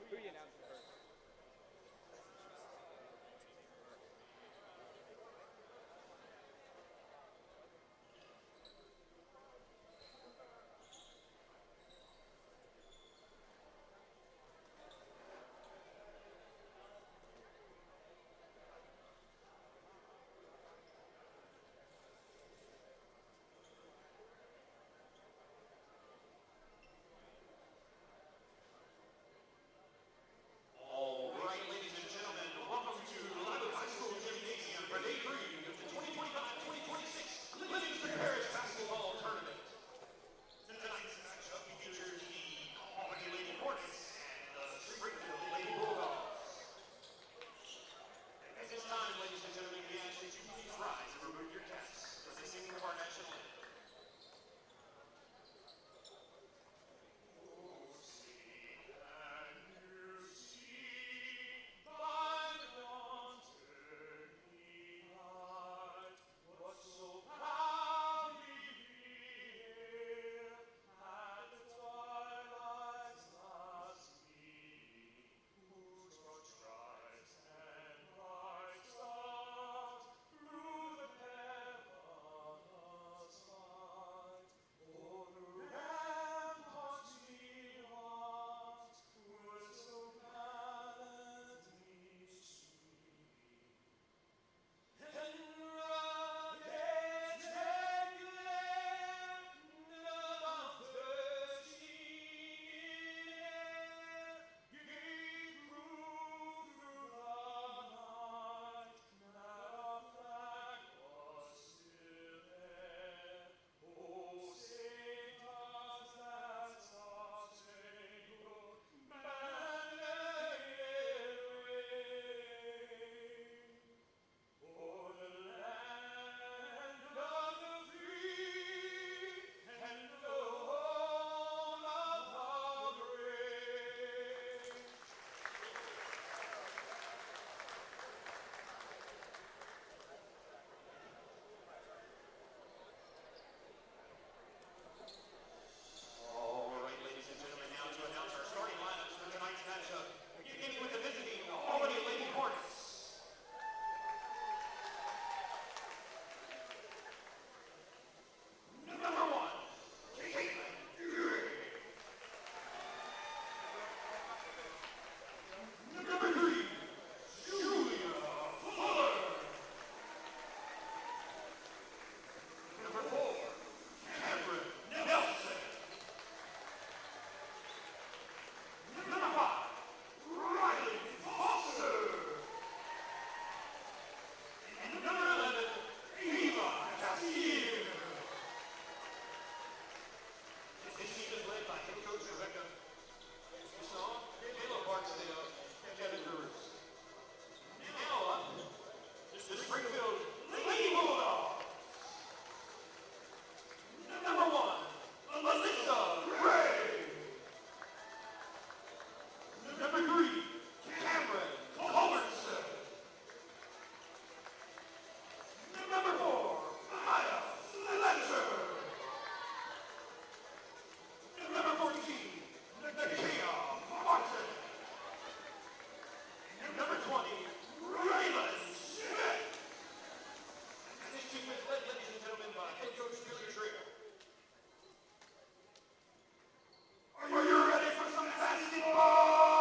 Who are you announcing first? All right, ladies and gentlemen, welcome to Livingston High School Gymnasium for Day 3 of the 2025-2026 Livingston Parish Basketball Tournament. Tonight's matchup features the Albany Lady Hornets and the Springfield Lady Bulldogs. At this time, ladies and gentlemen, we ask that you please rise and remove your caps for the singing of our national anthem. Beginning with the visiting Albany Lady Hornets. Number 1, Caitlin. Number 3, Julia Fuller. Number 4, Cameron Nelson. Number 5, Riley Foster. And number 11, Eva Castillo. This team is led by head coach Rebecca Bisson, Taylor Barksdale, and Kevin Brewers. Now up, the Springfield Lady Bulldogs. Number 1, Alyssa Gray. Number 3, Cameron Culbertson. Number 4, Maya Fletcher. Number 14, Nakia Martin. Number 20, Raylan Schmidt. And this team is led, ladies and gentlemen, by head coach Billy Trill. Are you ready for some basketball?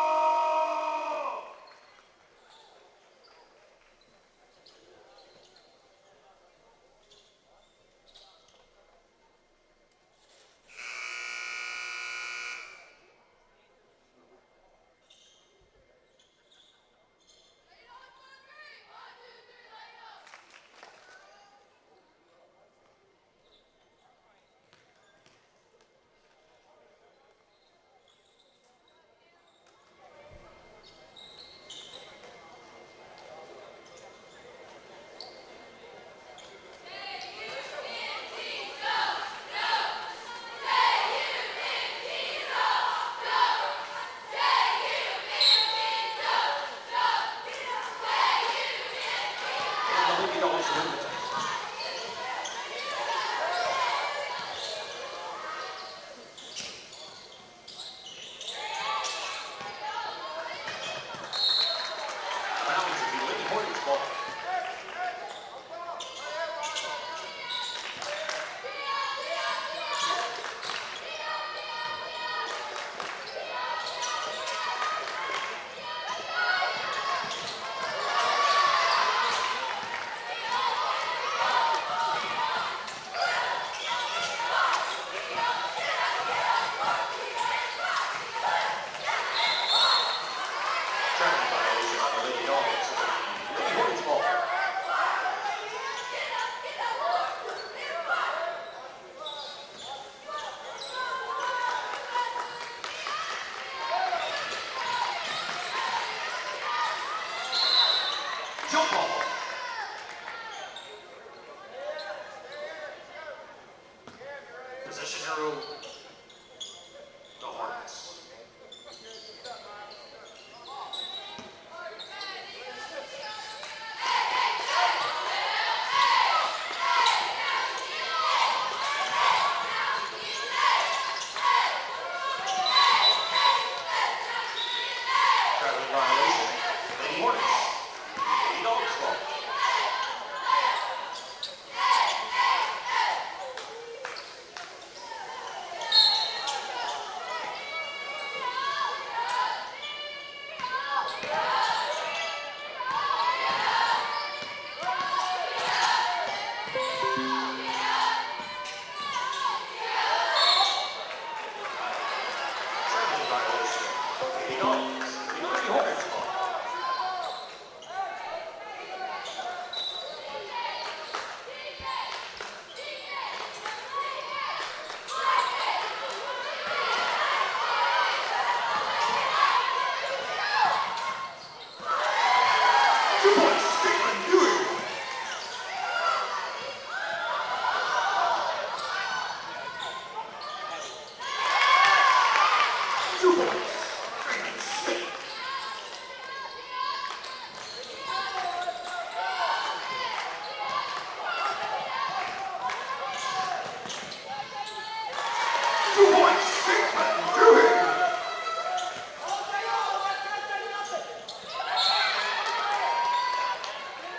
ball. Traveling violation on the Lady Dogs. Lady Hornets ball. Jump ball. Possession arrow. The Hornets. Traveling violation. Lady Hornets. Lady Dogs ball. Traveling violation. Lady Dogs. Lady Hornets ball.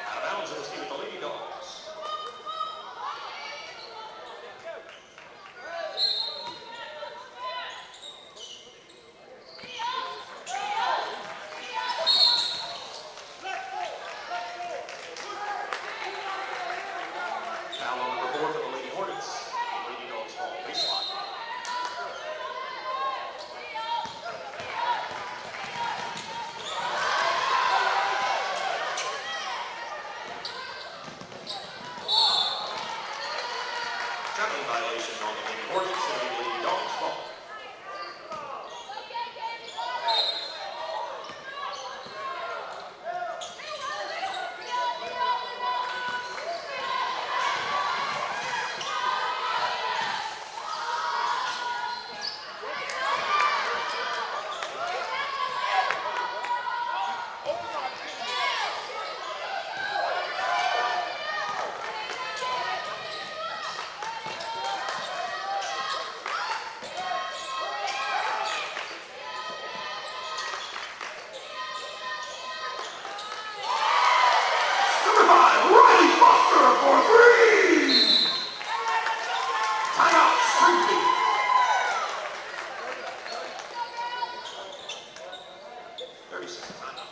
Out of bounds, it'll stay with the Lady Dogs. Foul on number 4 for the Lady Hornets. Lady Dogs ball. Baseline. Traveling violation on the Lady Hornets. It'll be the Lady Dogs ball. Timeout, Springfield. 30-second timeout.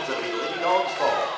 bounds of the Lady Dogs ball.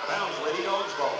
Bounds Lady Dogs ball.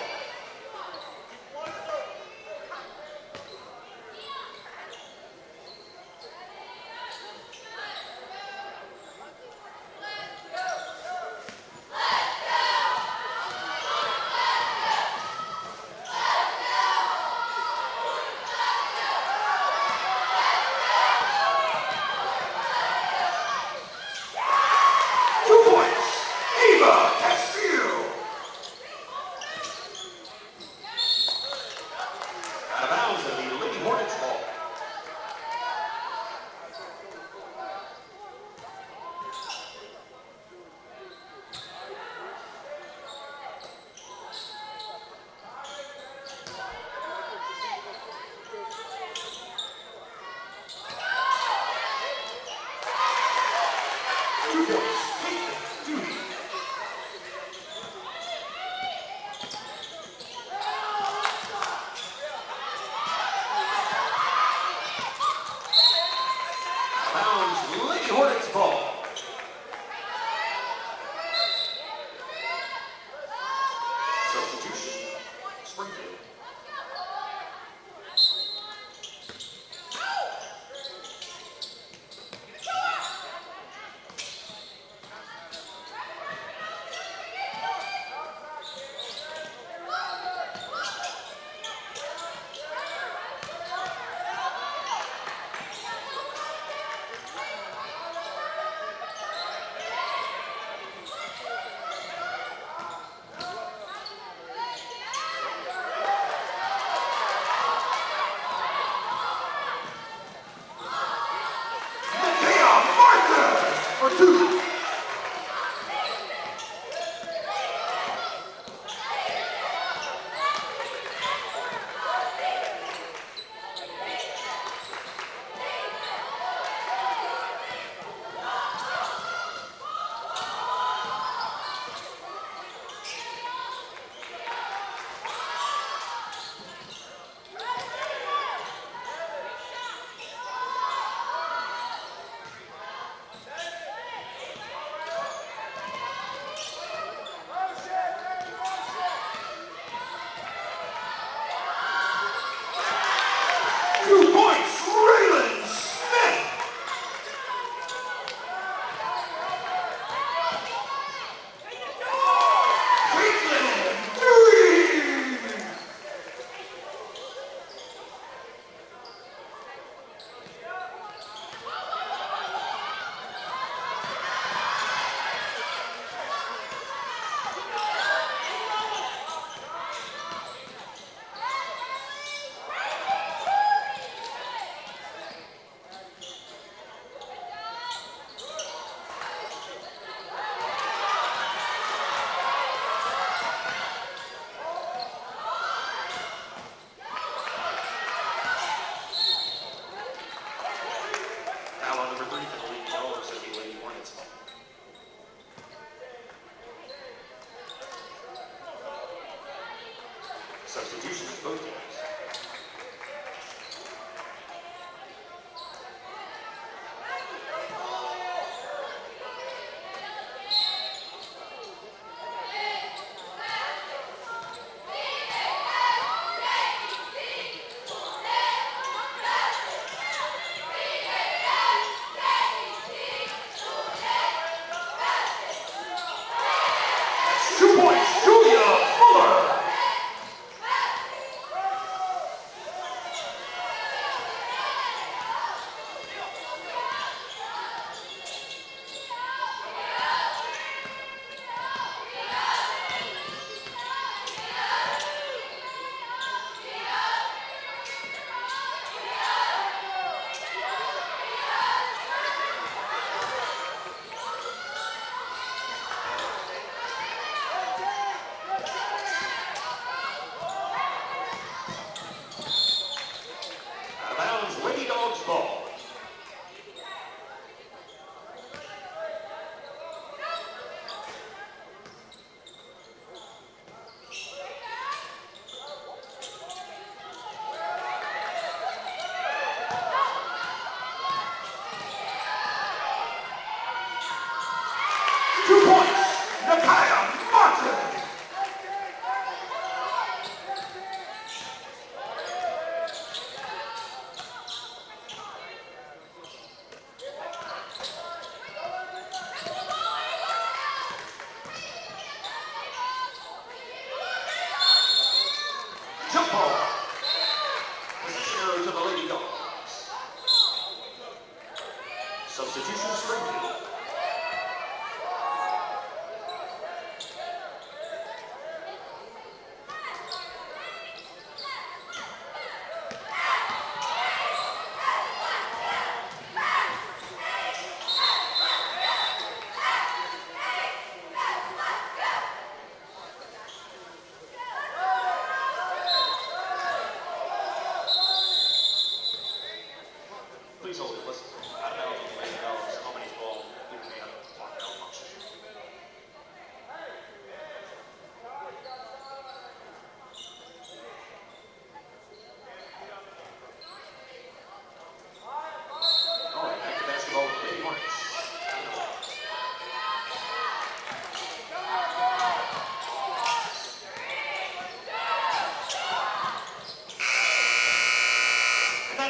Hornets ball. Substitution, Springfield. Substitutions both teams.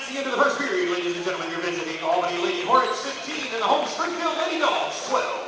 That's the end of the first period, ladies and gentlemen. You're visiting Albany Lady Hornets 15 and the home Springfield Lady Dogs 12.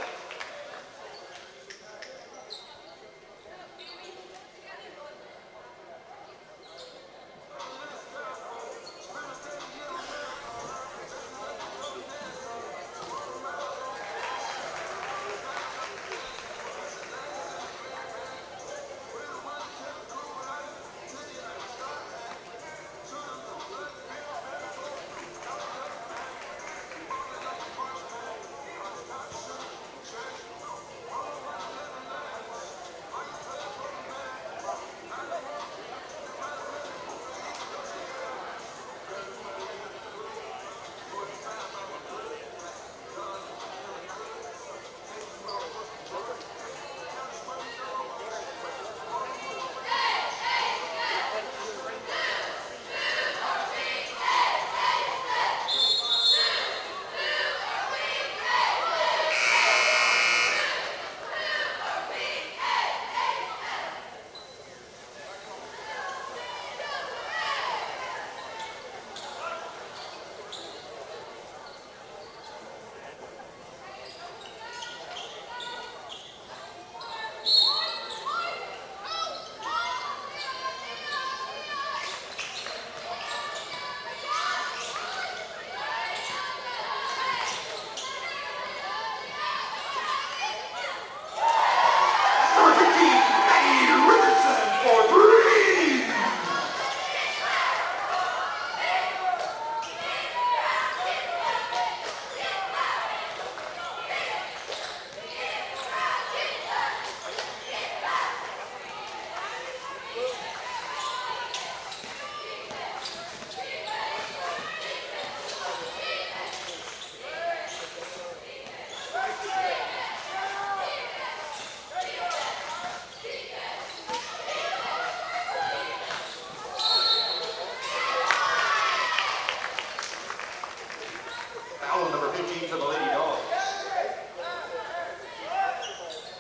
Foul number 15 for the Lady Dogs.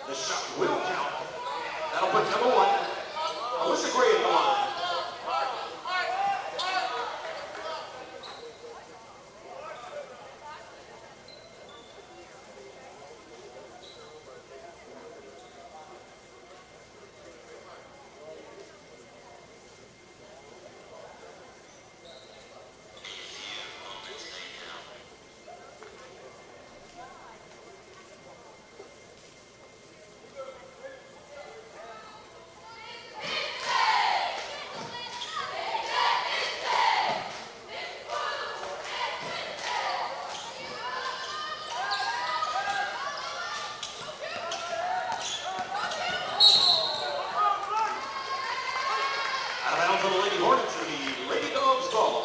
The shot will count. That'll put number 1, Alyssa Gray at the line. Out of bounds for the Lady Hornets and the Lady Dogs ball.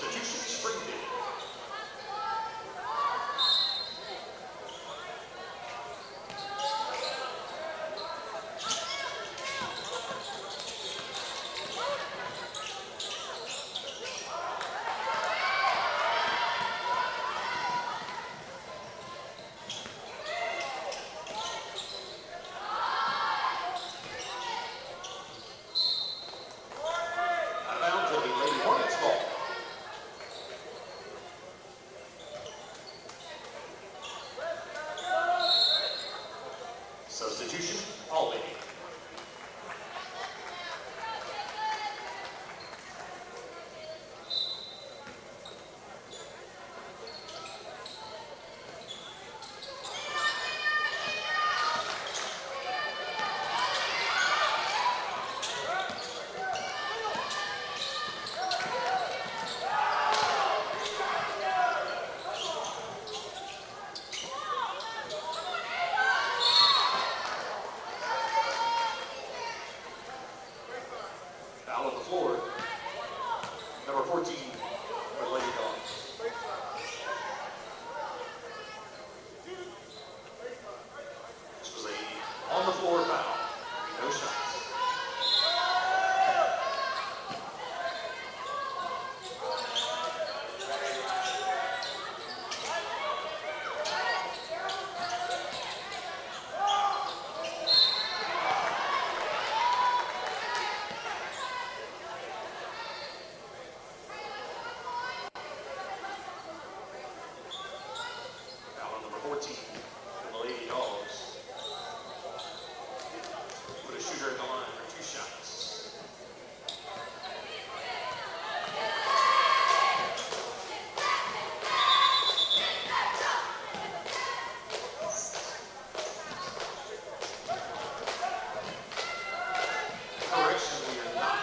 Substitution, Springfield. Out of bounds will be Lady Hornets ball. Substitution, Albany. Foul on the floor. Number 14 for the Lady Dogs. This was a on the floor foul. No shots. Foul on number 14 for the Lady Dogs. Put a shooter in the line for 2 shots. Correction, we are not.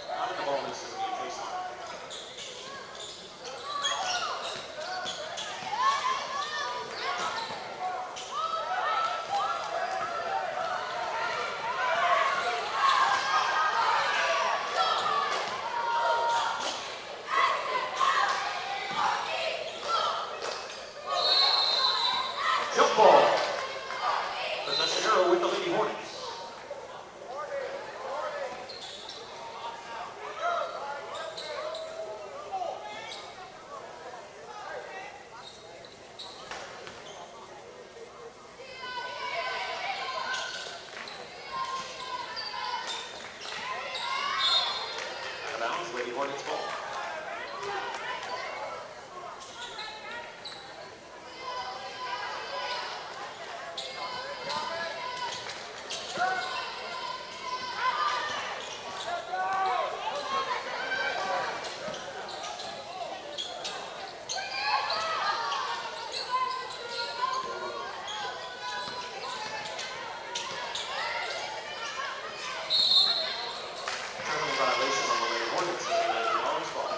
Not at the moment, so we can baseline. Jump ball. Possession arrow with the Lady Hornets. Out of bounds, Lady Hornets ball. Turnover violation on the Lady Hornets. And the Lady Dogs ball.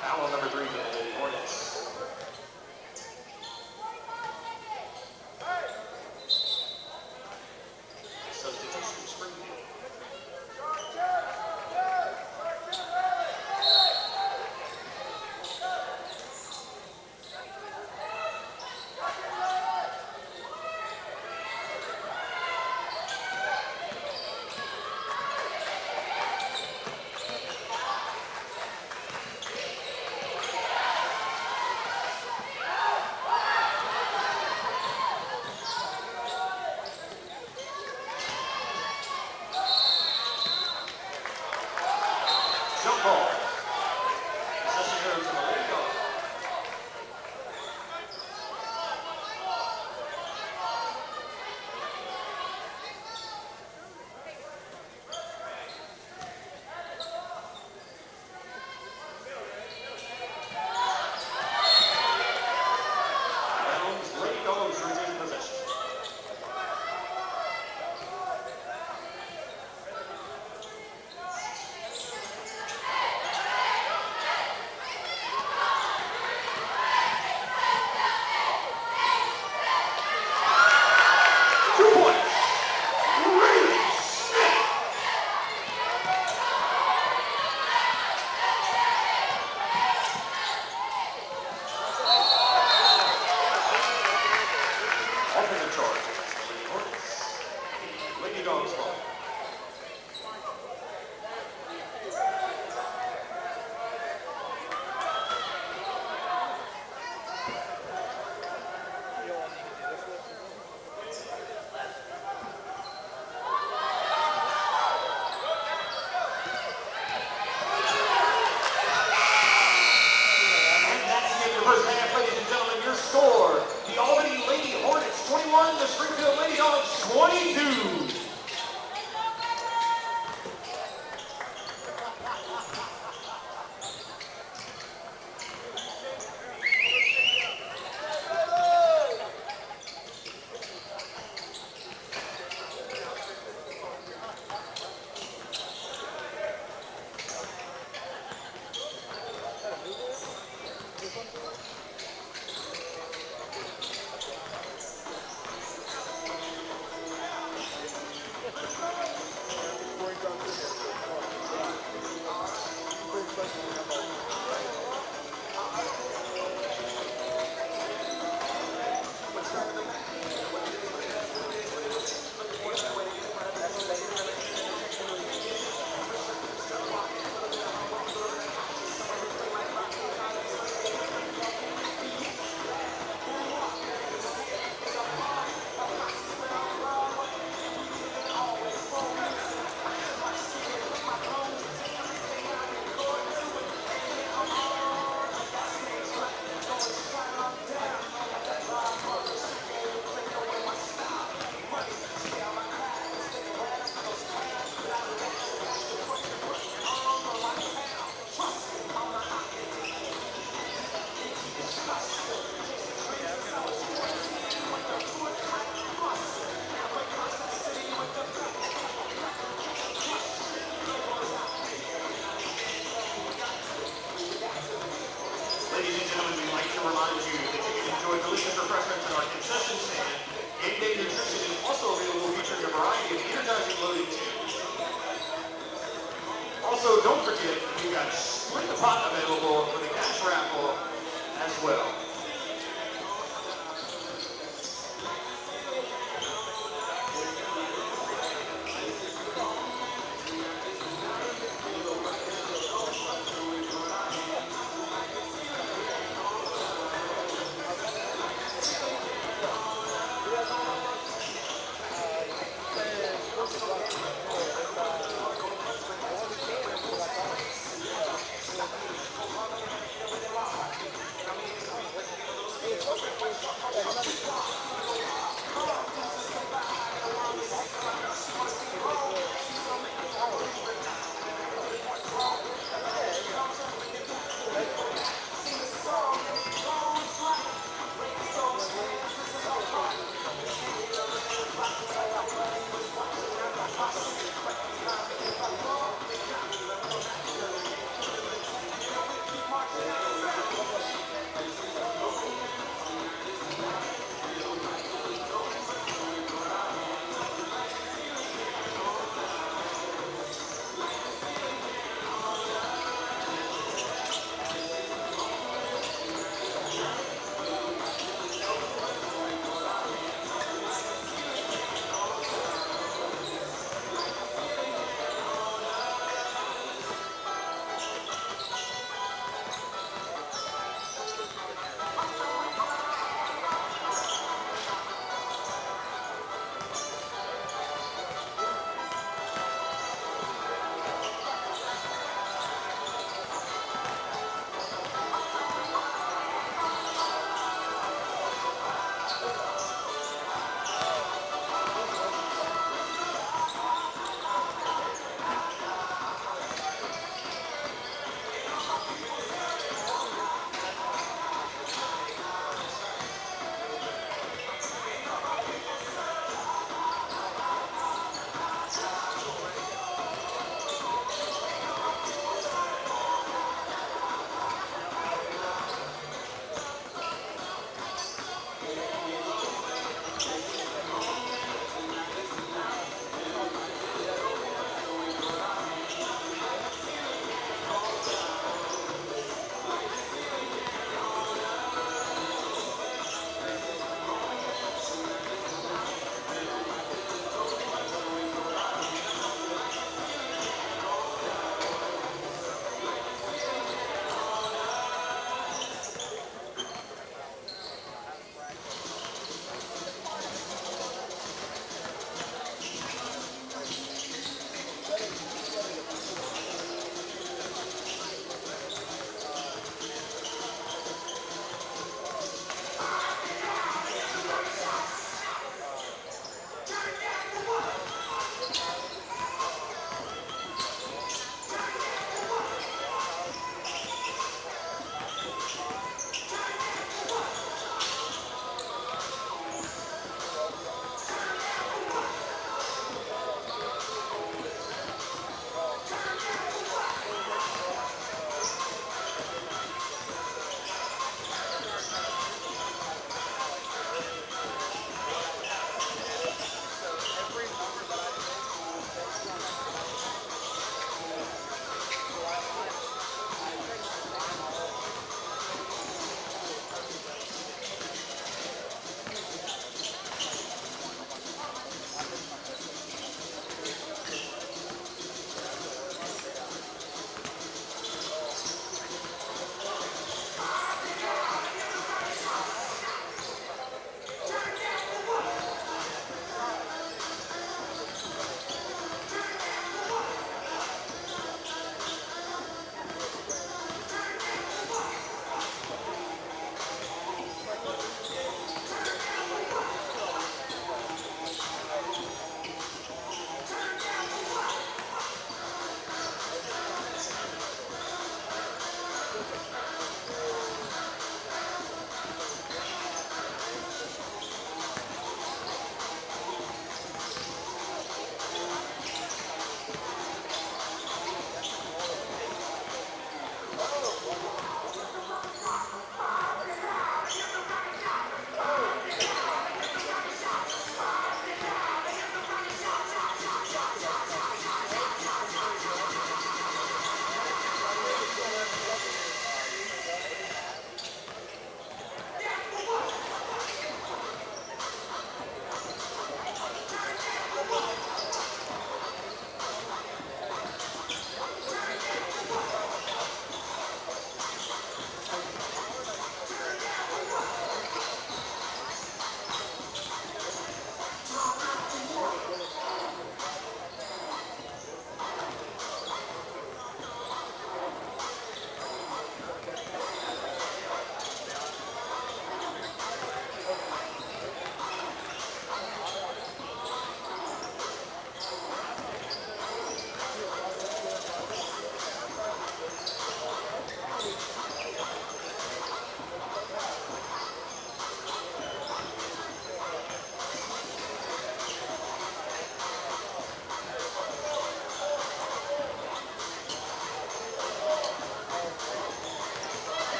Foul number 3 for the Lady Hornets. Substitution, Springfield. Jump ball. Possession goes to the Lady Dogs. Lady Dogs retain possession. 2 points. Really sick. Offensive charge. Lady Dogs ball. First half, ladies and gentlemen, your score. The Albany Lady Hornets 21, the Springfield Lady Dogs 22. Ladies and gentlemen, we'd like to remind you that you can enjoy delicious refreshments in our concession stand. Game day nutrition is also available, featuring a variety of energizing loading tunes. Also, don't forget, we've got Split the Pot available for the cash raffle as well.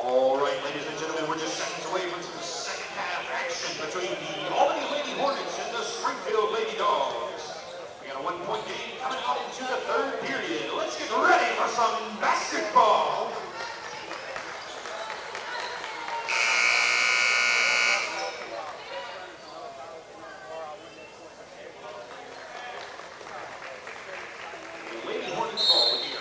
All right, ladies and gentlemen, we're just seconds away from some second half action between the Albany Lady Hornets and the Springfield Lady Dogs. We got a 1-point game coming out into the third period. Let's get ready for some basketball. The Lady Hornets ball here.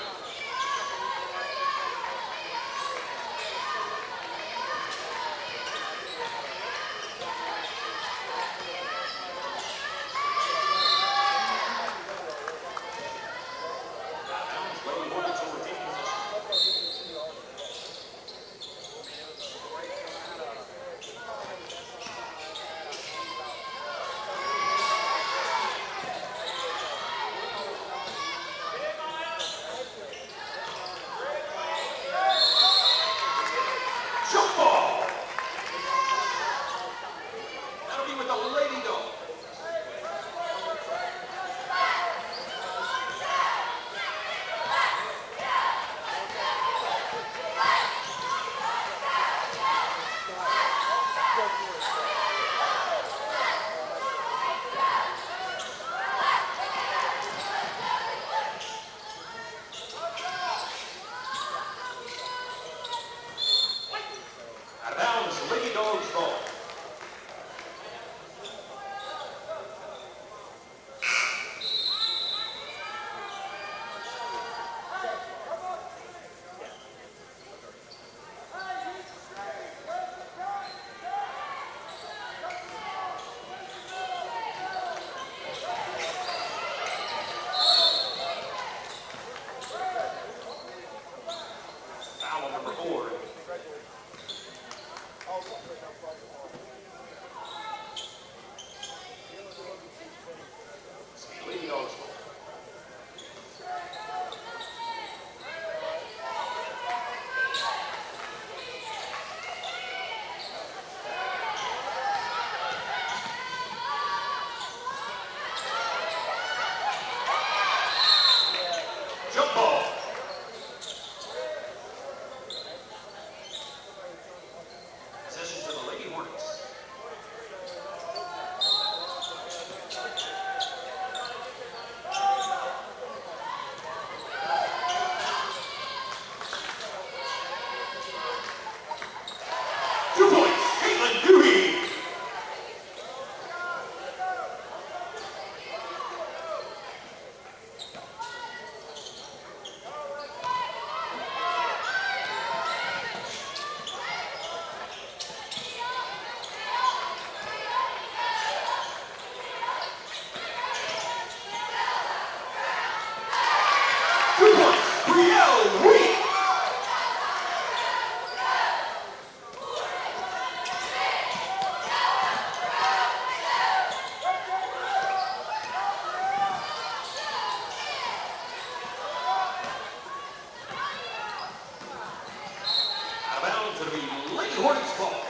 Hornets ball.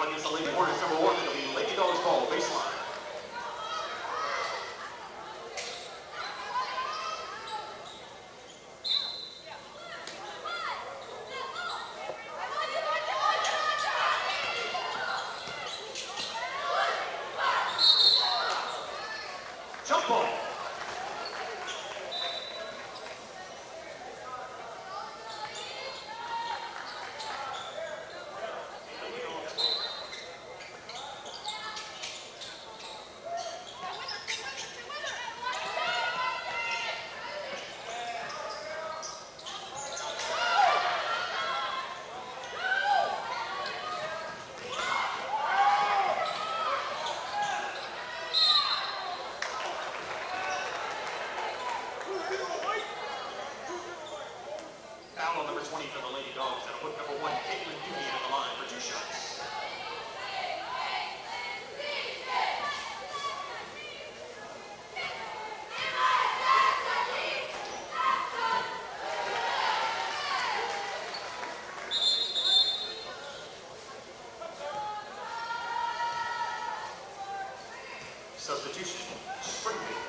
against the Lady Hornets, number 1. It'll be Lady Dogs ball, baseline. Jump ball. Foul on number 20 for the Lady Dogs. That'll put number 1, Caitlin Dooney, on the line for 2 shots. Substitution, Springfield.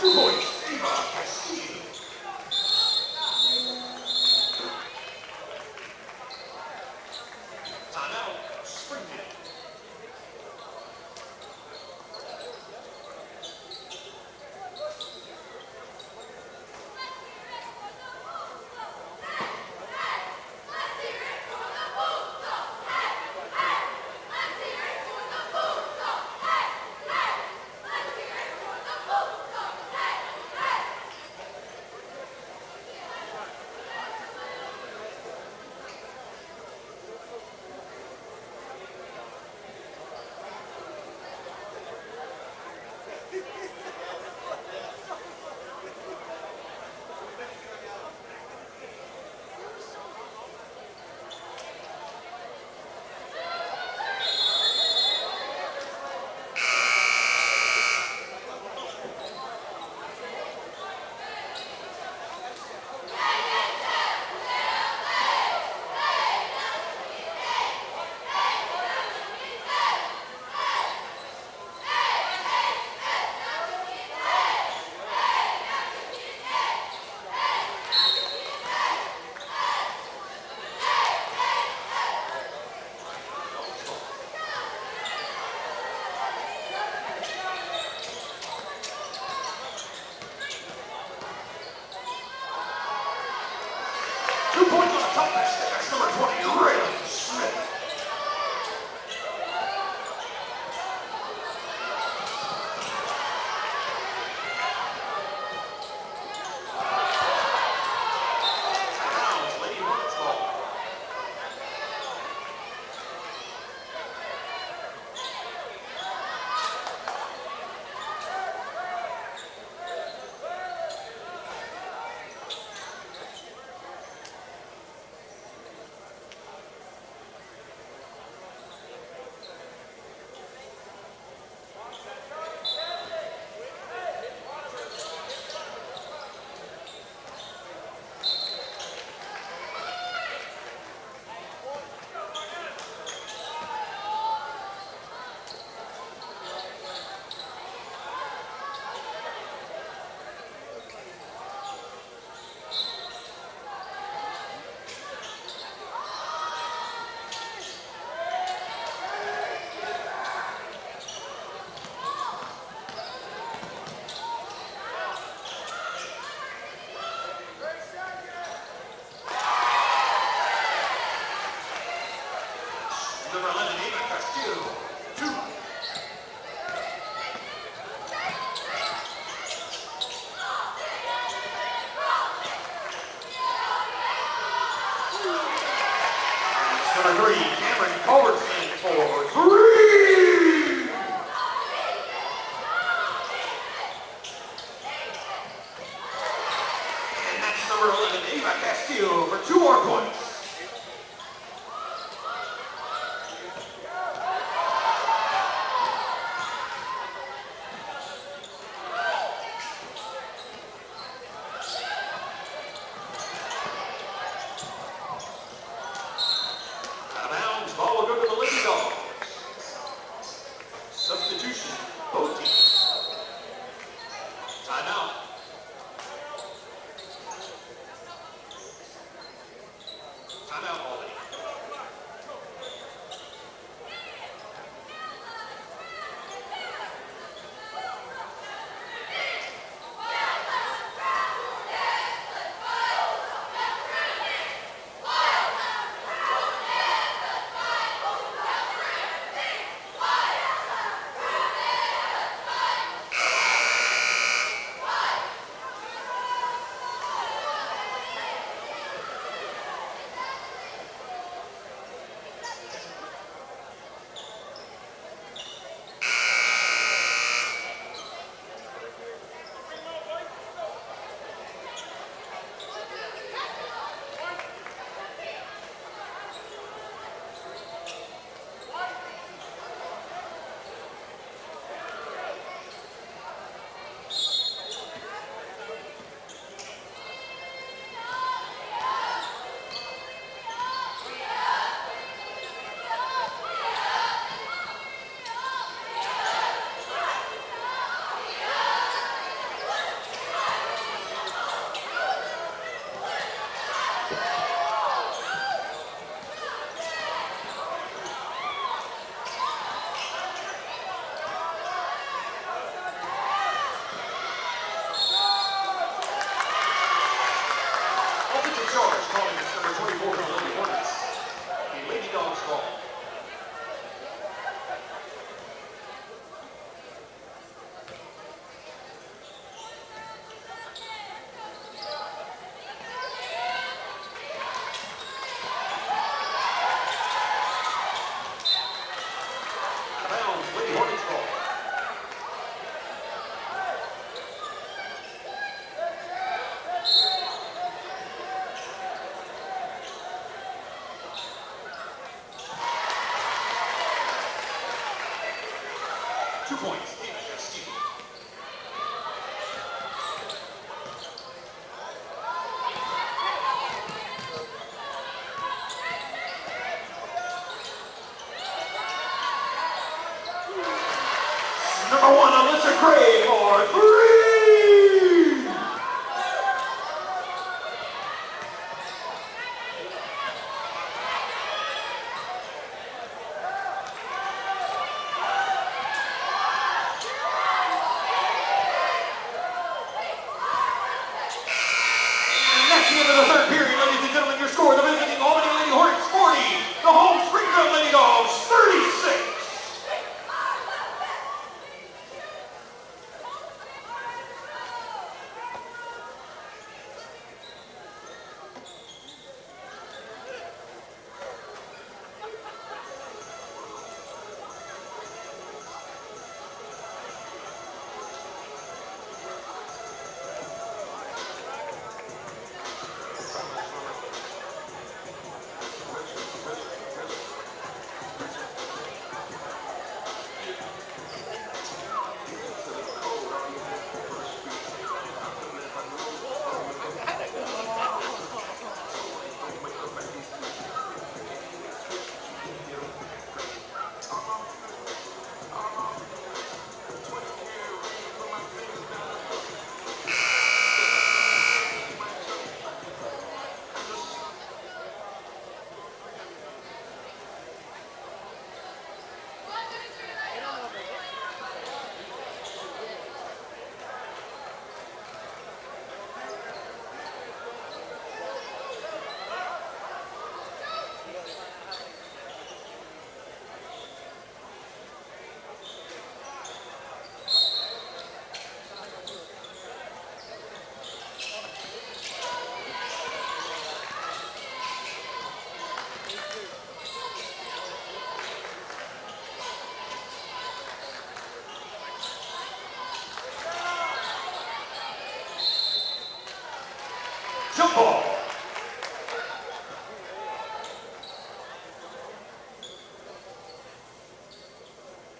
2 points, Eva Castillo. Timeout, Springfield. Number 11, Eva Castillo. 2. Number 3, Cameron Culbertson for 3. And that's number 11, Eva Castillo for 2 more points. Ball will go to the Lady Dogs. Substitution, both teams. Timeout. Gray for three! That's the end of the third period, ladies and gentlemen. Your score, the visiting Albany Lady Hornets 40, the home Springfield Lady Dogs 36. Jump ball.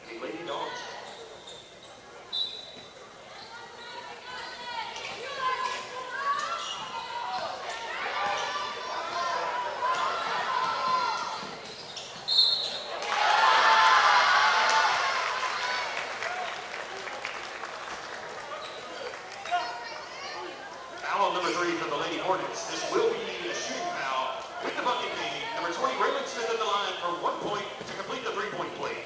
The Lady Dogs. Foul on number 3 for the Lady Hornets. This will be a shooting foul with the bucket being number 20, Raylan Smith at the line for 1 point to complete the three-point play.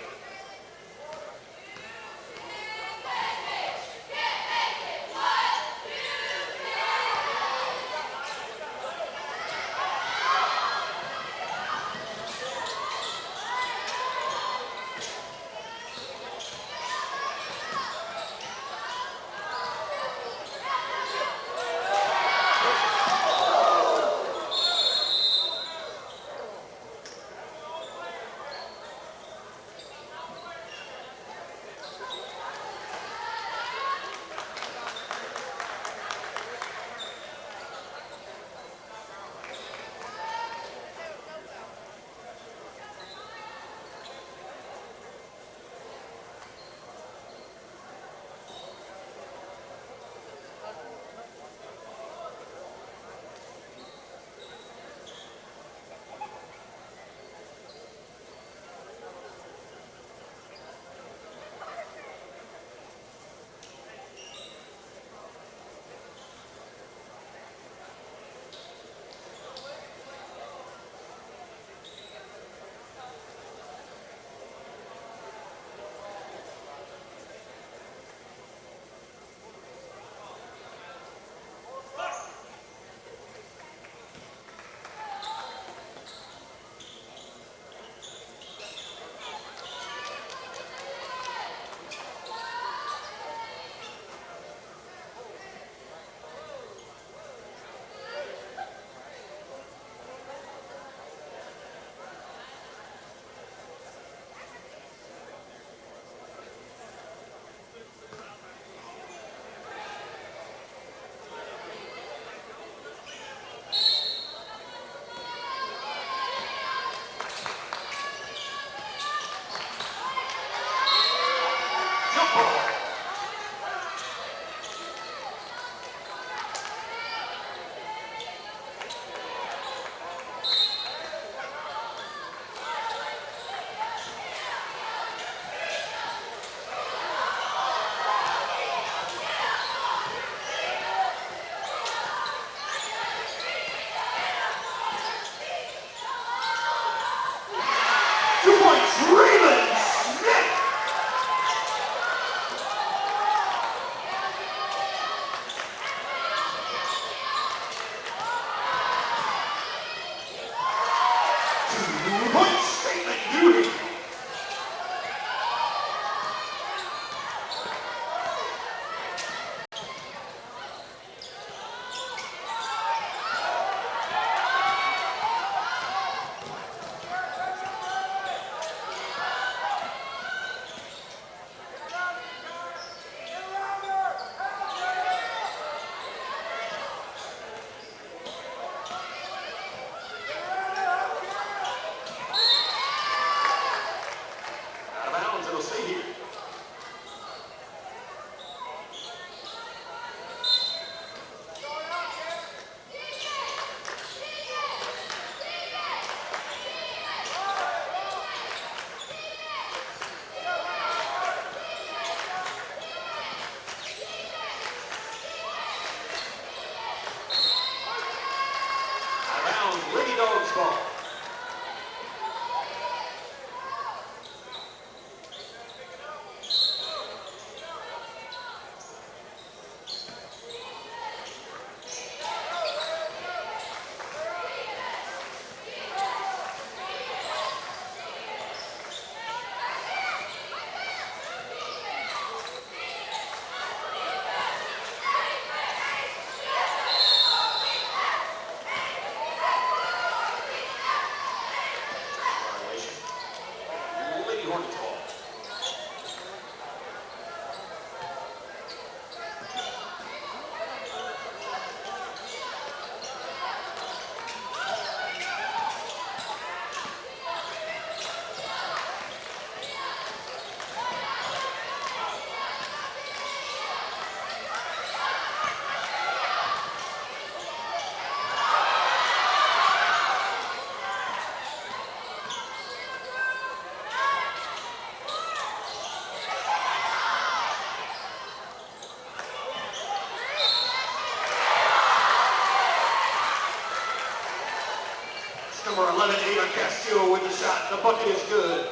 Castillo with the shot. The bucket is good.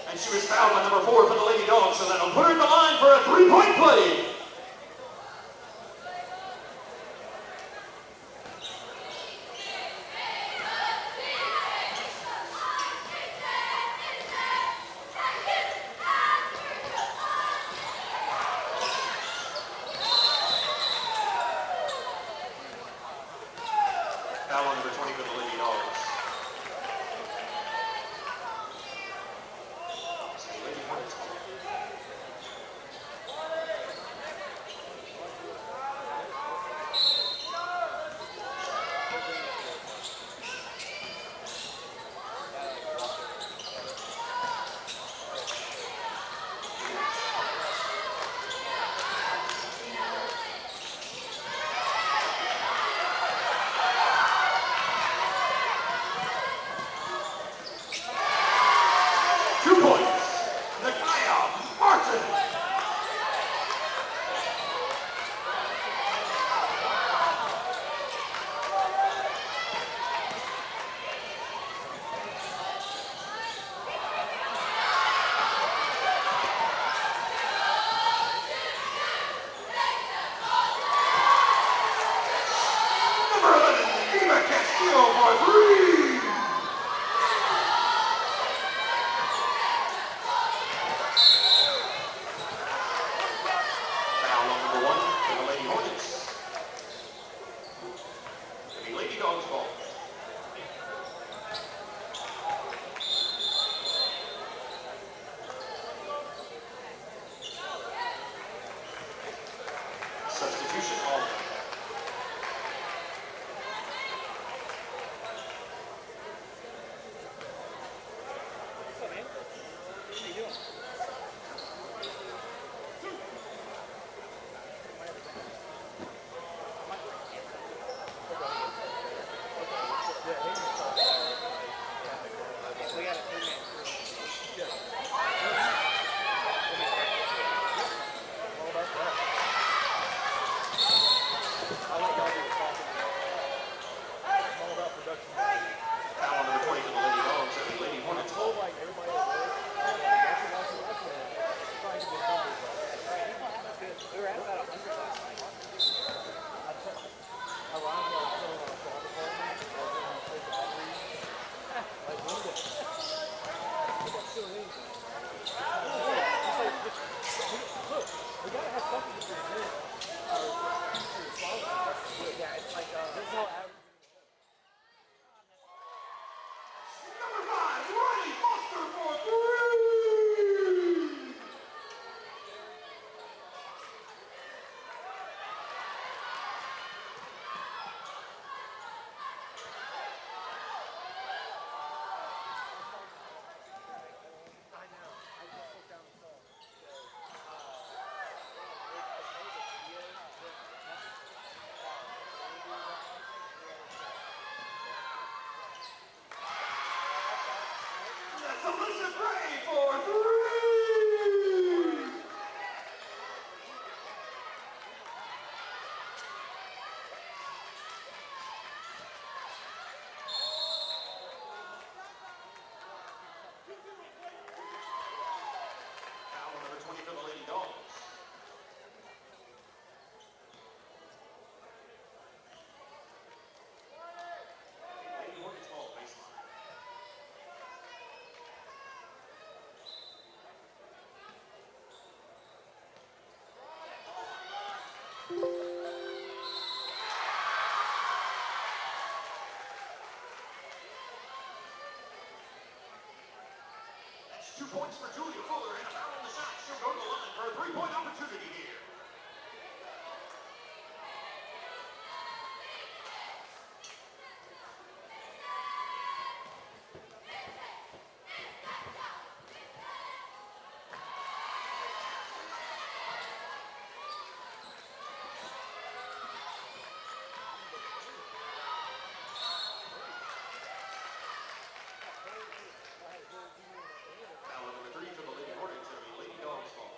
And she was fouled by number 4 for the Lady Dogs, so that'll put her in the line for a 3-point play. Foul on number 20 for the Lady Dogs. Lady Hornets. Substitution Holden. That's 2 points for Julia Fuller and a foul on the shot. She'll go to the line for a 3-point opportunity here. Foul number 3 for the Lady Hornets. It'll be Lady Dogs ball.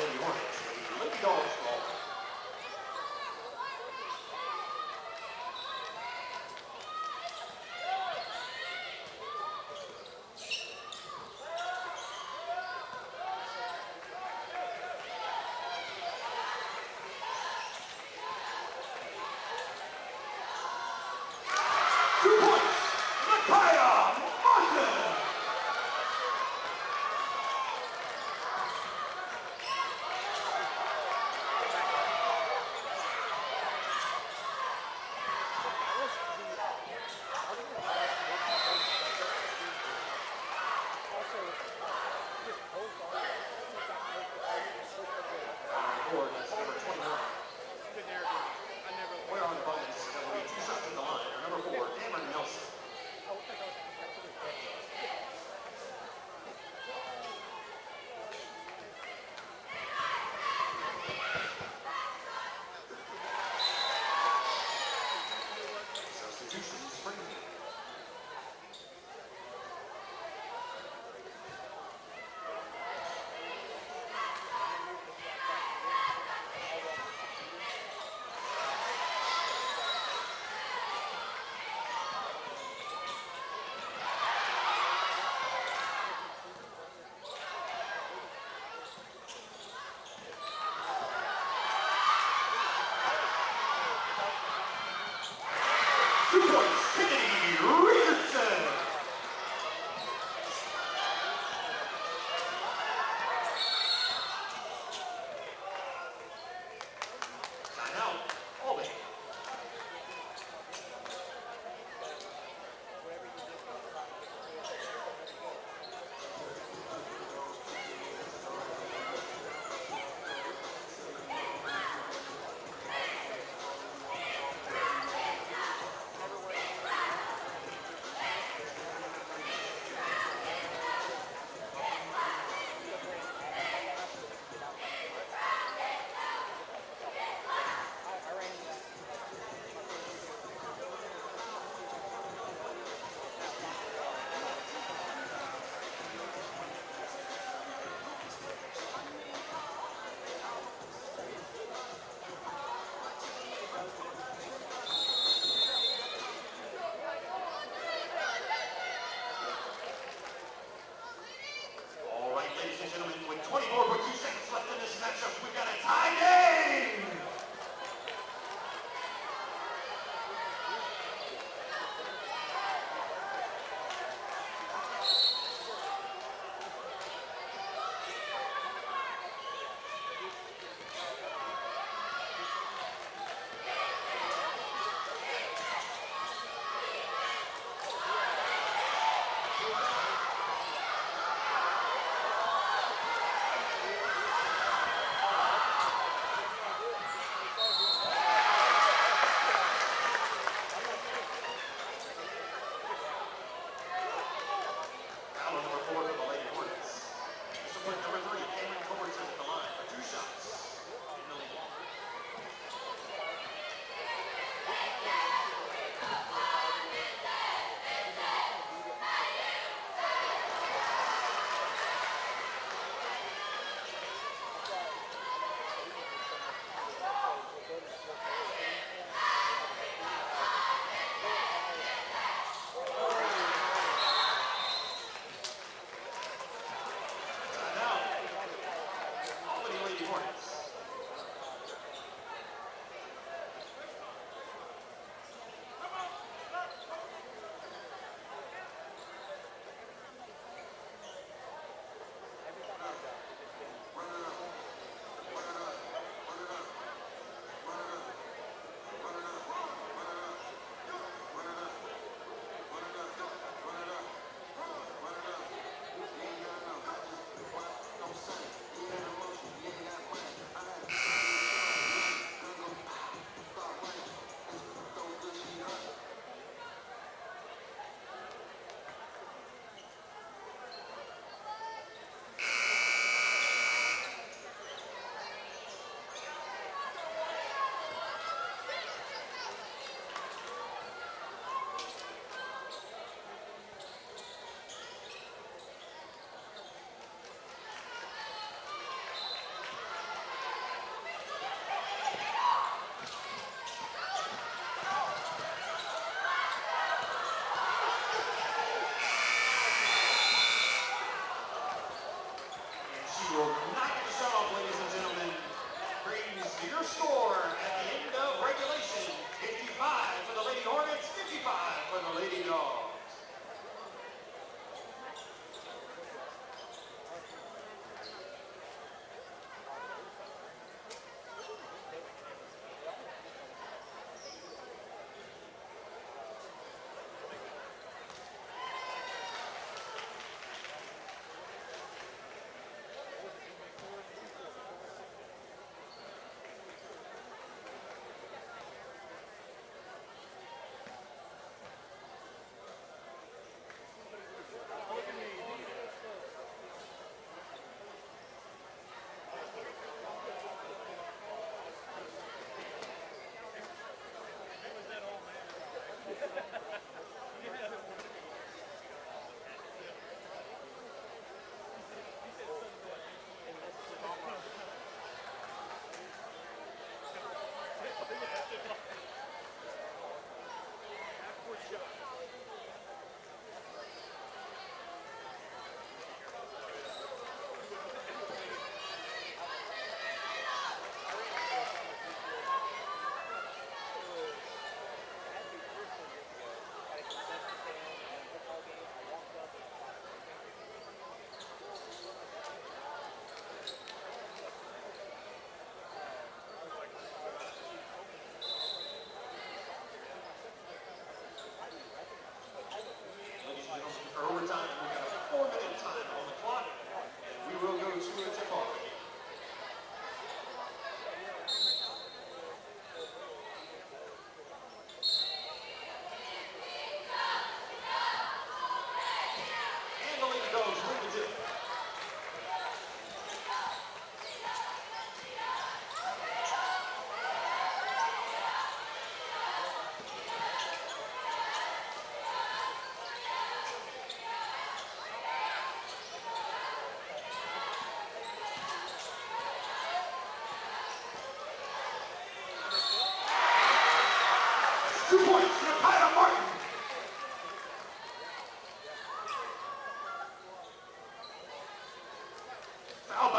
Lady Hornets, the Lady Dogs ball.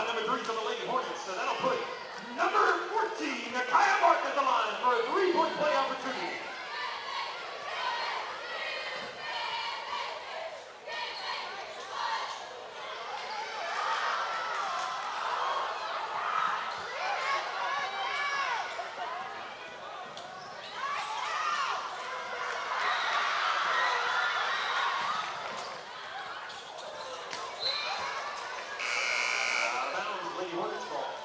by number 3 for the Lady Hornets. So that'll put number 14, Kaya Martin at the line for a 3-point play opportunity. Lady Hornets ball.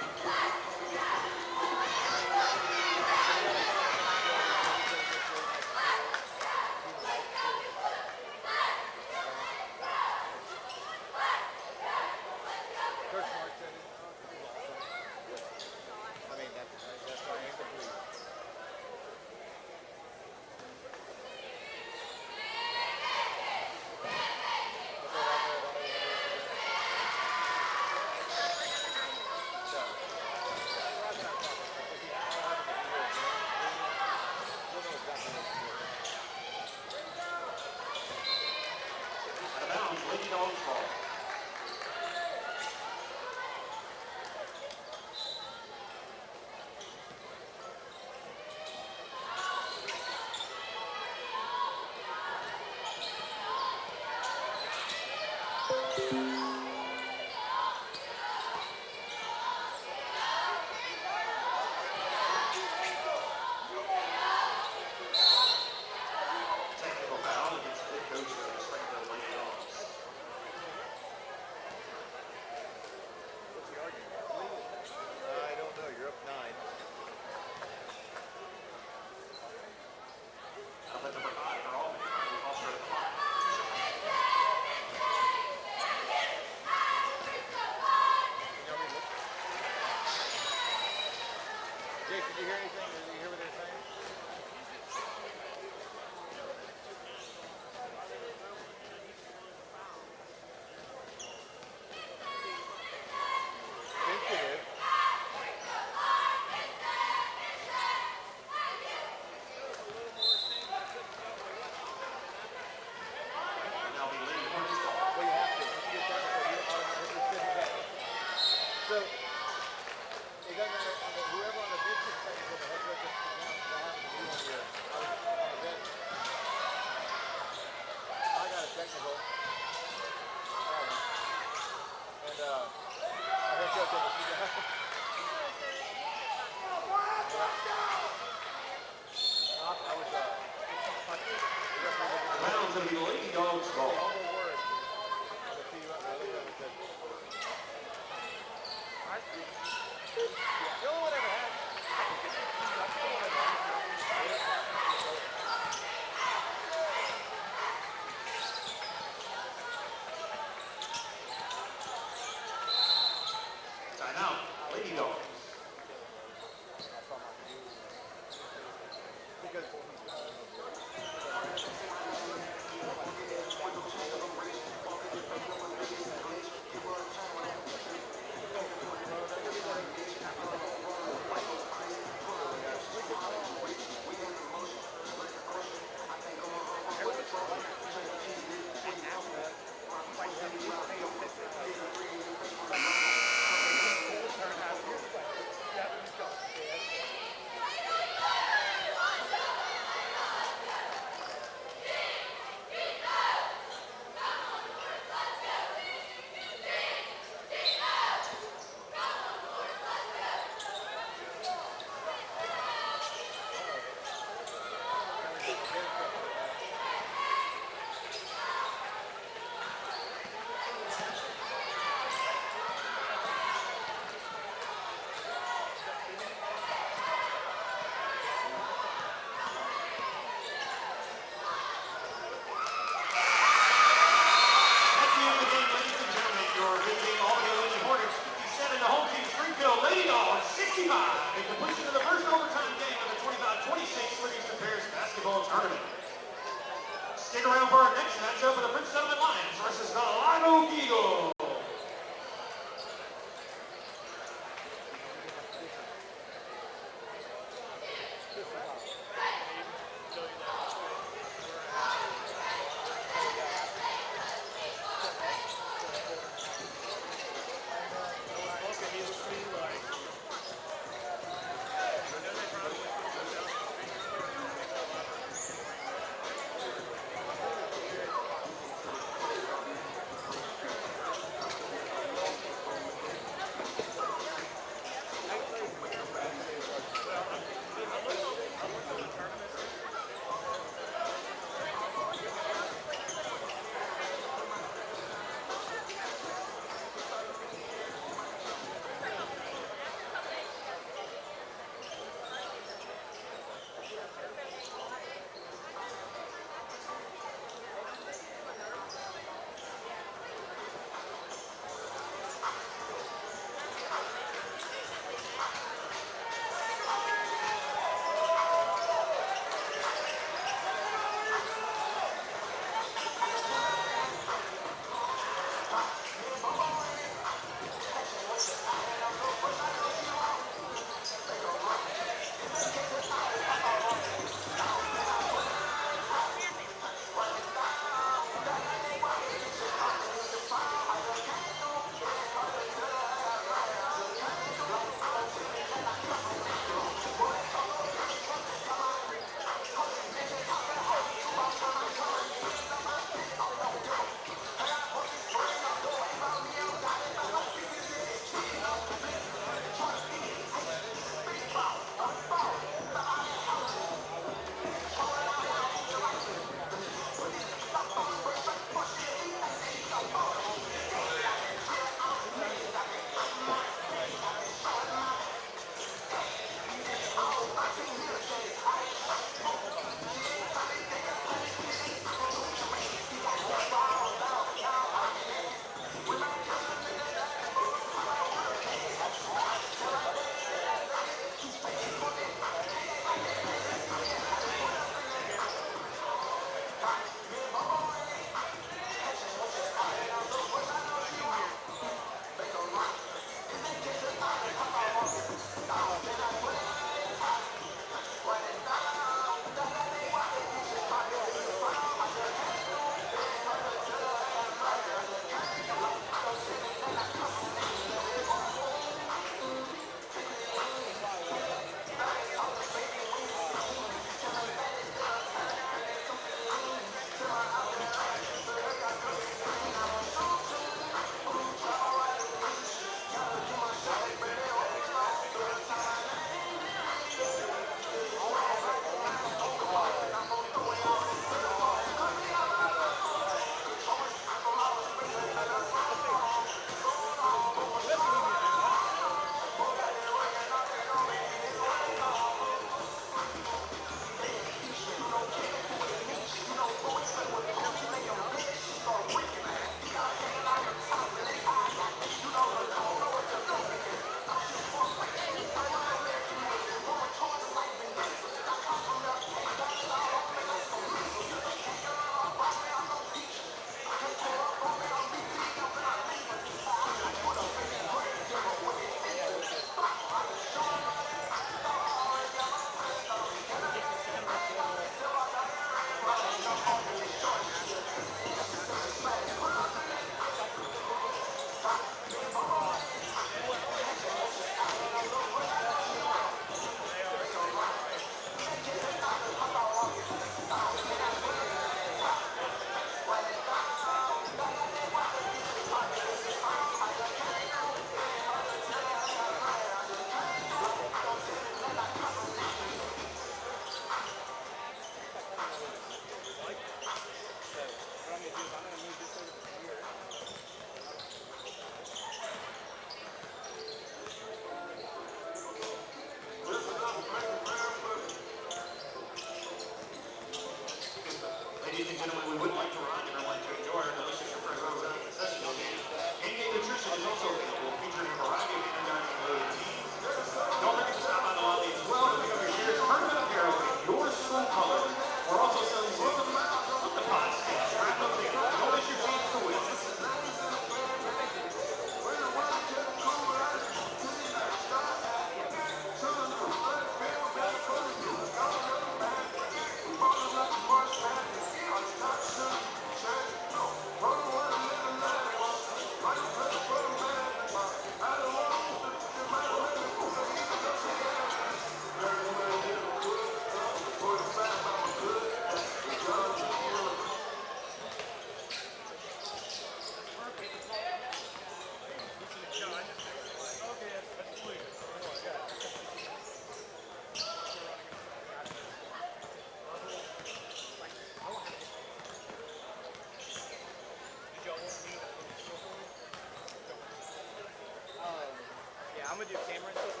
I'm gonna do camera and stuff.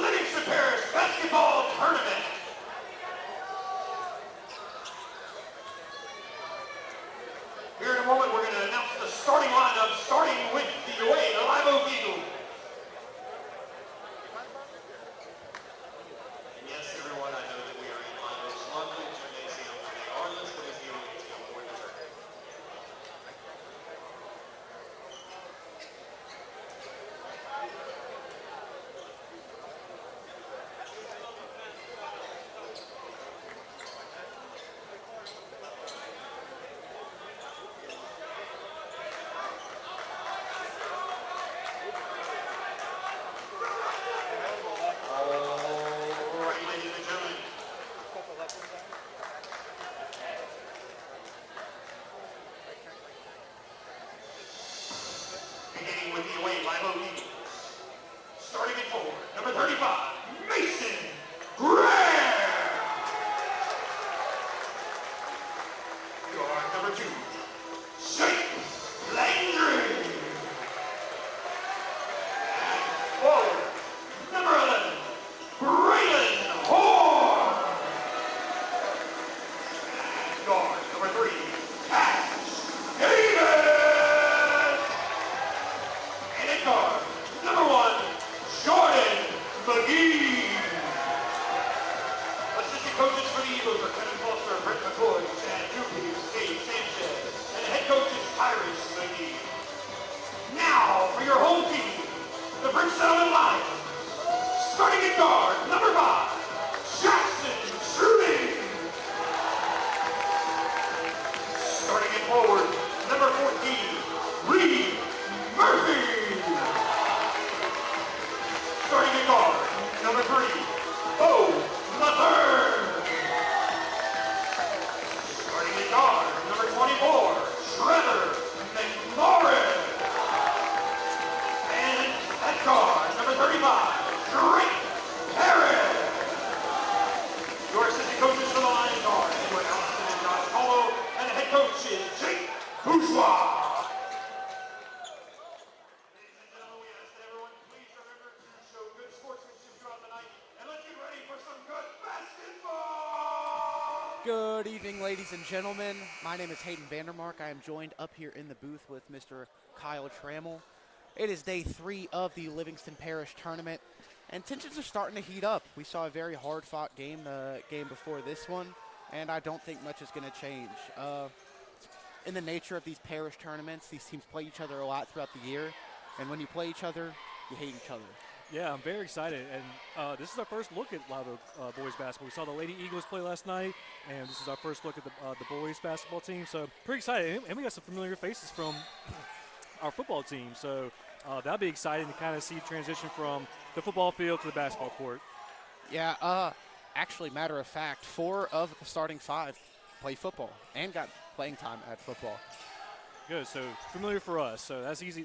Livingston Parish Basketball Tournament. Here in a moment, we're going to announce the starting lineup, starting with the away, the Live Oak Eagles. And yes, everyone, I know that we are in Live Oak's lovely gymnasium, but they are listed as the away team for the tournament. Live Eagles. Starting at forward, number 35, Mason Graham. Guard number 2, Jake Landry. And forward, number 11, Braylon Horn. And guard number 3, Cash Davis. And at guard, number 1, Jordan McGee. Assistant coaches for the Eagles are Kevin Foster, Brent McCoy, Chad Dupuis, Dave Sanchez, and the head coach is Parish McGee. Now for your home team, the Bridgestone Lions. Starting at guard, number 5, Jackson Trudy. Starting at forward, number 14, Reed Murphy. Starting at guard, number 3, Bo Mather. Starting at guard, number 24, Trevor McMorris. And at guard, number 35, Drake Parish. Your assistant coaches for the Lions are Edward Allison and Josh Polo, and the head coach is Jake Bourgeois. Ladies and gentlemen, we ask that everyone please remember to show good sportsmanship throughout the night, and let's get ready for some good basketball! Good evening, ladies and gentlemen. My name is Hayden Vandermark. I am joined up here in the booth with Mr. Kyle Trammell. It is day 3 of the Livingston Parish tournament, and tensions are starting to heat up. We saw a very hard-fought game the game before this one, and I don't think much is going to change. In the nature of these parish tournaments, these teams play each other a lot throughout the year, and when you play each other, you hate each other. Yeah, I'm very excited, and this is our first look at live boys basketball. We saw the Lady Eagles play last night, and this is our first look at the boys basketball team. So pretty excited, and we got some familiar faces from our football team. So that'll be exciting to kind of see transition from the football field to the basketball court. Yeah, actually, matter of fact, 4 of the starting 5 play football and got playing time at football. Good, so familiar for us. So that's easy.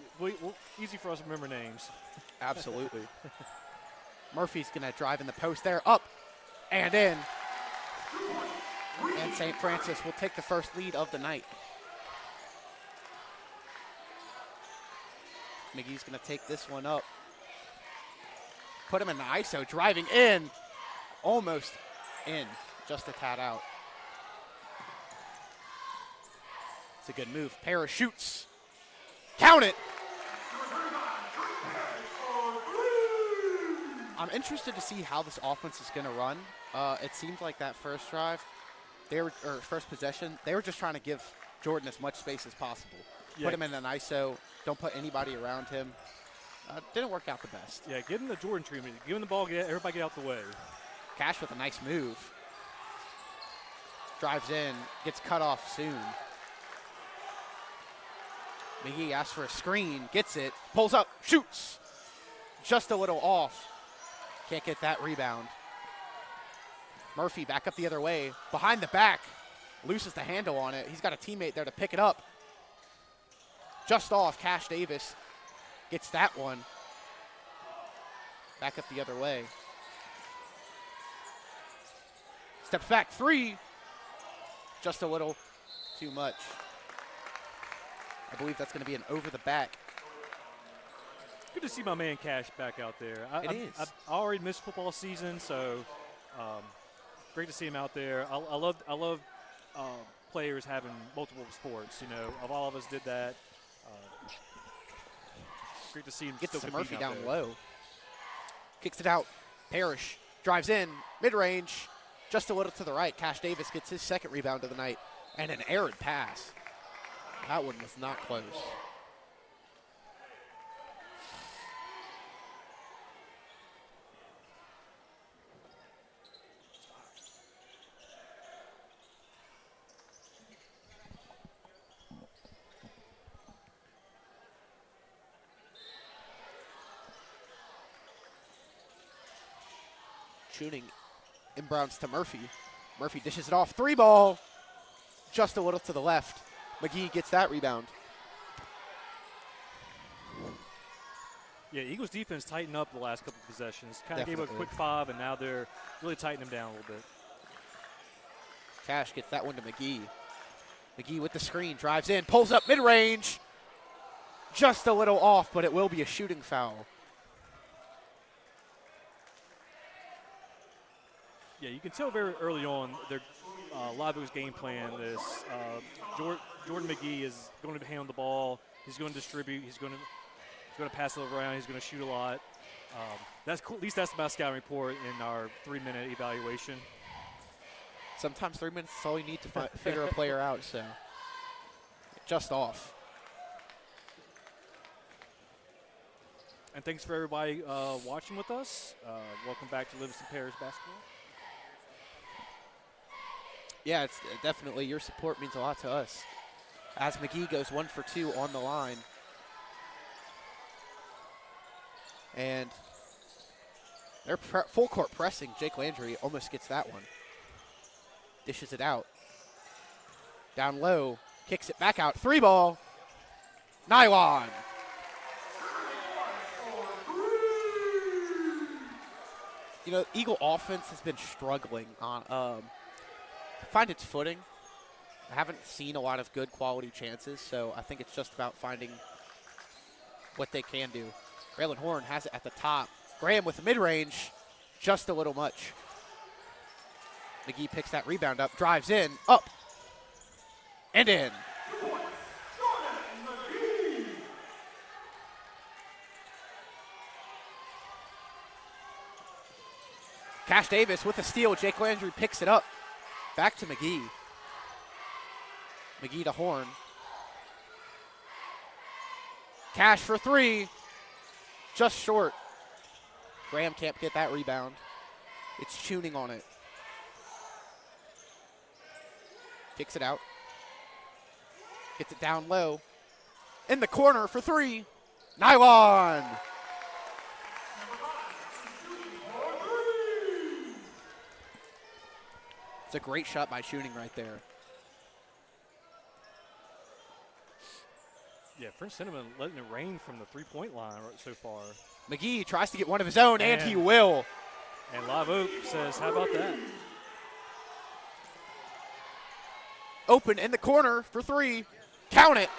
Easy for us to remember names. Absolutely. Murphy's going to drive in the post there, up and in. And St. Francis will take the first lead of the night. McGee's going to take this one up. Put him in the ISO, driving in. Almost in, just a tad out. It's a good move. Parish shoots. Count it. I'm interested to see how this offense is going to run. It seemed like that first drive, first possession, they were just trying to give Jordan as much space as possible. Yeah. Put him in an ISO, don't put anybody around him. Didn't work out the best. Yeah, give him the Jordan treatment. Give him the ball, everybody get out the way. Cash with a nice move. Drives in, gets cut off soon. McGee asks for a screen, gets it, pulls up, shoots. Just a little off. Can't get that rebound. Murphy back up the other way. Behind the back, loses the handle on it. He's got a teammate there to pick it up. Just off, Cash Davis gets that one. Back up the other way. Steps back, 3. Just a little too much. I believe that's going to be an over the back. Good to see my man Cash back out there. I already missed football season, so great to see him out there. I love players having multiple sports. You know, all of us did that. Great to see him. Gets still to Murphy competing out down there. low. Kicks it out. Parish drives in, mid-range, just a little to the right. Cash Davis gets his second rebound of the night, and an errant pass. That one was not close. Shooting inbounds to Murphy. Murphy dishes it off. 3 ball. Just a little to the left. McGee gets that rebound. Yeah, Eagles defense tightened up the last couple of possessions. Kind of gave up a Definitely. quick 5, and now they're really tightening them down a little bit. Cash gets that one to McGee. McGee with the screen, drives in, pulls up mid-range. Just a little off, but it will be a shooting foul. Yeah, you can tell very early on their Live Oak's game plan is Jordan McGee is going to handle the ball. He's going to distribute. He's going to pass it around. He's going to shoot a lot. That's cool. At least that's my scouting report in our 3-minute evaluation. Sometimes 3 minutes is all you need to figure a player out, so just off. And thanks for everybody watching with us. Welcome back to Livingston Parish basketball. Yeah, it's definitely your support means a lot to us. As McGee goes 1 for 2 on the line. And they're full court pressing. Jake Landry almost gets that one. Dishes it out. Down low, kicks it back out. 3-ball. Nylon. You know, Eagle offense has been struggling on to find its footing. I haven't seen a lot of good quality chances, so I think it's just about finding what they can do. Braylon Horn has it at the top. Graham with the mid-range, just a little much. McGee picks that rebound up, drives in, up, and in. Cash Davis with a steal. Jake Landry picks it up. Back to McGee. McGee to Horn. Cash for 3. Just short. Graham can't get that rebound. It's tuning on it. Kicks it out. Gets it down low. In the corner for 3. Nylon. It's a great shot by shooting right there. Yeah, French Cinnamon letting it rain from the three-point line so far. McGee tries to get one of his own, and he will. And Live Oak says, how about that? Open in the corner for 3. Count it.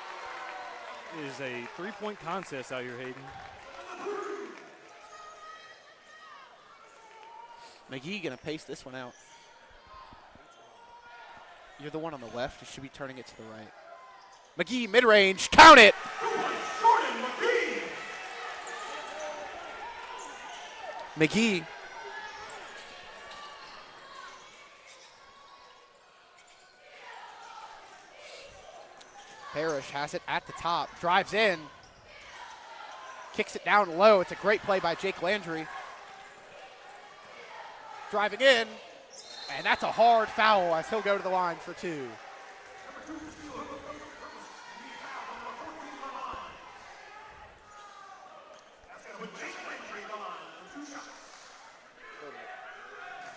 It is a three-point contest out here, Hayden. McGee going to pace this one out. You're the one on the left. You should be turning it to the right. McGee, mid-range. Count it. McGee. Parish has it at the top. Drives in. Kicks it down low. It's a great play by Jake Landry. Driving in. And that's a hard foul as he'll go to the line for 2.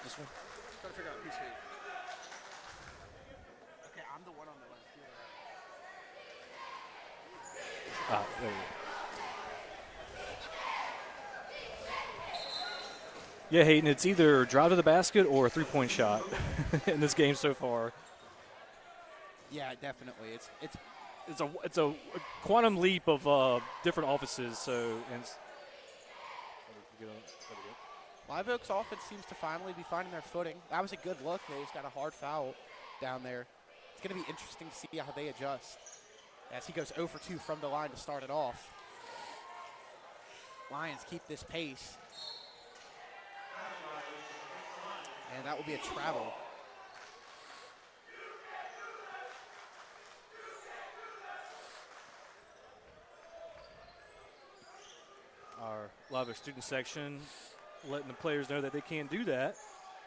This one? Trying to figure out who's who. Okay, I'm the one on the left. There you go. Yeah, Hayden, it's either drive to the basket or a three-point shot in this game so far. Yeah, definitely. It's a quantum leap of different offices. So and Live Oak's offense seems to finally be finding their footing. That was a good look. They just got a hard foul down there. It's going to be interesting to see how they adjust as he goes 0 for 2 from the line to start it off. Lions keep this pace. And that will be a travel. our Live Oak student section, letting the players know that they can do that.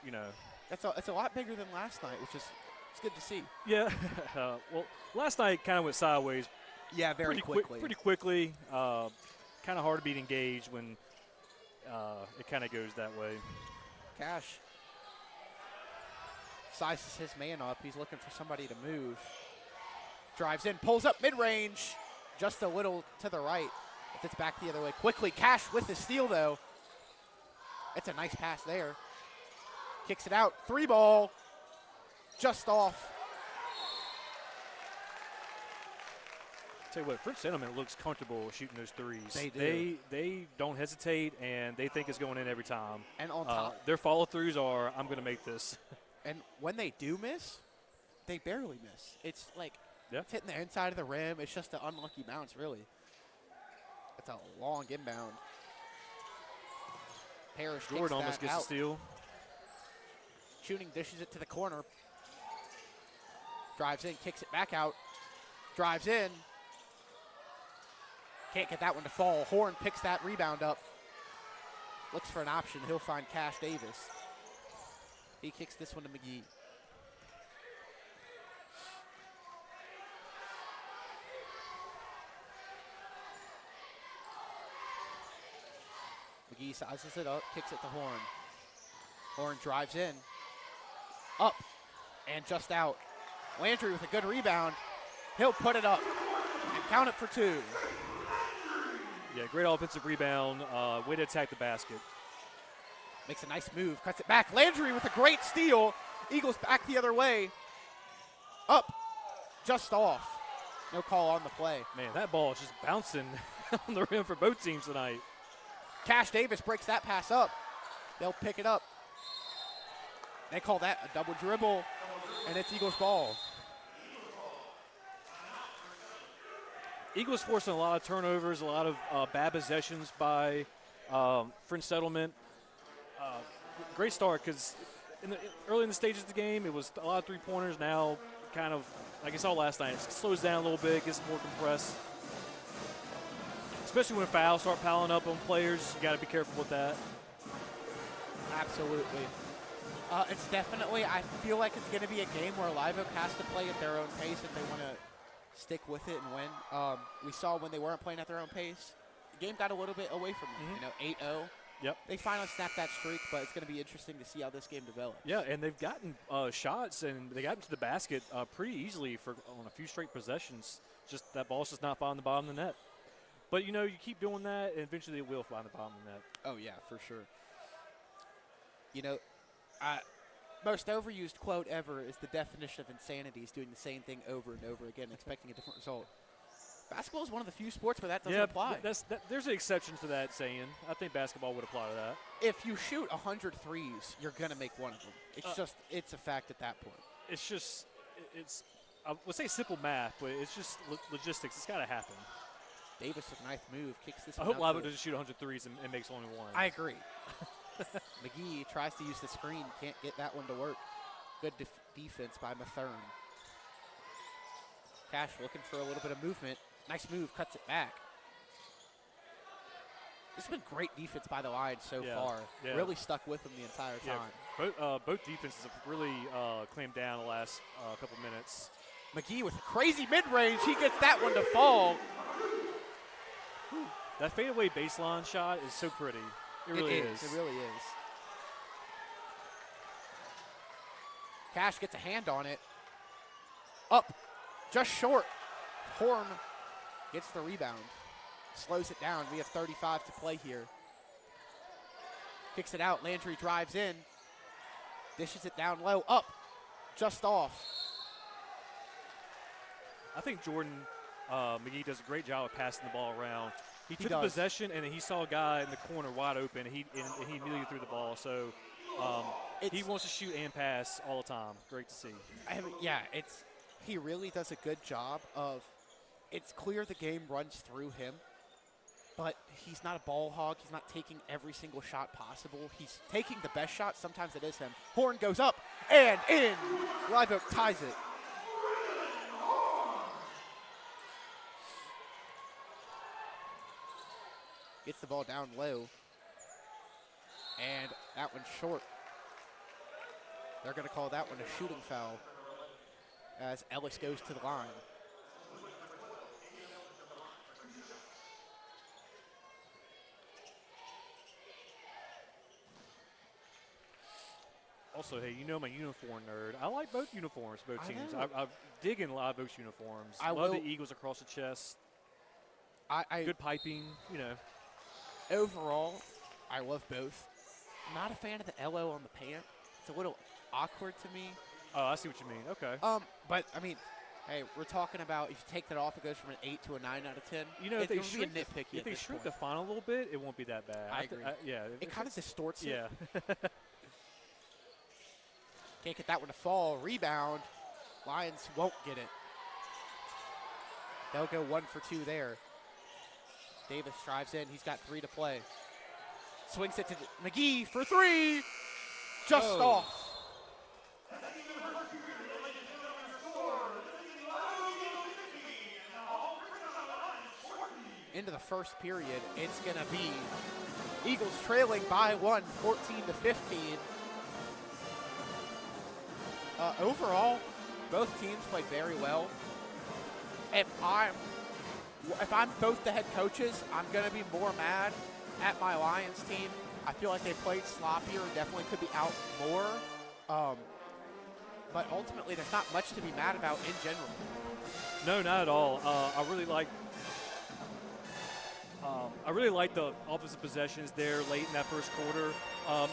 You know, It's a lot bigger than last night, which is it's good to see. yeah. Well, last night kind of went sideways. Yeah, very quickly. Pretty quickly. Kind of hard to be engaged when it kind of goes that way. Cash sizes his man up. He's looking for somebody to move. Drives in, pulls up mid-range, just a little to the right. It's back the other way quickly. Cash with the steal, though. It's a nice pass there. Kicks it out. 3-ball. Just off. Tell you what, French Gentleman looks comfortable shooting those threes. They do. They don't hesitate, and they think it's going in every time. And on top. Their follow-throughs are, I'm going to make this. And when they do miss, they barely miss. It's like it's hitting the inside of the rim. It's just an unlucky bounce, really. It's a long inbound. Parish Jordan kicks almost that gets out. a steal. Shooting dishes it to the corner. Drives in, kicks it back out. Drives in. Can't get that one to fall. Horn picks that rebound up. Looks for an option. He'll find Cash Davis. He kicks this one to McGee. McGee sizes it up, kicks it to Horn. Horn drives in. Up and just out. Landry with a good rebound. He'll put it up and count it for 2. Yeah, great offensive rebound. Way to attack the basket. Makes a nice move, cuts it back. Landry with a great steal. Eagles back the other way. Up, just off. No call on the play. Man, that ball is just bouncing on the rim for both teams tonight. Cash Davis breaks that pass up. They'll pick it up. They call that a double dribble, and it's Eagles ball. Eagles forcing a lot of turnovers, a lot of bad possessions by French Settlement. Great start because early in the stages of the game, it was a lot of three-pointers. Now, kind of, like I saw last night, it slows down a little bit, gets more compressed. Especially when fouls start piling up on players, you got to be careful with that. Absolutely. It's definitely, I feel like it's going to be a game where Live Oak has to play at their own pace if they want to stick with it and win. We saw when they weren't playing at their own pace, the game got a little bit away from them. 8-0. Yep. They finally snapped that streak, but it's going to be interesting to see how this game develops. Yeah, and they've gotten shots, and they got into the basket pretty easily on a few straight possessions. Just that ball's just not finding the bottom of the net. But, you keep doing that, and eventually it will find the bottom of the net. Oh, yeah, for sure. Most overused quote ever is the definition of insanity is doing the same thing over and over again, expecting a different result. Basketball is one of the few sports where that doesn't apply. There's an exception to that saying. I think basketball would apply to that. If you shoot 100 threes, you're going to make one of them. It's a fact at that point. It's I would say simple math, but it's just logistics. It's got to happen. Davis with a nice move, kicks this I one hope out Live to Oak doesn't shoot 100 threes and makes only one. I agree. McGee tries to use the screen, can't get that one to work. Good defense by Mathern. Cash looking for a little bit of movement. Nice move, cuts it back. This has been great defense by the line so far. Yeah. Really stuck with them the entire time. Both defenses have really clamped down the last couple minutes. McGee with a crazy mid-range. He gets that one to fall. That fadeaway baseline shot is so pretty. It really is. It really is. Cash gets a hand on it. Up, just short. Horn gets the rebound. Slows it down. We have 35 to play here. Kicks it out. Landry drives in. Dishes it down low. Up, just off. I think Jordan McGee does a great job of passing the ball around. He took the does. possession, and then he saw a guy in the corner wide open, and he immediately threw the ball. So he wants to shoot and pass all the time. Great to see. He really does a good job of, it's clear the game runs through him, but he's not a ball hog. He's not taking every single shot possible. He's taking the best shot. Sometimes it is him. Horn goes up and in. Live Oak ties it. Gets the ball down low. And that one's short. They're going to call that one a shooting foul as Ellis goes to the line. Also, hey, I'm a uniform nerd. I like both uniforms, both teams. I dig in Live Oak's uniforms. I love the Eagles across the chest. Good piping, you know. Overall, I love both. Not a fan of the LO on the pant. It's a little awkward to me. Oh, I see what you mean. Okay. But I mean, hey, we're talking about if you take that off, it goes from an 8 to a 9 out of 10. You know, if they would be a shrink, nitpicky if they shrink the font a little bit, it won't be that bad. I agree. Yeah. It kind of distorts it. Yeah. Can't get that one to fall. Rebound. Lions won't get it. They'll go 1 for 2 there. Davis drives in. He's got 3 to play. Swings it to McGee for 3. Just off. Into the first period, it's going to be Eagles trailing by 1, 14 to 15. Overall, both teams played very well. If I'm both the head coaches, I'm going to be more mad at my Lions team. I feel like they played sloppier and definitely could be out more. But ultimately, there's not much to be mad about in general. No, not at all. I really like the offensive possessions there late in that first quarter.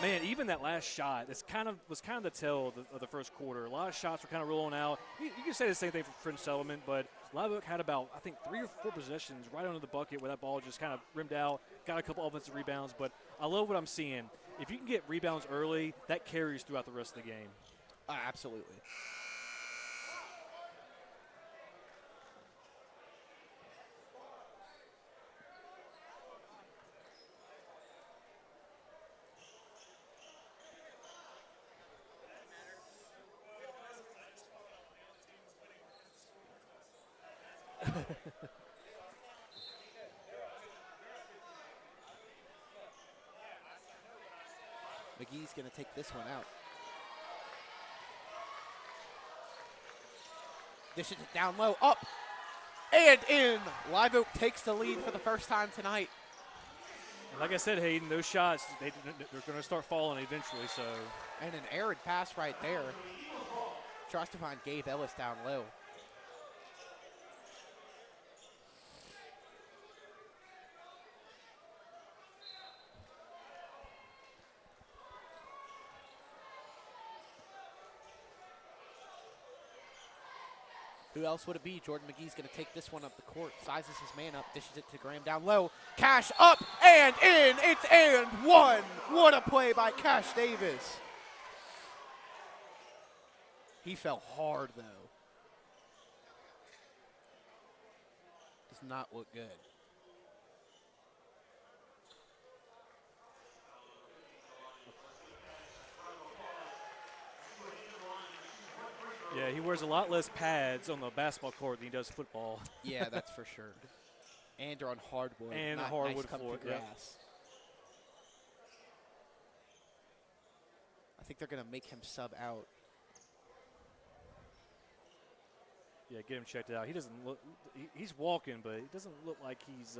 Man, even that last shot, was kind of the tell of the first quarter. A lot of shots were kind of rolling out. You can say the same thing for French Settlement, but Live Oak had about, I think, 3 or 4 possessions right under the bucket where that ball just kind of rimmed out, got a couple offensive rebounds. But I love what I'm seeing. If you can get rebounds early, that carries throughout the rest of the game. Absolutely. McGee's going to take this one out. Dishes it down low, up, and in. Live Oak takes the lead for the first time tonight. And like I said, Hayden, those shots, they're going to start falling eventually. So. And an errant pass right there. Tries to find Gabe Ellis down low. Who else would it be? Jordan McGee's going to take this one up the court, sizes his man up, dishes it to Graham down low. Cash up and in. It's and one. What a play by Cash Davis. He fell hard, though. Does not look good. Yeah, he wears a lot less pads on the basketball court than he does football. Yeah, that's for sure. And they're on hardwood. And not hardwood nice comfy floor, grass. yeah. I think they're going to make him sub out. Yeah, get him checked out. He doesn't look. He's walking, but it doesn't look like he's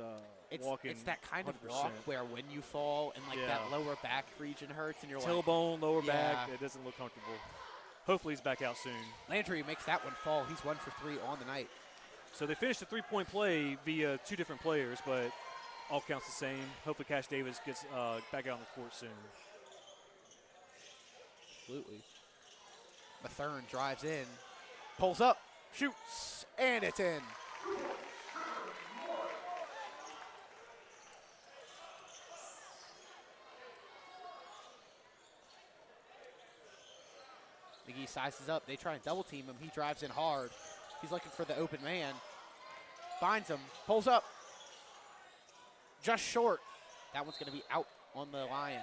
walking. It's that kind 100%. of walk where when you fall and like that lower back region hurts and you're tailbone, lower back. Yeah. It doesn't look comfortable. Hopefully he's back out soon. Landry makes that one fall. He's 1 for 3 on the night. So they finished the three-point play via 2 different players, but all counts the same. Hopefully Cash Davis gets back out on the court soon. Absolutely. Mathern drives in, pulls up, shoots, and it's in. McGee sizes up. They try and double team him. He drives in hard. He's looking for the open man. Finds him. Pulls up. Just short. That one's going to be out on the Lions.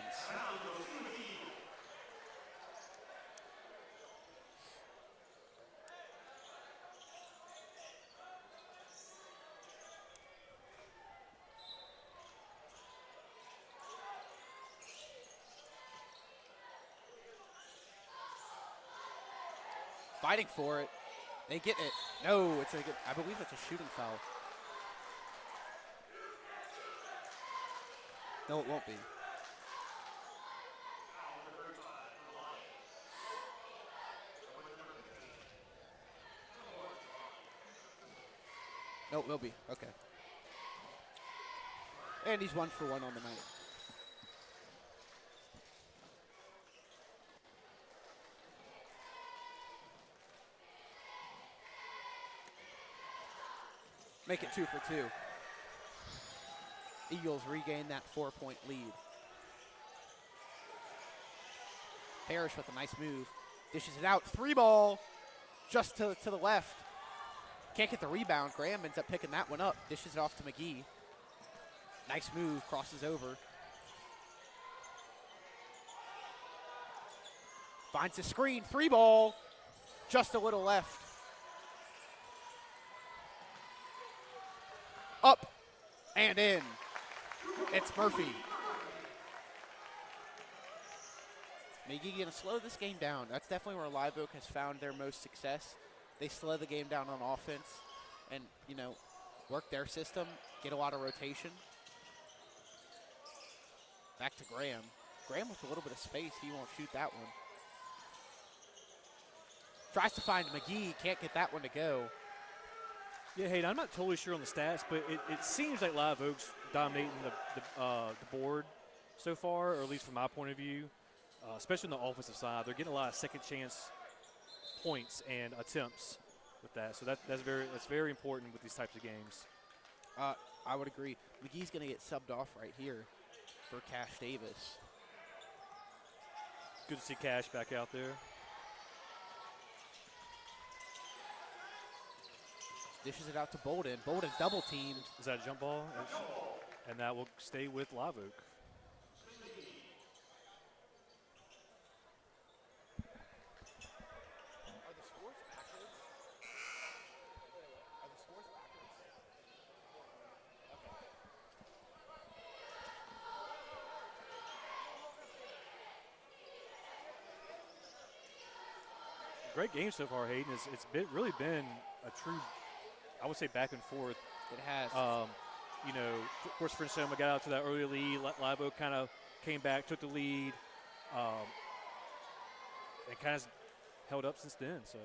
Fighting for it. They get it. No, it's a good, I believe it's a shooting foul. No, it won't be. No, it will be. Okay. And he's 1 for 1 on the night. Make it 2 for 2. Eagles regain that 4-point lead. Parish with a nice move. Dishes it out. 3 ball. Just to the left. Can't get the rebound. Graham ends up picking that one up. Dishes it off to McGee. Nice move. Crosses over. Finds the screen. 3 ball. Just a little left. Up and in. It's Murphy. McGee going to slow this game down. That's definitely where Live Oak has found their most success. They slow the game down on offense and, you know, work their system, get a lot of rotation. Back to Graham. Graham with a little bit of space. He won't shoot that one. Tries to find McGee. Can't get that one to go. Yeah, Hayden, I'm not totally sure on the stats, but it seems like Live Oak's dominating the board so far, or at least from my point of view, especially on the offensive side. They're getting a lot of second chance points and attempts with that. So that's very important with these types of games. I would agree. McGee's going to get subbed off right here for Cash Davis. Good to see Cash back out there. Dishes it out to Bolden. Bolden double teamed. Is that a jump ball? And that will stay with Live Oak. Are the scores backwards? Are the scores backwards? Okay. Great game so far, Hayden. It's really been a true, I would say, back and forth. It has. You know, of course, French Sonoma got out to that early lead. Live Oak kind of came back, took the lead, and kind of held up since then. So,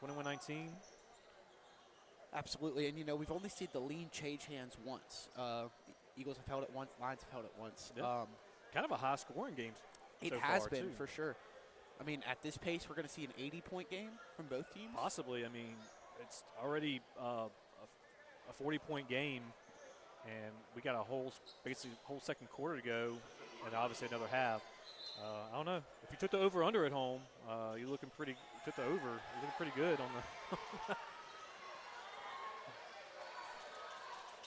21-19. Absolutely, and you know, we've only seen the lead change hands once. Eagles have held it once, Lions have held it once. Yeah. Kind of a high-scoring game. It so has far, been, too. for sure. I mean, at this pace, we're going to see an 80-point game from both teams. Possibly. I mean, it's already a 40-point game, and we got basically whole second quarter to go, and obviously another half. I don't know. If you took the over/under at home, you're looking pretty. You took the over. You're looking pretty good on the.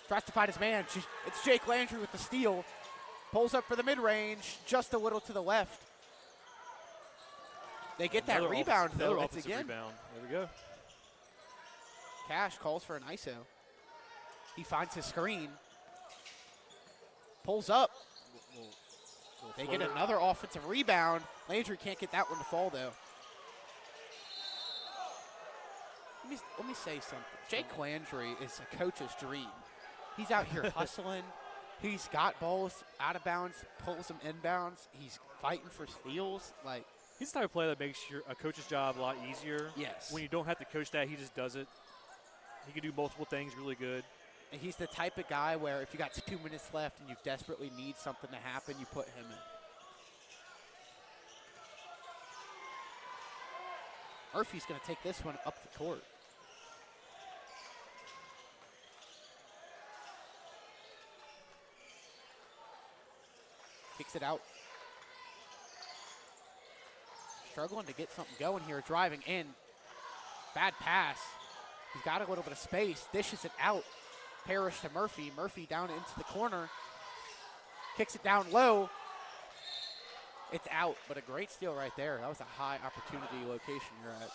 Tries to find his man. It's Jake Landry with the steal. Pulls up for the mid-range, just a little to the left. They get that rebound, though. It's again. Rebound. There we go. Cash calls for an ISO. He finds his screen. Pulls up. They get another offensive rebound. Landry can't get that one to fall, though. Let me say something. Jake Landry is a coach's dream. He's out here hustling. He's got balls out of bounds, pulls them inbounds. He's fighting for steals. Like, he's the type of player that makes a coach's job a lot easier. Yes. When you don't have to coach that, he just does it. He can do multiple things really good. And he's the type of guy where if you got 2 minutes left and you desperately need something to happen, you put him in. Murphy's going to take this one up the court. Kicks it out. Struggling to get something going here. Driving in. Bad pass. He's got a little bit of space. Dishes it out. Parish to Murphy. Murphy down into the corner. Kicks it down low. It's out, but a great steal right there. That was a high opportunity location you're at.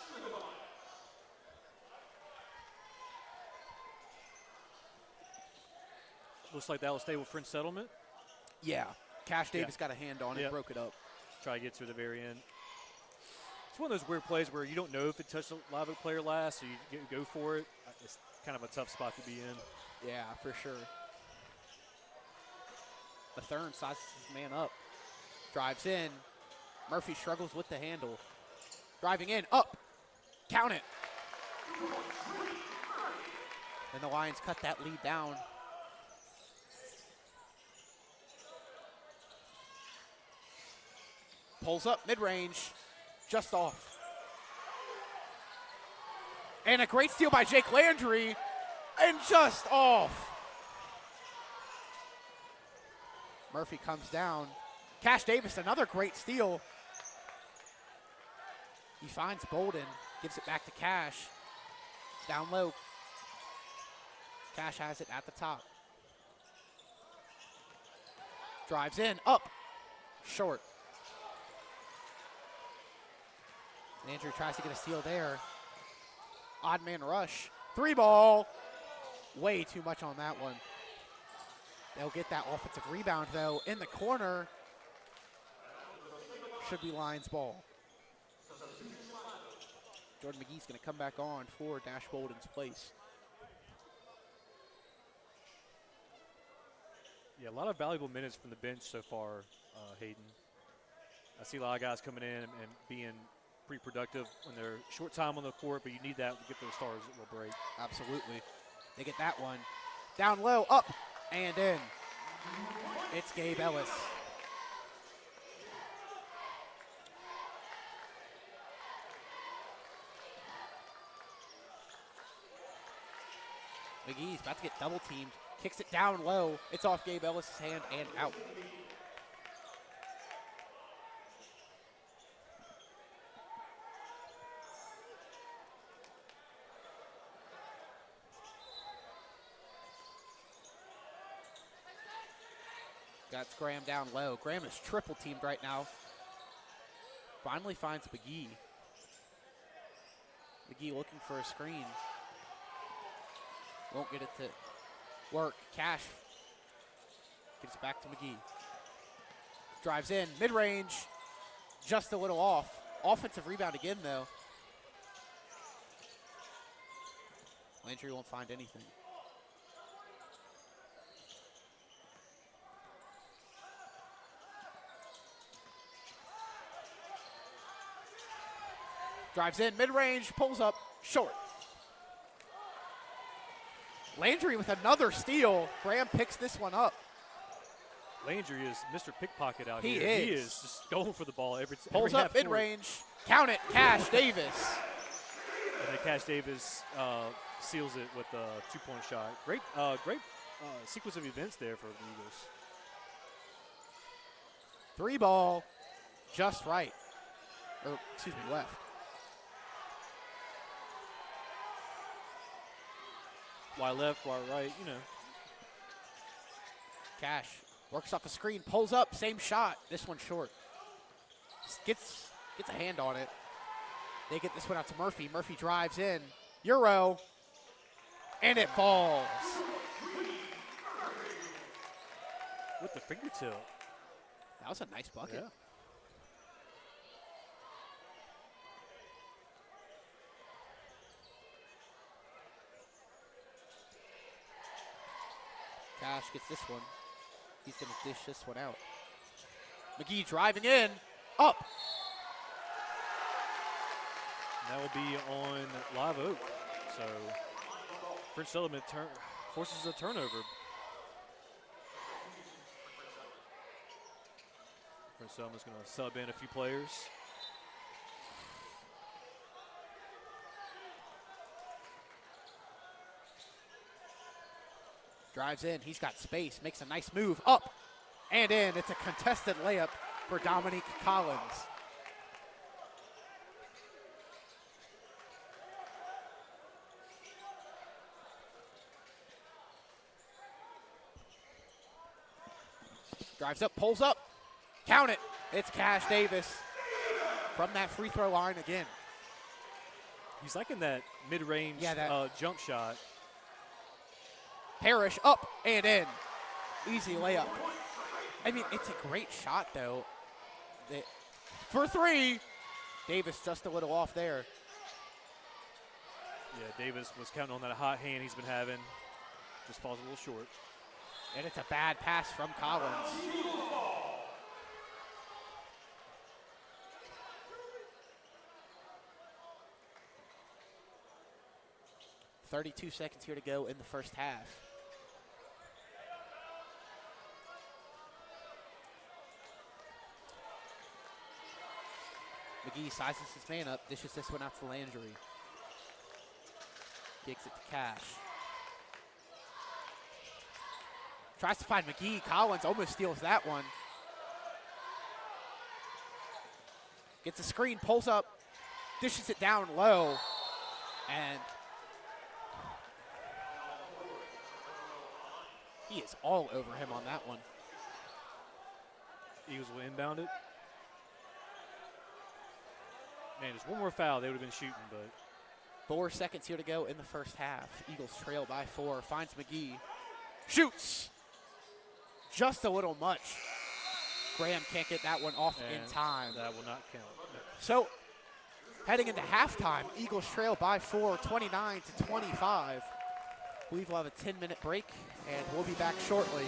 Looks like that will stay with French Settlement. Yeah. Cash Davis got a hand on it, broke it up. Try to get to the very end. It's one of those weird plays where you don't know if it touched a Live Oak player last, so you go for it. It's kind of a tough spot to be in. Yeah, for sure. Mathern sizes his man up. Drives in. Murphy struggles with the handle. Driving in. Up. Count it. And the Lions cut that lead down. Pulls up mid-range, just off. And a great steal by Jake Landry, and just off. Murphy comes down. Cash Davis, another great steal. He finds Bolden, gives it back to Cash. Down low. Cash has it at the top. Drives in, up, short. Landry tries to get a steal there. Odd man rush. 3-ball. Way too much on that one. They'll get that offensive rebound, though, in the corner. Should be Lions ball. Jordan McGee's going to come back on for Dash Bolden's place. Yeah, a lot of valuable minutes from the bench so far, Hayden. I see a lot of guys coming in and being pretty productive when they're short time on the court, but you need that to get those stars that will break. Absolutely. They get that one. Down low, up, and in. It's Gabe Ellis. McGee's about to get double teamed. Kicks it down low. It's off Gabe Ellis' hand and out. That's Graham down low. Graham is triple teamed right now. Finally finds McGee. McGee looking for a screen. Won't get it to work. Cash gives it back to McGee. Drives in, mid-range, just a little off. Offensive rebound again, though. Landry won't find anything. Drives in, mid-range, pulls up, short. Landry with another steal. Graham picks this one up. Landry is Mr. Pickpocket out He here. is. He is just going for the ball every Pulls half up court. mid-range. Count it, Cash Davis. And then Cash Davis seals it with a two-point shot. Great sequence of events there for the Eagles. 3-ball, just right. Or, excuse me, left. Why left, why right, you know. Cash works off the screen, pulls up, same shot. This one short. Gets a hand on it. They get this one out to Murphy. Murphy drives in. Euro. And it falls. With the fingertip. That was a nice bucket. Yeah. Cash gets this one. He's going to dish this one out. McGee driving in. Up. That will be on Live Oak. So Prince Sullivan forces a turnover. Prince Sullivan's going to sub in a few players. Drives in. He's got space. Makes a nice move. Up and in. It's a contested layup for Dominique Collins. Drives up, pulls up. Count it. It's Cash Davis from that free throw line again. He's liking that mid-range jump shot. Parish up and in. Easy layup. I mean, it's a great shot, though. For three, Davis just a little off there. Yeah, Davis was counting on that hot hand he's been having. Just falls a little short. And it's a bad pass from Collins. .32 seconds here to go in the first half. McGee sizes his man up, dishes this one out to Landry. Kicks it to Cash. Tries to find McGee. Collins almost steals that one. Gets a screen, pulls up, dishes it down low, and he is all over him on that one. Eagles will inbound it. Man, just one more foul, they would have been shooting, but 4 seconds here to go in the first half. Eagles trail by 4. Finds McGee. Shoots! Just a little much. Graham can't get that one off and in time. that will not count. So, heading into halftime, Eagles trail by 4, 29-25. I believe we'll have a 10-minute break, and we'll be back shortly.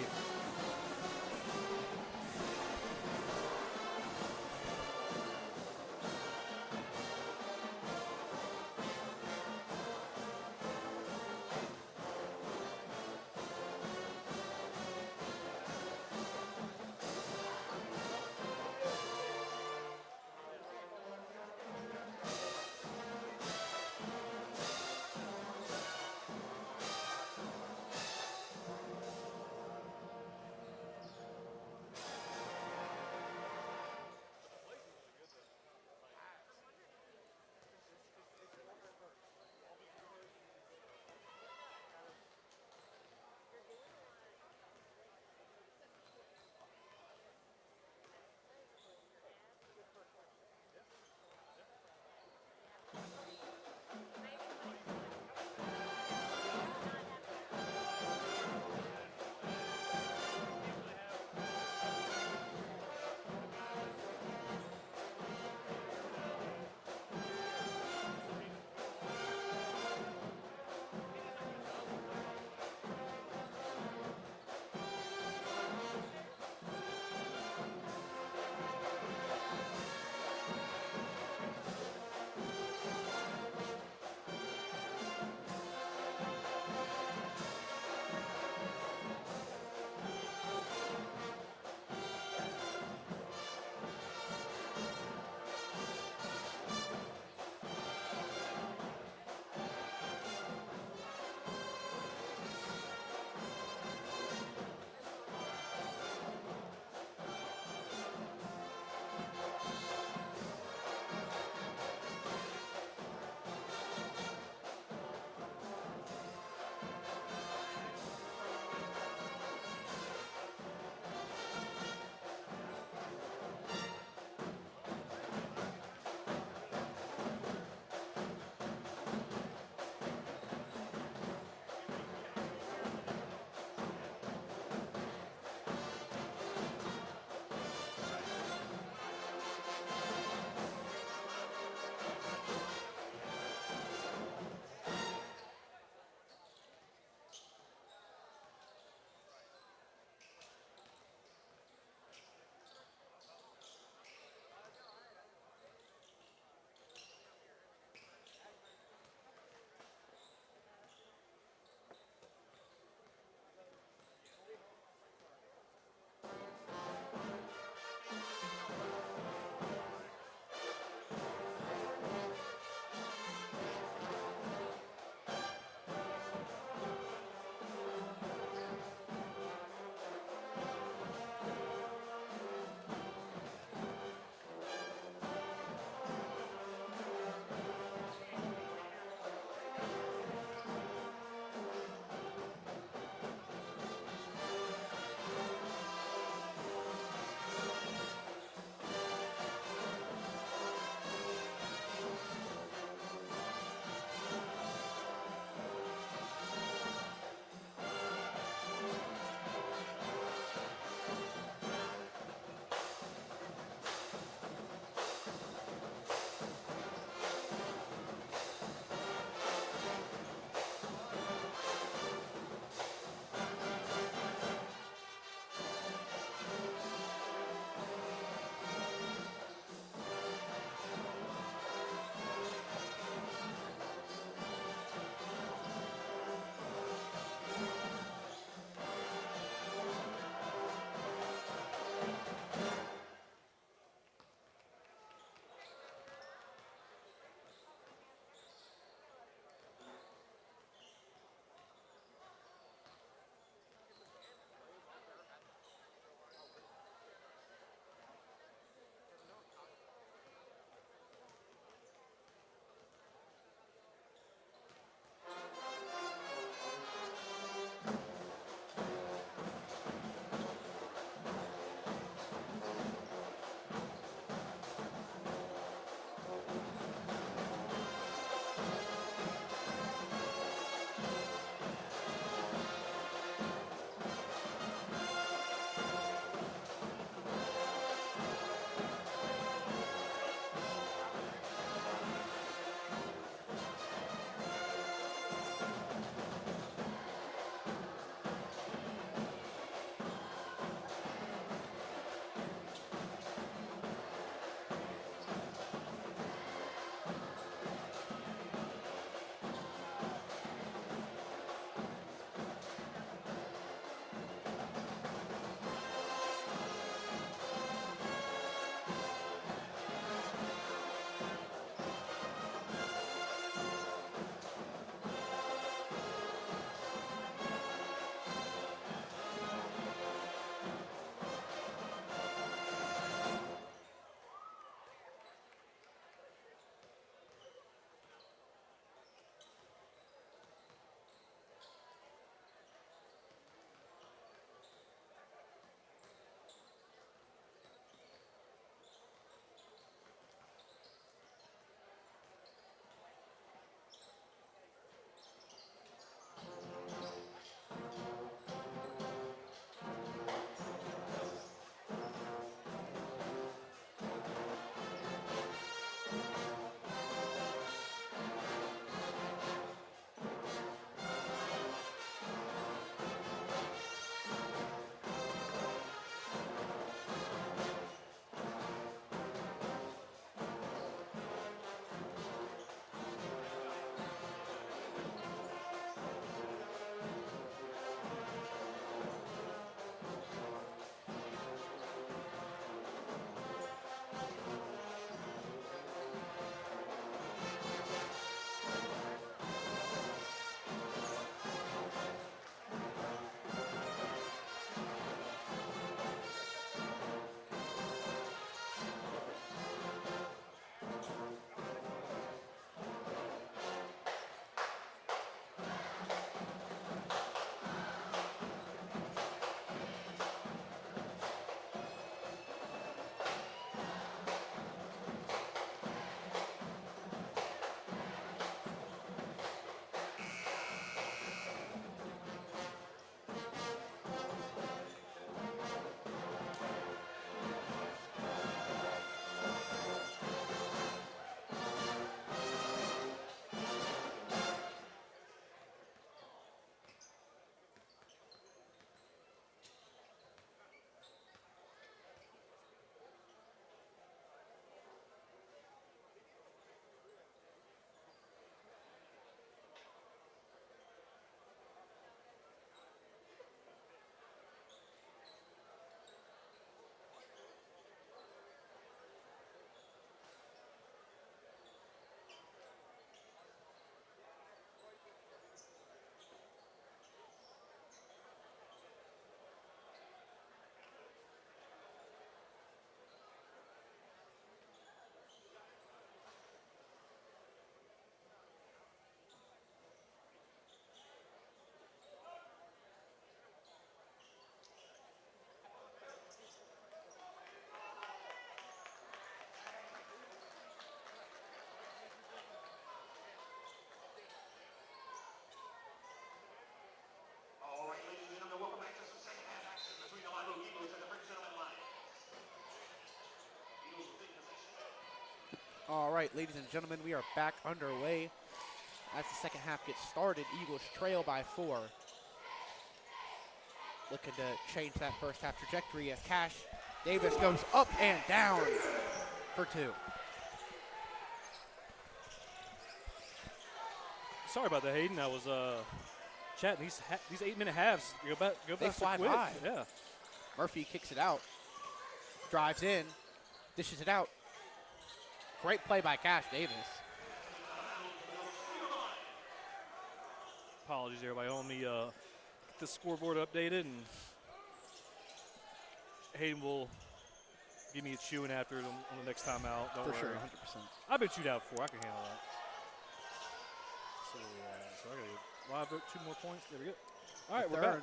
All right, ladies and gentlemen, we are back underway as the second half gets started. Eagles trail by 4. Looking to change that first half trajectory as Cash Davis goes up and down for 2. Sorry about that, Hayden. I was chatting. These 8-minute halves go by They so fly quick. by. Yeah. Murphy kicks it out, drives in, dishes it out. Great play by Cash Davis. Apologies, everybody. Let me get the scoreboard updated, and Hayden will give me a chewing after it on the next time out. Don't For worry. sure, 100%. I've been chewed out before. I can handle that. So I got to live vote 2 more points. There we go. All right, we're back.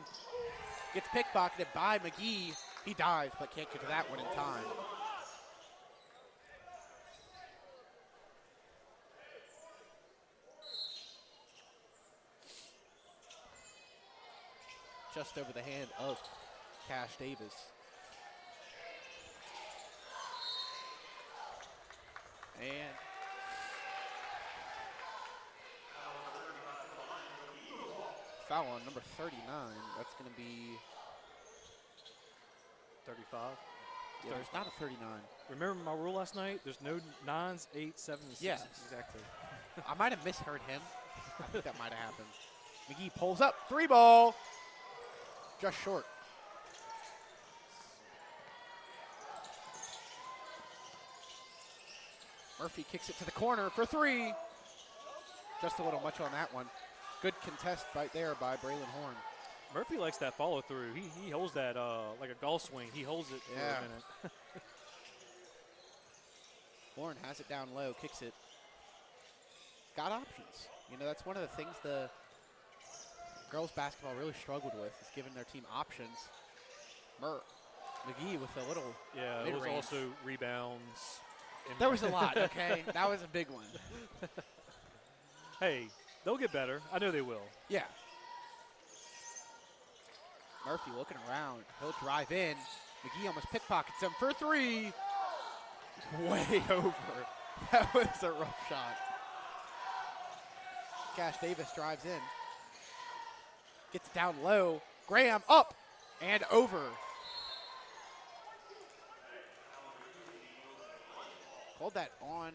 Gets pickpocketed by McGee. He dives, but can't get to that one in time. Just over the hand of Cash Davis. And foul on number 39. That's going to be 35. Yeah, there's not a 39. Remember my rule last night? There's no 9s, 8s, 7s, and 6s. Yes. Exactly. I might have misheard him. I think that might have happened. McGee pulls up, 3 ball. Just short. Murphy kicks it to the corner for 3. Just a little much on that one. Good contest right there by Braylon Horn. Murphy likes that follow through. He holds that like a golf swing. He holds it for Yeah. a minute. Horn has it down low, kicks it. Got options. You know, that's one of the things the girls basketball really struggled with, is giving their team options. McGee with a little Yeah, it was mid-range. also rebounds. and- There was a lot, okay? That was a big one. Hey, they'll get better. I know they will. Yeah. Murphy looking around. He'll drive in. McGee almost pickpockets him for 3. Way over. That was a rough shot. Cash Davis drives in. Gets it down low. Graham up and over. Called that on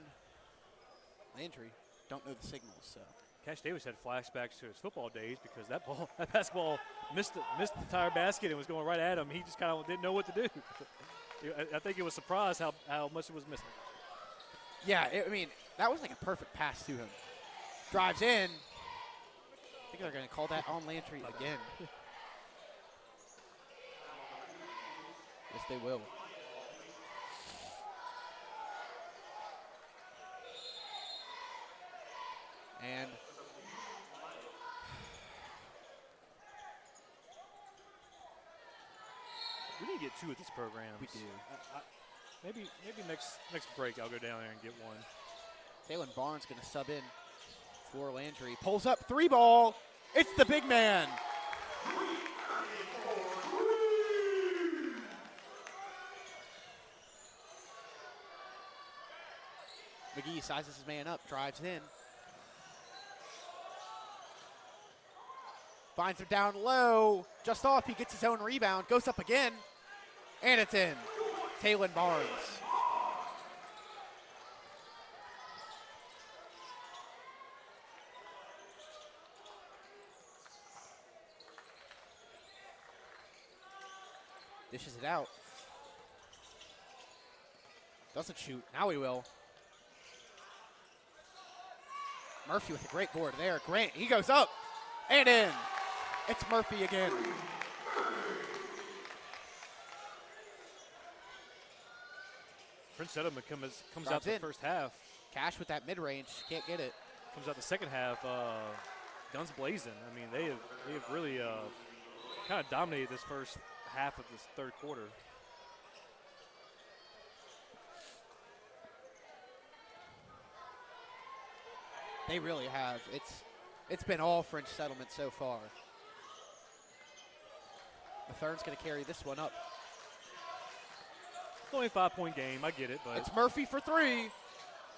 Landry. Don't know the signals, so. Cash Davis had flashbacks to his football days because that basketball missed the entire basket and was going right at him. He just kind of didn't know what to do. I think it was surprised how much it was missing. Yeah, I mean, that was like a perfect pass to him. Drives in. I think they're going to call that on Landry again. Yes, they will. And We need to get 2 of these programs. we do. Maybe next break I'll go down there and get one. Taylor Barnes going to sub in for Landry. Pulls up, 3 ball. It's the big man. McGee sizes his man up, drives in. Finds him down low. Just off, he gets his own rebound. Goes up again. And it's in. Taylor Barnes. Dishes it out. Doesn't shoot. Now he will. Murphy with a great board there. Grant, he goes up and in. It's Murphy again. Prince Edmund comes Drives out the in. first half. Cash with that mid-range. Can't get it. Comes out the second half. Guns blazing. I mean, they have really kind of dominated this first half of this third quarter. They really have. It's been all French settlement so far. Mathern's going to carry this one up. It's only a 5-point game. I get it, but It's Murphy for 3.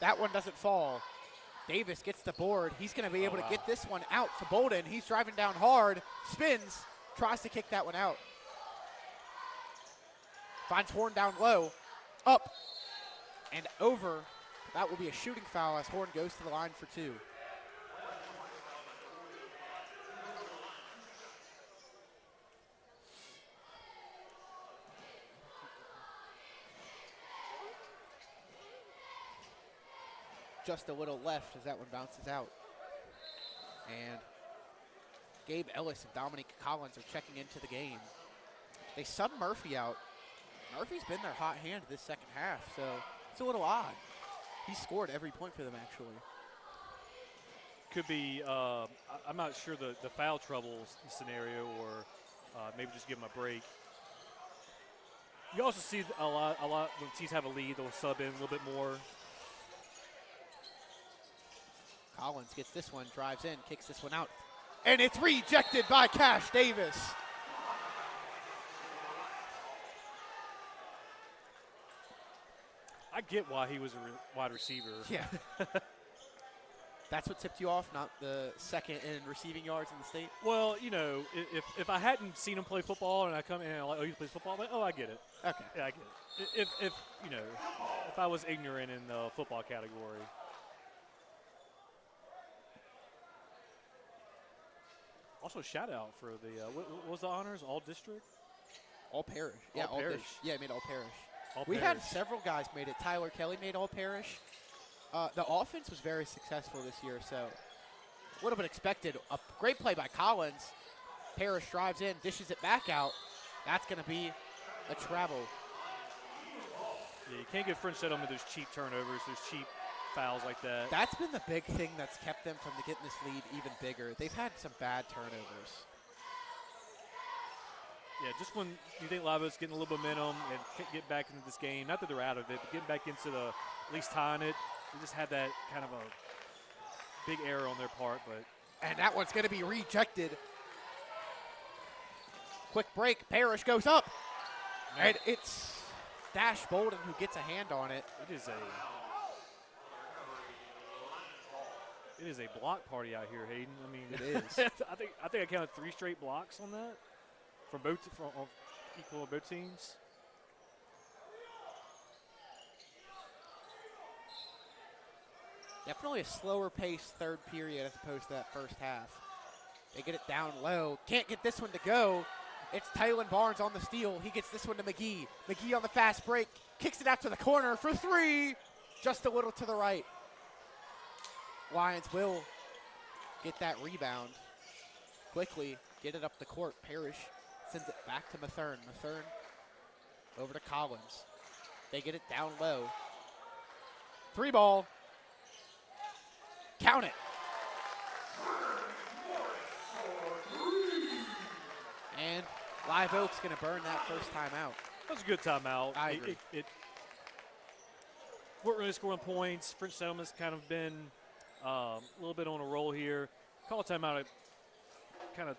That one doesn't fall. Davis gets the board. He's going to be able to get this one out to Bolden. He's driving down hard, spins, tries to kick that one out. Finds Horn down low, up, and over. That will be a shooting foul as Horn goes to the line for 2. Just a little left as that one bounces out. And Gabe Ellis and Dominic Collins are checking into the game. They sub Murphy out. Murphy's been their hot hand this second half, so it's a little odd. He scored every point for them, actually. Could be, I'm not sure the foul trouble scenario, or maybe just give him a break. You also see a lot when teams have a lead, they'll sub in a little bit more. Collins gets this one, drives in, kicks this one out, and it's rejected by Cash Davis. I get why he was a wide receiver. Yeah. That's what tipped you off, not the second in receiving yards in the state? Well, you know, if I hadn't seen him play football and I come in and I'm like, oh, he plays football, I'm like, oh, I get it. Okay. Yeah, I get it. If you know, if I was ignorant in the football category. Also, shout out for the what was the honors? All district, all parish. Yeah, all parish. Yeah, made all parish. All we parish. had several guys made it. Tyler Kelly made all parish. The offense was very successful this year, so a little bit expected. A great play by Collins. Parish drives in, dishes it back out. That's going to be a travel. Yeah, you can't give French Settlement those cheap turnovers, those cheap fouls like that. That's been the big thing that's kept them from getting this lead even bigger. They've had some bad turnovers. Yeah, just when you think Live getting a little momentum and can't get back into this game, not that they're out of it, but getting back into the at least tying it, they just had that kind of a big error on their part. But and that one's going to be rejected. Quick break. Parish goes up, and it's Dash Bolden who gets a hand on it. It is a block party out here, Hayden. I mean, it is. I think I counted 3 straight blocks on that from equal on both teams. Definitely a slower pace third period as opposed to that first half. They get it down low. Can't get this one to go. It's Tylen Barnes on the steal. He gets this one to McGee. McGee on the fast break. Kicks it out to the corner for 3. Just a little to the right. Lions will get that rebound. Quickly get it up the court. Parish sends it back to Mathern. Mathern over to Collins. They get it down low. 3 ball. Count it. And Live Oak's going to burn that first timeout. That was a good timeout. I agree. It weren't really scoring points. French Settlement's kind of been a little bit on a roll here. Call a timeout, kind of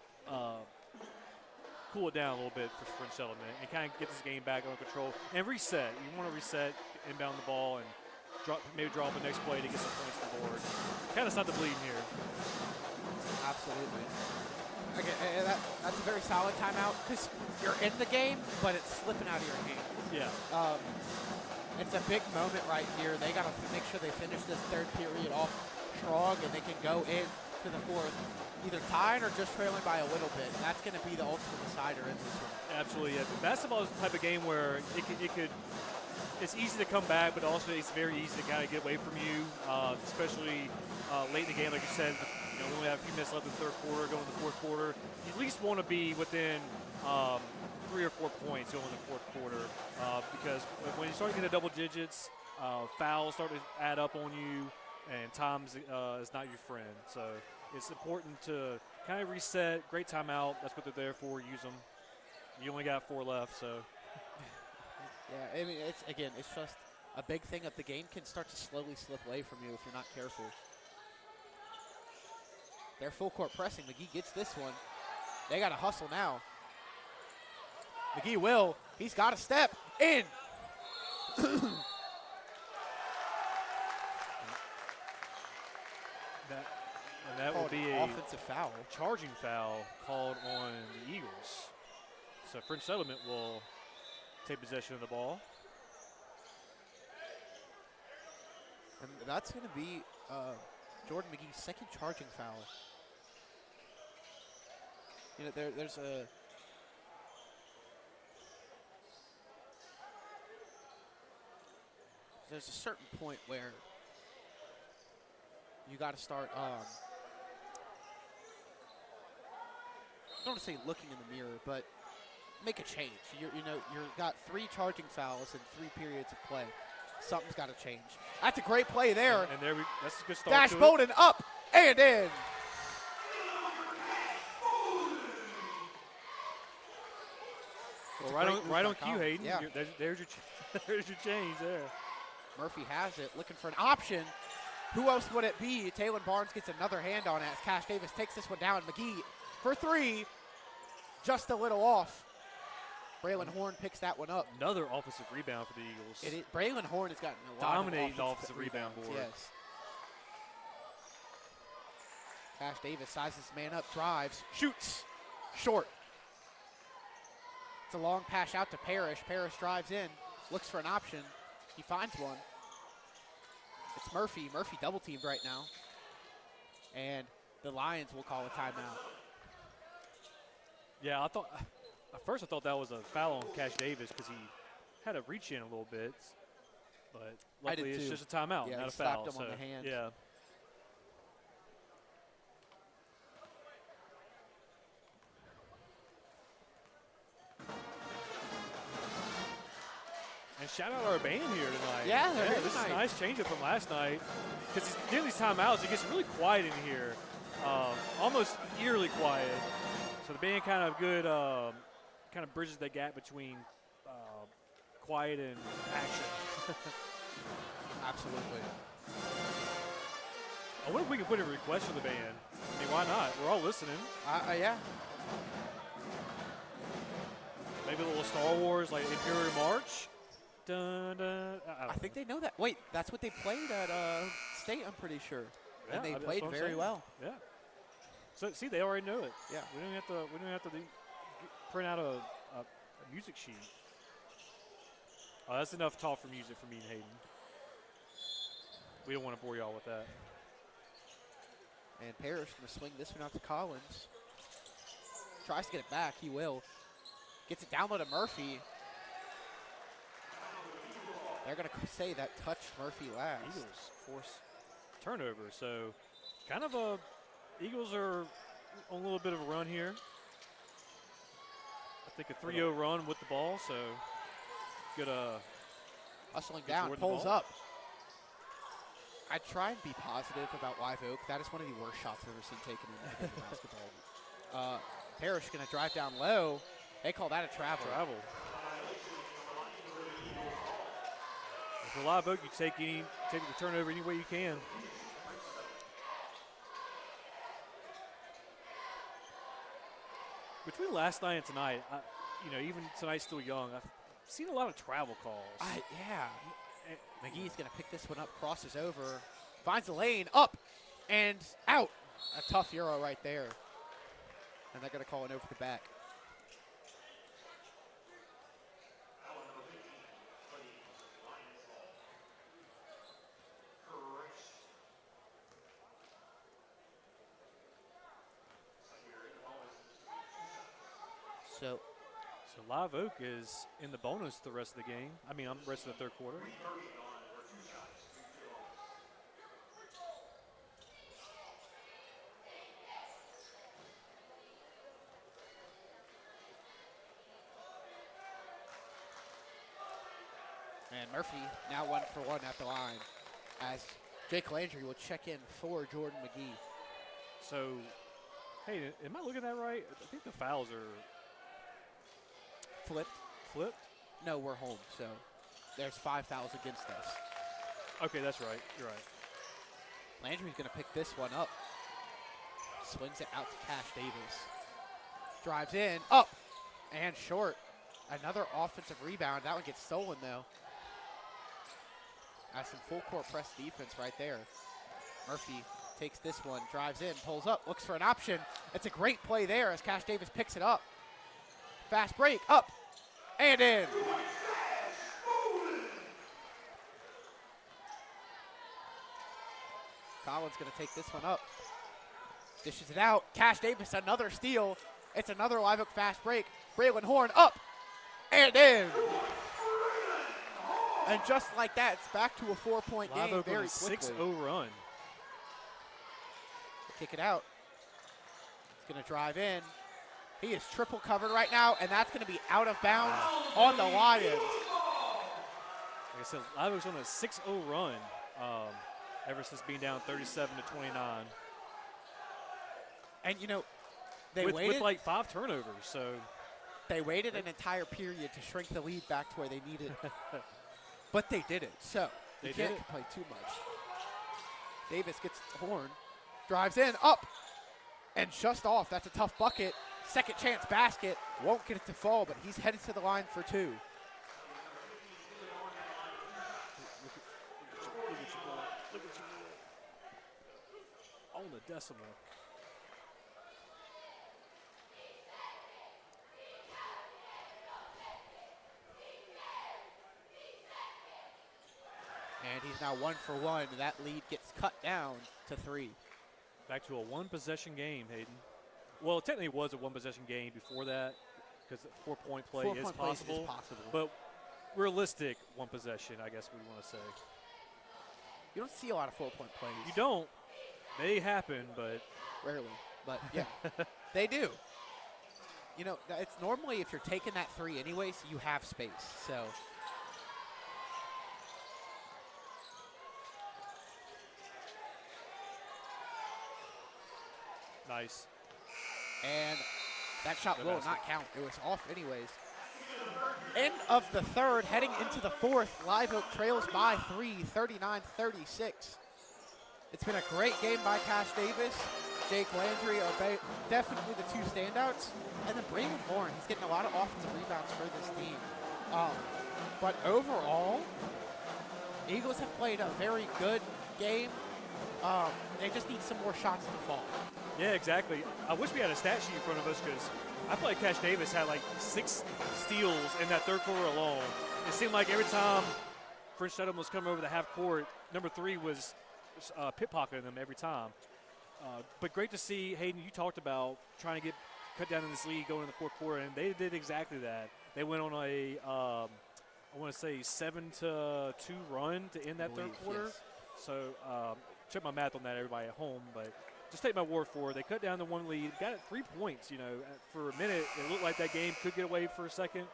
cool it down a little bit for French Settlement and kind of get this game back under control and reset. You want to reset, inbound the ball, and maybe draw up the next play to get some points on the board. Kind of stop the bleeding here. Absolutely. Okay, that's a very solid timeout because you're in the game, but it's slipping out of your hands. Yeah. It's a big moment right here. They got to make sure they finish this third period off strong and they can go into the fourth either tied or just trailing by a little bit. That's going to be the ultimate decider in this one. Absolutely. Yeah. Basketball is the type of game where it's easy to come back, but also it's very easy to kind of get away from you, especially late in the game. Like you said, we only have a few minutes left in the third quarter, going to the fourth quarter. You at least want to be within 3 or 4 points going in the fourth quarter because when you start getting to double digits, fouls start to add up on you, and time is not your friend. So it's important to kind of reset. Great timeout. That's what they're there for. Use them. You only got 4 left, so. Yeah, I mean, it's just a big thing that the game can start to slowly slip away from you if you're not careful. They're full court pressing. McGee gets this one. They got to hustle now. McGee will. He's got to step in. offensive foul. Charging foul called on the Eagles. So French Settlement will take possession of the ball. And that's going to be Jordan McGee's second charging foul. You know, there's a certain point where you got to start. I don't want to say looking in the mirror, but make a change. You've got 3 charging fouls in 3 periods of play. Something's got to change. That's a great play there. And that's a good start. Dash to it. Bolden up and in. Well, right on cue, Hayden. Yeah. There's your change there. Murphy has it, looking for an option. Who else would it be? Taylor Barnes gets another hand on it as Cash Davis takes this one down. McGee for 3, just a little off. Braylon Horn picks that one up. Another offensive rebound for the Eagles. Braylon Horn has gotten a lot Dominating of the offensive rebound board. Yes. Cash Davis sizes his man up, drives, shoots, short. It's a long pass out to Parish. Parish drives in, looks for an option. He finds one. It's Murphy. Murphy double teamed right now. And the Lions will call a timeout. Yeah, at first I thought that was a foul on Cash Davis because he had to reach in a little bit. But luckily it's just a timeout, yeah, not a slapped foul. him on the hand. Yeah. And shout out our band here tonight. Yeah, this is a nice change up from last night. Because during these timeouts, it gets really quiet in here, almost eerily quiet. So the band kind of bridges that gap between quiet and action. Absolutely. I wonder if we can put a request for the band. I mean, why not? We're all listening. Yeah. Maybe a little Star Wars, like Imperial March. Dun, dun. I think they know that. Wait, that's what they played at State, I'm pretty sure. Yeah, and they that's played what I'm very saying. well. Yeah. So see, they already know it. Yeah. We don't have to print out a music sheet. Oh, that's enough talk for music for me and Hayden. We don't want to bore y'all with that. And Parish going to swing this one out to Collins. Tries to get it back. He will. Gets it down low to Murphy. They're going to say that touched Murphy last. Eagles force turnover. So kind of Eagles are on a little bit of a run here. I think a 3-0 run with the ball. So good. Hustling good down, Jordan pulls ball. up. I try and be positive about Live Oak. That is one of the worst shots I've ever seen taken in basketball. Parish going to drive down low. They call that a travel. For Live Oak, you take the turnover any way you can. Between last night and tonight, even tonight's still young, I've seen a lot of travel calls. Yeah. McGee's going to pick this one up, crosses over, finds the lane, up and out. A tough Euro right there. And they're going to call it over the back. So Live Oak is in the bonus the rest of the game. The rest of the third quarter. And Murphy now 1-for-1 at the line as Jake Landry will check in for Jordan McGee. So, hey, am I looking at that right? I think the fouls are flipped? No, we're home, so there's 5 fouls against us. Okay, that's right. You're right. Landry's going to pick this one up. Swings it out to Cash Davis. Drives in, up, and short. Another offensive rebound. That one gets stolen, though. That's some full court press defense right there. Murphy takes this one, drives in, pulls up, looks for an option. It's a great play there as Cash Davis picks it up. Fast break, up, and in. Collins going to take this one up. Dishes it out. Cash Davis, another steal. It's another Live Oak fast break. Braylon Horn up and in. And just like that, it's back to a 4-point game Live Oak very on a quickly. 6-0 run. Kick it out. He's going to drive in. He is triple covered right now, and that's going to be out of bounds on the Lions. Like I said, Live Oak's on a 6-0 run ever since being down 37-29. And, you know, they with waited. like 5 turnovers, so. They waited an entire period to shrink the lead back to where they needed it. But they did it, so you can't complain too much. Davis gets Horn, drives in, up, and just off. That's a tough bucket. Second chance basket. Won't get it to fall, but he's headed to the line for 2. Look at you, boy. Look at you, boy. On the decimal. And he's now 1 for 1. That lead gets cut down to 3. Back to a 1-possession game, Hayden. Well, technically it was a 1-possession game before that because 4-point play is possible. But realistic 1 possession, I guess we want to say. You don't see a lot of 4-point plays. You don't. They happen, but. Rarely. But, yeah, they do. You know, it's normally if you're taking that 3 anyways, you have space. So. Nice. And that shot will not count. It was off anyways. End of the third, heading into the fourth. Live Oak trails by 3, 39-36. It's been a great game by Cash Davis. Jake Landry are definitely the 2 standouts. And then Braylon Horn, he's getting a lot of offensive rebounds for this team. But overall, Eagles have played a very good game. They just need some more shots to fall. Yeah, exactly. I wish we had a stat sheet in front of us because I feel like Cash Davis had like 6 steals in that third quarter alone. It seemed like every time French Dedham was coming over the half court, number 3 was pit-pocketing them every time. But great to see, Hayden, you talked about trying to get cut down in this lead going in the fourth quarter, and they did exactly that. They went on a, I want to say, 7-2 run to end that third quarter. Yes. So check my math on that, everybody at home, but just take my word for it. They cut down the 1 lead, got it 3 points. You know, for a minute, it looked like that game could get away for a second.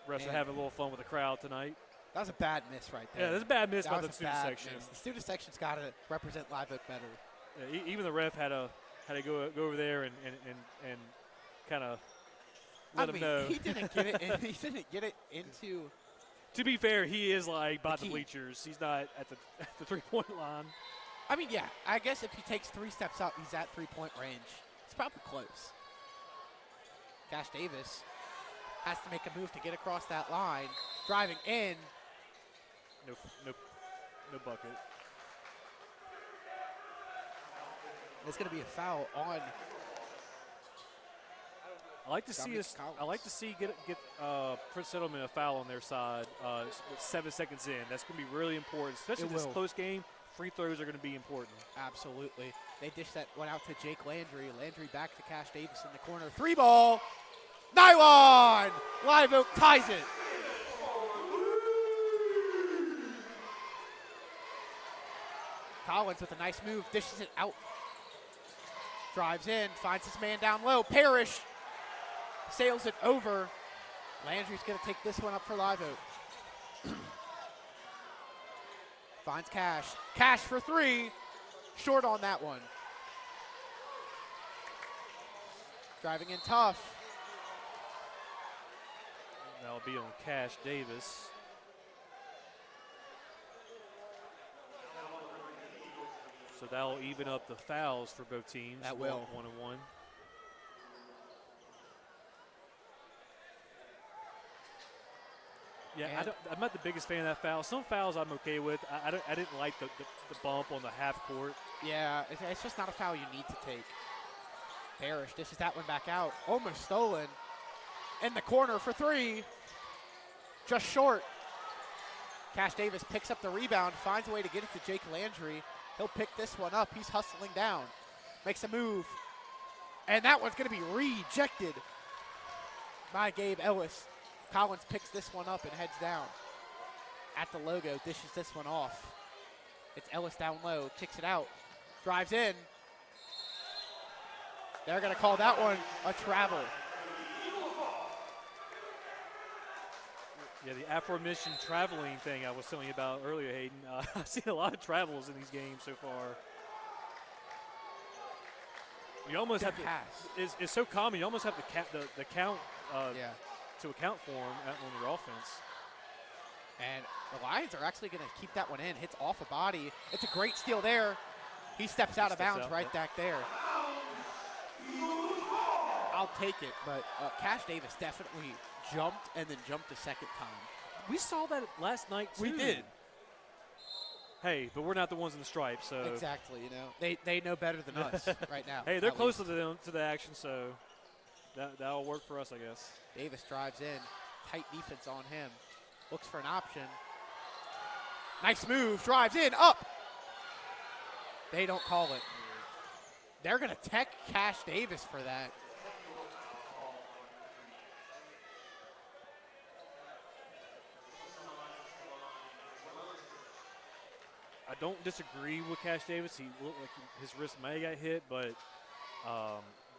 Refs are having a little fun with the crowd tonight. That was a bad miss right there. Yeah, that's a bad miss by was the a student bad section. miss. The student section's got to represent Live Oak better. Yeah, even the ref had to go over there and kind of let him know. He didn't get it. He didn't get it into. To be fair, he is like by the key. bleachers. He's not at the 3-point line. I mean, yeah. I guess if he takes 3 steps up, he's at 3-point range. It's probably close. Cash Davis has to make a move to get across that line. Driving in. No bucket. It's going to be a foul on. I like to see us. I like to see get Prince Settlement a foul on their side with 7 seconds in. That's going to be really important, especially this close game. Free throws are going to be important. Absolutely. They dish that one out to Jake Landry. Landry back to Cash Davis in the corner. 3 ball. Nylon! Live Oak ties it. Collins with a nice move, dishes it out. Drives in, finds his man down low. Parish sails it over. Landry's going to take this one up for Live Oak. Finds Cash. Cash for 3. Short on that one. Driving in tough. That'll be on Cash Davis. So that'll even up the fouls for both teams. That will. 1 and 1. Yeah, And I'm not the biggest fan of that foul. Some fouls I'm okay with. I didn't like the bump on the half court. yeah, it's just not a foul you need to take. Parish dishes that one back out. Almost stolen. In the corner for three. Just short. Cash Davis picks up the rebound, finds a way to get it to Jake Landry. He'll pick this one up. He's hustling down. Makes a move. And that one's going to be rejected by Gabe Ellis. Collins picks this one up and heads down. At the logo, dishes this one off. It's Ellis down low, kicks it out, drives in. They're going to call that one a travel. Yeah, the aforementioned traveling thing I was telling you about earlier, Hayden. I've seen a lot of travels in these games so far. You almost have to. It's so common. You almost have to the count to account for them on your offense. And the Lions are actually going to keep that one in. Hits off a body. It's a great steal there. He steps out of bounds right back there. I'll take it, but Cash Davis definitely jumped and then jumped a second time. We saw that last night too. We did. Hey, but we're not the ones in the stripes, so Exactly. You know, they know better than us right now. hey, they're at closer least. to the action, so that'll work for us, I guess. Davis drives in. Tight defense on him. Looks for an option. Nice move. Drives in. Up. They don't call it. They're going to tech Cash Davis for that. I don't disagree with Cash Davis. He looked like his wrist may have got hit, but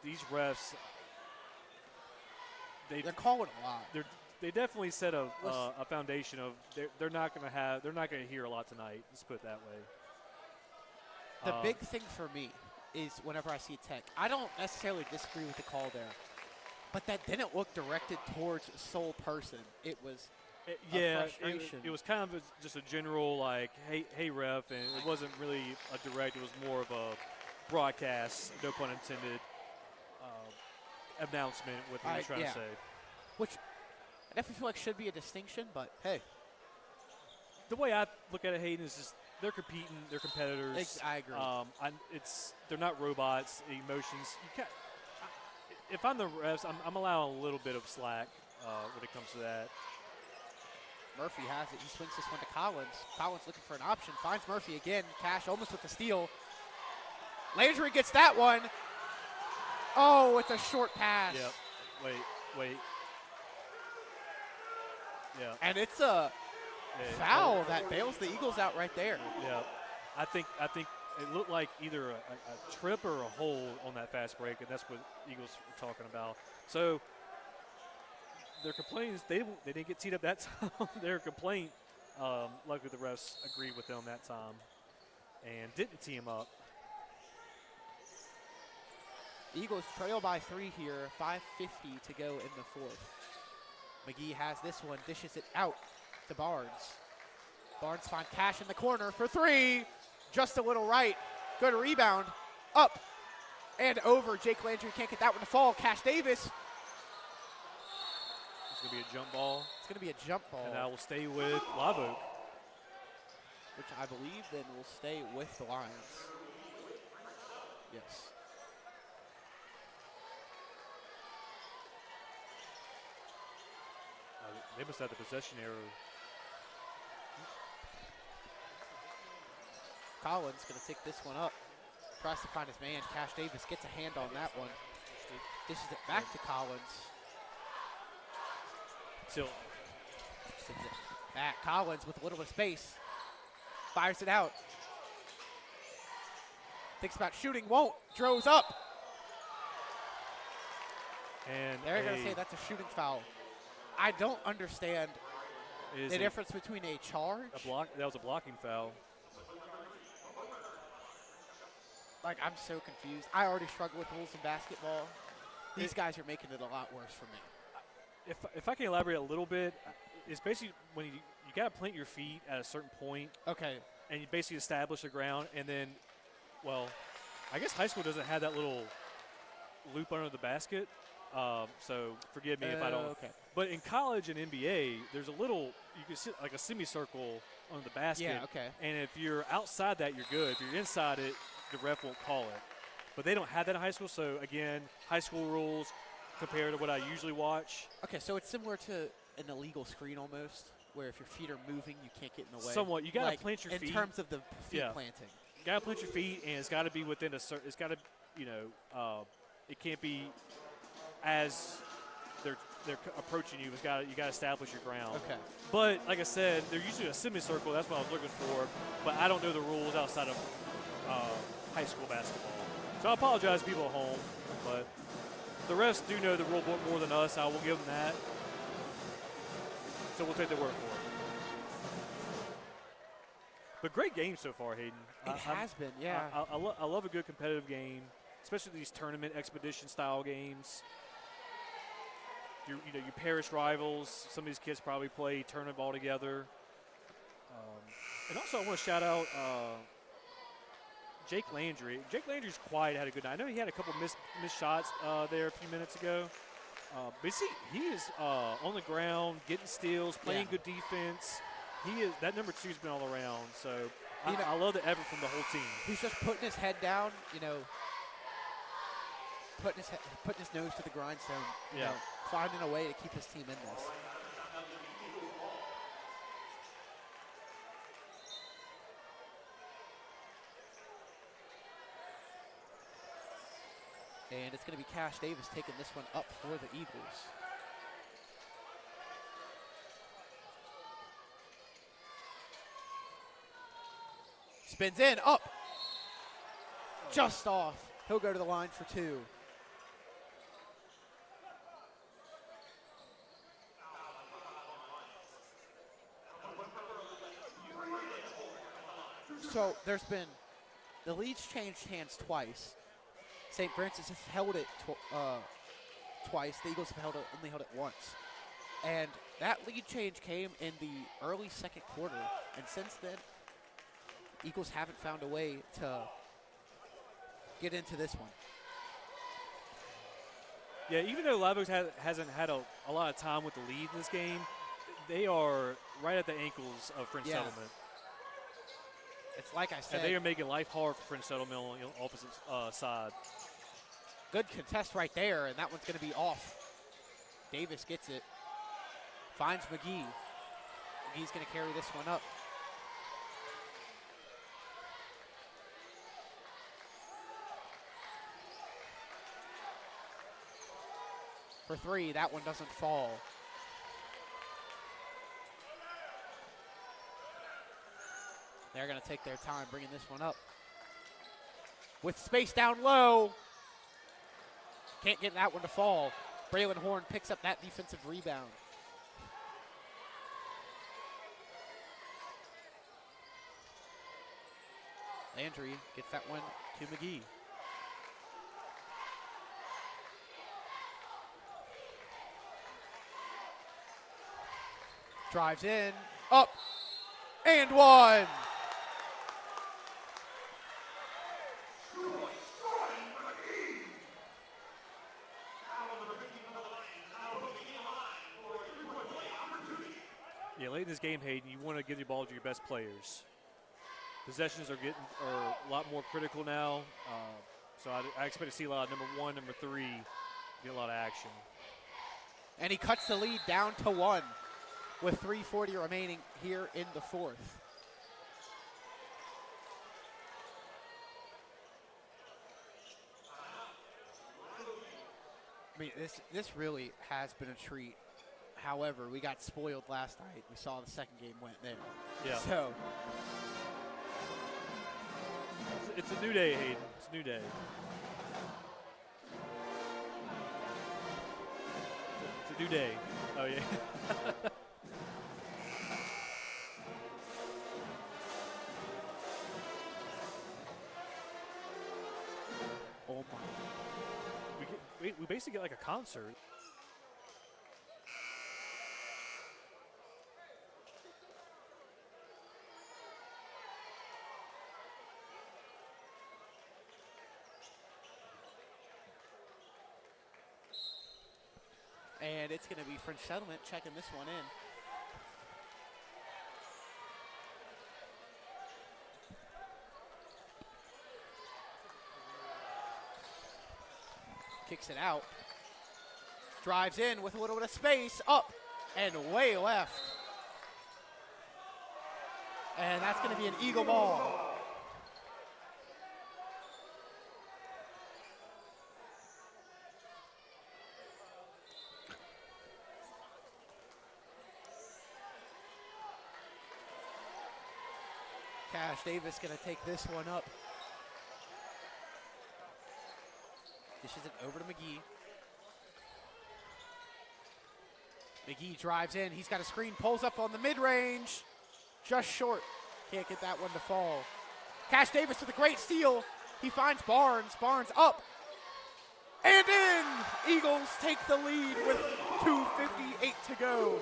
these refs, They're calling a lot. They definitely set a foundation of they're not going to hear a lot tonight. Let's put it that way. The big thing for me is whenever I see tech, I don't necessarily disagree with the call there, but that didn't look directed towards sole person. It was frustration. It was kind of just a general like, hey ref, and it wasn't really a direct. It was more of a broadcast, no pun intended, announcement what he was trying to say. Which I definitely feel like should be a distinction, but hey. The way I look at it, Hayden, is just they're competing, they're competitors. I agree. They're not robots. Emotions. If I'm the refs, I'm allowing a little bit of slack when it comes to that. Murphy has it. He swings this one to Collins. Collins looking for an option. Finds Murphy again. Cash almost with the steal. Landry gets that one. Oh, it's a short pass. Yep. Wait. Yeah. And it's a foul that bails the Eagles out right there. Yeah. I think it looked like either a trip or a hold on that fast break, and that's what Eagles were talking about. So their complaint is they didn't get teed up that time. Their complaint, luckily the refs agreed with them that time and didn't tee him up. Eagles trail by 3 here, 5:50 to go in the fourth. McGee has this one, dishes it out to Barnes. Barnes finds Cash in the corner for 3. Just a little right. Good rebound. Up and over. Jake Landry can't get that one to fall. Cash Davis. It's going to be a jump ball. It's going to be a jump ball. And I will stay with Live Oak. Which I believe then will stay with the Lions. Yes. They must have the possession error. Collins going to take this one up. Tries to find his man. Cash Davis gets a hand on that one. Dishes it back to Collins. Still. Sends it back. Collins with a little bit of space. Fires it out. Thinks about shooting. Won't. Droves up. And they're going to say that's a shooting foul. I don't understand the difference between a charge. That was a blocking foul. Like, I'm so confused. I already struggle with rules in basketball. These guys are making it a lot worse for me. If I can elaborate a little bit, it's basically when you got to plant your feet at a certain point. Okay. And you basically establish the ground, and then, well, I guess high school doesn't have that little loop under the basket. So forgive me if I don't. Okay. But in college and NBA, there's a little, you can see like a semicircle on the basket. Yeah, okay. And if you're outside that, you're good. If you're inside it, the ref won't call it. But they don't have that in high school. So, again, high school rules compared to what I usually watch. Okay, so it's similar to an illegal screen almost, where if your feet are moving, you can't get in the way. Somewhat. You got to like, plant your feet. In terms of the feet Yeah. planting. You got to plant your feet, and it's got to be within a certain – it's got to, it can't be as they're approaching you. You got to establish your ground. Okay. But, like I said, they're usually a semicircle. That's what I was looking for. But I don't know the rules outside of high school basketball. So I apologize to people at home. But the refs do know the rule book more than us. I will give them that. So we'll take their word for it. But great game so far, Hayden. It has been, yeah. I love a good competitive game, especially these tournament expedition style games. Your Parish rivals. Some of these kids probably play tournament ball together. And also, I want to shout out Jake Landry. Jake Landry's quiet, had a good night. I know he had a couple missed shots there a few minutes ago. But see, he is on the ground, getting steals, playing good defense. That number 2's been all around. So I love the effort from the whole team. He's just putting his head down, putting his nose to the grindstone, finding a way to keep his team in this. And it's going to be Cash Davis taking this one up for the Eagles. Spins in, up. Just off. He'll go to the line for 2. So there's been, the lead's changed hands twice. St. Francis has held it twice. The Eagles have only held it once. And that lead change came in the early second quarter. And since then, Eagles haven't found a way to get into this one. Yeah, even though Live Oaks hasn't had a lot of time with the lead in this game, they are right at the ankles of French Settlement. It's like I said. And they are making life hard for French Settlement on the offensive side. Good contest right there, and that one's going to be off. Davis gets it. Finds McGee. McGee's going to carry this one up. For 3, that one doesn't fall. They're going to take their time bringing this one up. With space down low. Can't get that one to fall. Braylon Horn picks up that defensive rebound. Landry gets that one to McGee. Drives in, up, and 1. Yeah, late in this game, Hayden, you want to give the ball to your best players. Possessions are a lot more critical now, so I expect to see a lot of number 1, number 3 get a lot of action. And he cuts the lead down to 1 with 3:40 remaining here in the 4th. I mean, this really has been a treat. However, we got spoiled last night. We saw the second game went there. Yeah. So it's a new day, Hayden. It's a new day. It's a new day. Oh, yeah. oh my. We basically get like a concert. And it's going to be French Settlement checking this one in. Kicks it out. Drives in with a little bit of space. Up and way left. And that's going to be an Eagle ball. Cash Davis going to take this one up. Dishes it over to McGee. McGee drives in. He's got a screen, pulls up on the mid-range. Just short. Can't get that one to fall. Cash Davis with a great steal. He finds Barnes. Barnes up. And in! Eagles take the lead with 2:58 to go.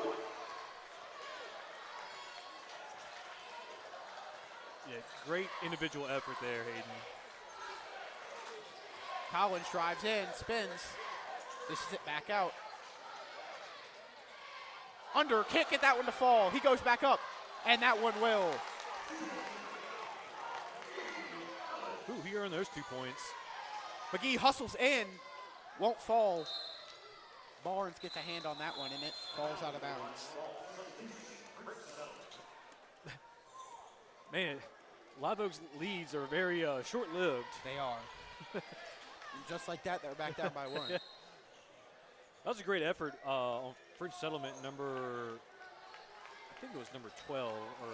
Yeah, great individual effort there, Hayden. Collins drives in, spins. Dishes it back out. Under, can't get that one to fall. He goes back up, and that one will. Ooh, he earned those 2 points. McGee hustles in, won't fall. Barnes gets a hand on that one, and it falls out of bounds. Man, Live Oak's leads are very short-lived. They are. Just like that, they're back down by one. That was a great effort on French Settlement number, I think it was number 12, or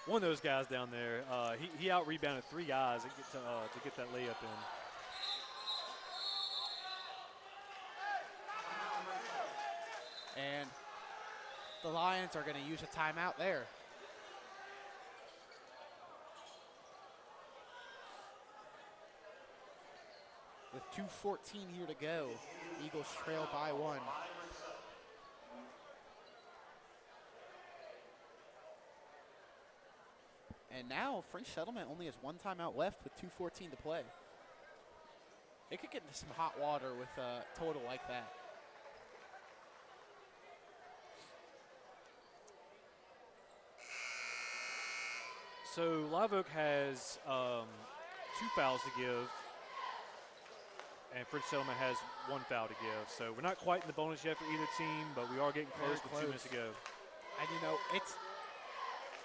one of those guys down there. He out-rebounded 3 guys to get that layup in. And the Lions are going to use a timeout there. With 2:14 here to go, Eagles trail by 1. And now French Settlement only has 1 timeout left with 2:14 to play. It could get into some hot water with a total like that. So Live Oak has 2 fouls to give, and French Settlement has 1 foul to give. So we're not quite in the bonus yet for either team, but we are getting close with 2 minutes to go. And you know, it's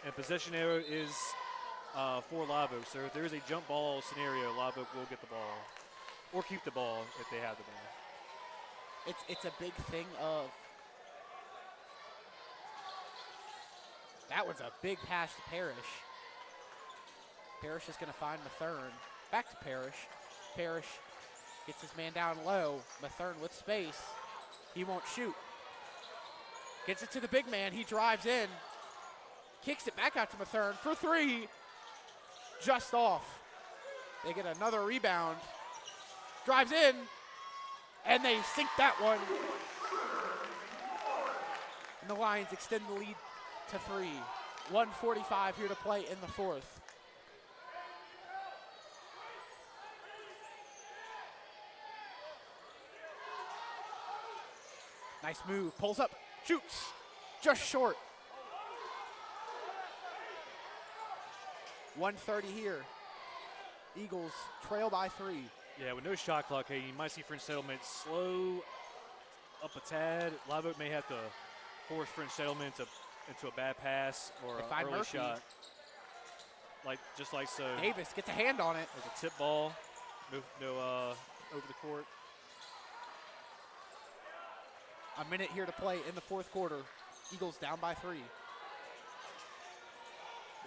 And possession arrow is for Live Oak. So if there is a jump ball scenario, Live Oak will get the ball, or keep the ball if they have the ball. it's a big thing of that was a big pass to Parish. Parish is going to find Mathern. Back to Parish. Parish gets his man down low. Mathern with space. He won't shoot. Gets it to the big man. He drives in. Kicks it back out to Mathern for 3. Just off. They get another rebound. Drives in. And they sink that one. And the Lions extend the lead to 3. 1:45 here to play in the 4th. Nice move, pulls up, shoots, just short. 1:30 here. Eagles trail by 3. Yeah, with no shot clock, hey, you might see French Settlement slow up a tad. Live Oak may have to force French Settlement into a bad pass or an early Murphy. shot. Just like so. Davis gets a hand on it. There's a tip ball, no over the court. A minute here to play in the 4th quarter. Eagles down by 3.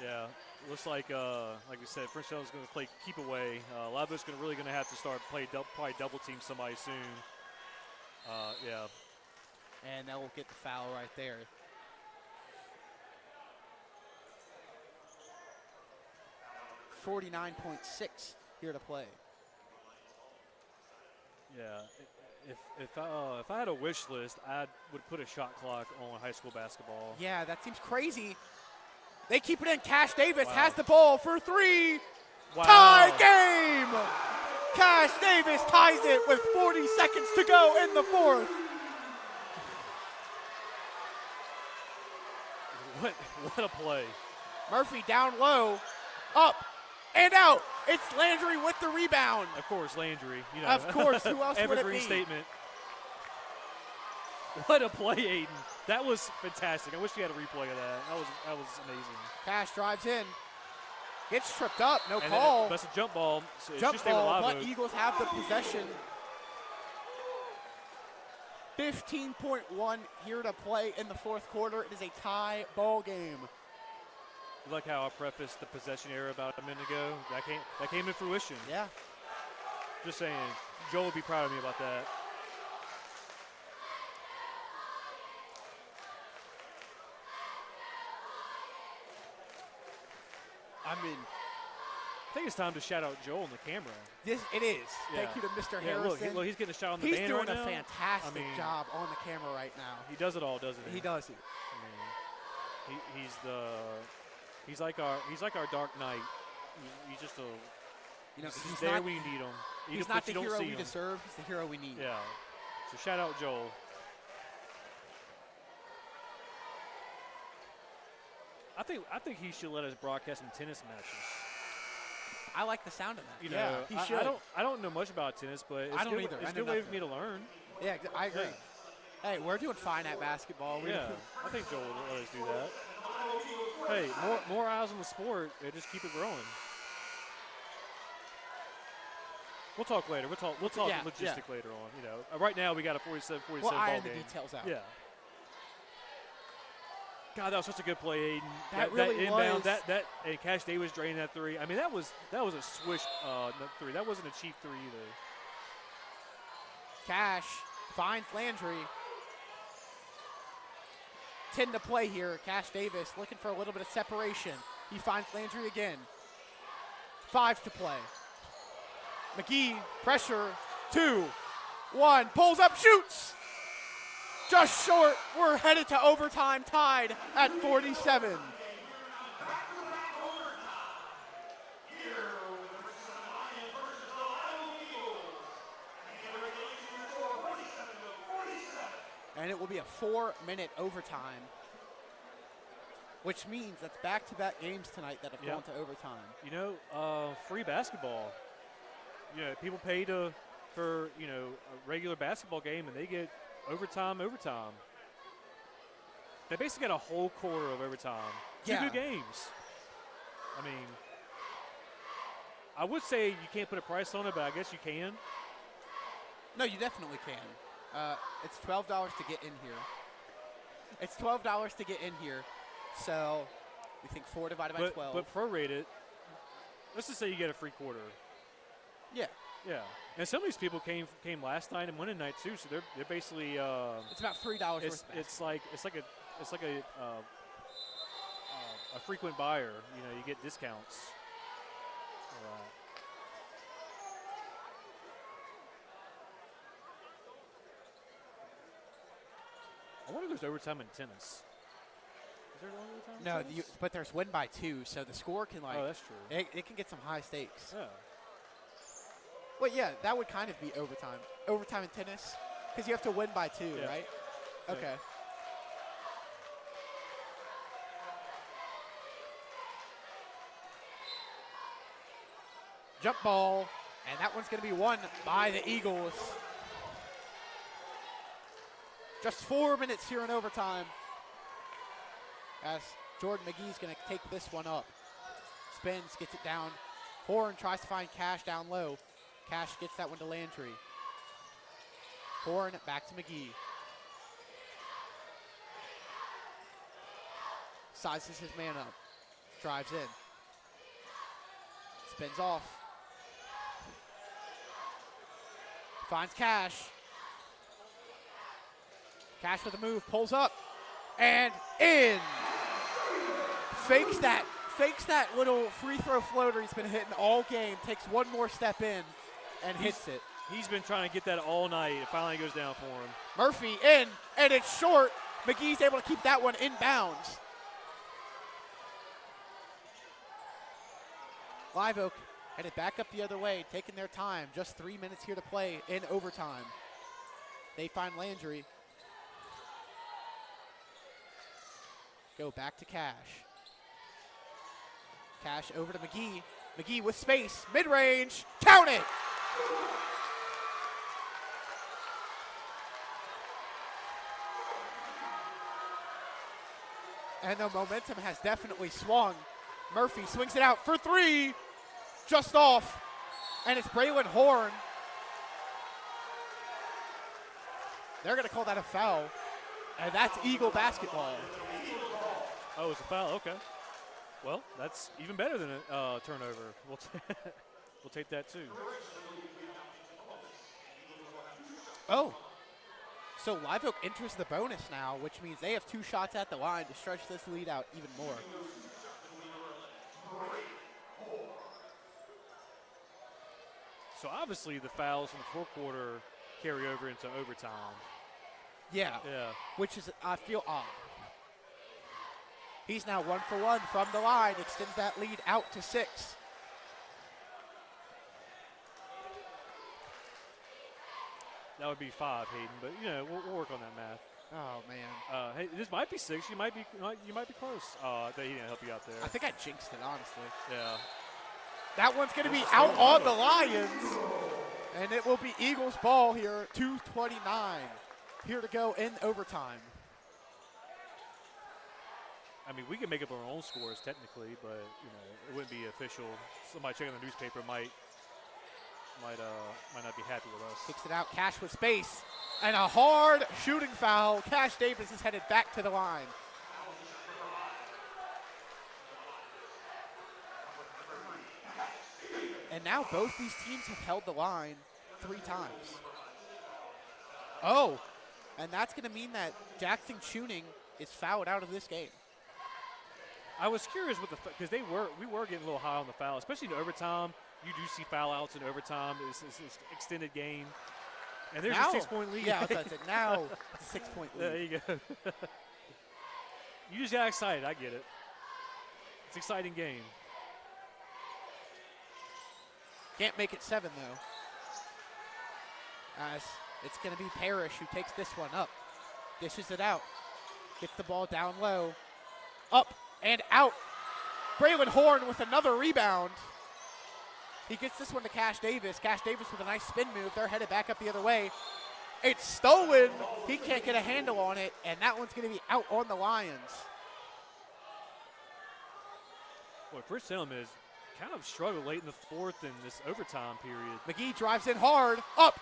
Yeah, looks like we said, French Settlement's going to play keep away. Live Oak's really going to have to start probably double team somebody soon. Yeah. And that will get the foul right there. .49 here to play. Yeah. If I had a wish list, I would put a shot clock on high school basketball. Yeah, that seems crazy. They keep it in. Cash Davis Wow. has the ball for 3. Wow. Tie game. Cash Davis ties it with 40 seconds to go in the fourth. What a play. Murphy down low, up and out. It's Landry with the rebound. Of course, Landry. You know, Of course, who else would it evergreen be? statement. What a play, Aiden. That was fantastic. I wish you had a replay of that. That was amazing. Cash drives in, gets tripped up, no And call. that's a jump ball. So it Jump should stay with ball, Live but Oak. Eagles have the possession. 15.1 here to play in the fourth quarter. It is a tie ball game. You like how I prefaced the possession era about a minute ago? That came to fruition. Yeah. Just saying. Joel would be proud of me about that. I mean, I think it's time to shout out Joel on the camera. it is. Yeah. Thank you to Mr. Yeah, Harrison. look, he's getting a shot on the He's banner doing right a now. fantastic I mean, job on the camera right now. He does it all, doesn't he? He does it. I mean, he's like our Dark Knight. He's just he's he's there not, when you need him. he's but not the you don't hero see we him. deserve. He's the hero we need. Yeah. So shout out Joel. I think he should let us broadcast some tennis matches. I like the sound of that. You yeah, know, he should. I don't know much about tennis, but it's I don't good, either. It's I a know good way for nothing. me to learn. Yeah, I agree. Yeah. Hey, we're doing fine at basketball. Yeah, I think Joel will let us do that. Hey, more eyes on the sport, and just keep it growing. We'll talk later. We'll talk Yeah, logistic later on. You know, right now we got a 47-47 We'll ball iron game. the details out. Yeah. God, that was such a good play, Aiden. That really inbound, was. that and Cash Davis draining that three. I mean, that was a swish three. That wasn't a cheap three either. Cash finds Landry. 10 to play here. Cash Davis looking for a little bit of separation. He finds Landry again. 5 to play. McGee, pressure, 2, 1, pulls up, shoots. Just short. We're headed to overtime, tied at 47. And it will be a 4-minute overtime, which means that's back-to-back games tonight that have gone to overtime. You know, free basketball. You know, people pay for a regular basketball game, and they get overtime. They basically got a whole quarter of overtime. Two Yeah. good games. I mean, I would say you can't put a price on it, but I guess you can. No, you definitely can. It's $12 to get in here. It's $12 to get in here. So we think 4 divided by 12. But prorated, let's just say you get a free quarter. Yeah. Yeah. And some of these people came last night and went in night too, so they're basically It's about $3 worth of it's like a frequent buyer. You know, you get discounts. I wonder if there's overtime in tennis. Is there overtime in No, tennis? but there's win by 2, so the score can Oh, that's true. it can get some high stakes. Yeah. Well, yeah, that would kind of be overtime. Overtime in tennis, because you have to win by 2, Yeah. right? Yeah. Okay. Jump ball, and that one's going to be won by the Eagles. Just 4 minutes here in overtime, as Jordan McGee's going to take this one up. Spins, gets it down. Horn tries to find Cash down low. Cash gets that one to Landry. Horn back to McGee. Sizes his man up. Drives in. Spins off. Finds Cash. Cash with a move, pulls up, and in. Fakes that little free throw floater he's been hitting all game, takes one more step in, and hits it. He's been trying to get that all night. It finally goes down for him. Murphy in, and it's short. McGee's able to keep that one in bounds. Live Oak headed back up the other way, taking their time. Just 3 minutes here to play in overtime. They find Landry. Go back to Cash. Cash over to McGee. McGee with space, mid-range, count it! And the momentum has definitely swung. Murphy swings it out for three, just off, and it's Braylon Horn. They're gonna call that a foul, and that's Eagle basketball. Oh, it's a foul, okay. Well, that's even better than a turnover. We'll take that too. Oh, so Live Oak enters the bonus now, which means they have 2 shots at the line to stretch this lead out even more. So obviously the fouls from the fourth quarter carry over into overtime. Yeah, Yeah. which is, I feel, odd. He's now 1 for 1 from the line, extends that lead out to 6. That would be 5, Hayden, but we'll work on that math. Oh, man. Hey, this might be 6. You might be close. He didn't help you out there. I think I jinxed it, honestly. Yeah. That one's going to be out on the Lions, and it will be Eagles ball here, 2:29 here to go in overtime. I mean, we can make up our own scores technically, but it wouldn't be official. Somebody checking the newspaper might not be happy with us. Kicks it out, Cash with space, and a hard shooting foul. Cash Davis is headed back to the line. And now both these teams have held the line 3 times. Oh, and that's going to mean that Jackson Tuning is fouled out of this game. I was curious with because we were getting a little high on the foul, especially in overtime. You do see foul outs in overtime. It's extended game, and there's now, a 6-point lead. Yeah, that's it. Now it's a 6-point lead. There you go. You just got excited. I get it. It's an exciting game. Can't make it 7 though. As it's going to be Parish who takes this one up, dishes it out, gets the ball down low, up and out. Braylon Horn with another rebound. He gets this one to Cash Davis. Cash Davis with a nice spin move. They're headed back up the other way. It's stolen. He can't get a handle on it, and that one's going to be out on the Lions. Well, Parish Denham is kind of struggled late in the fourth in this overtime period. McGee drives in hard, up,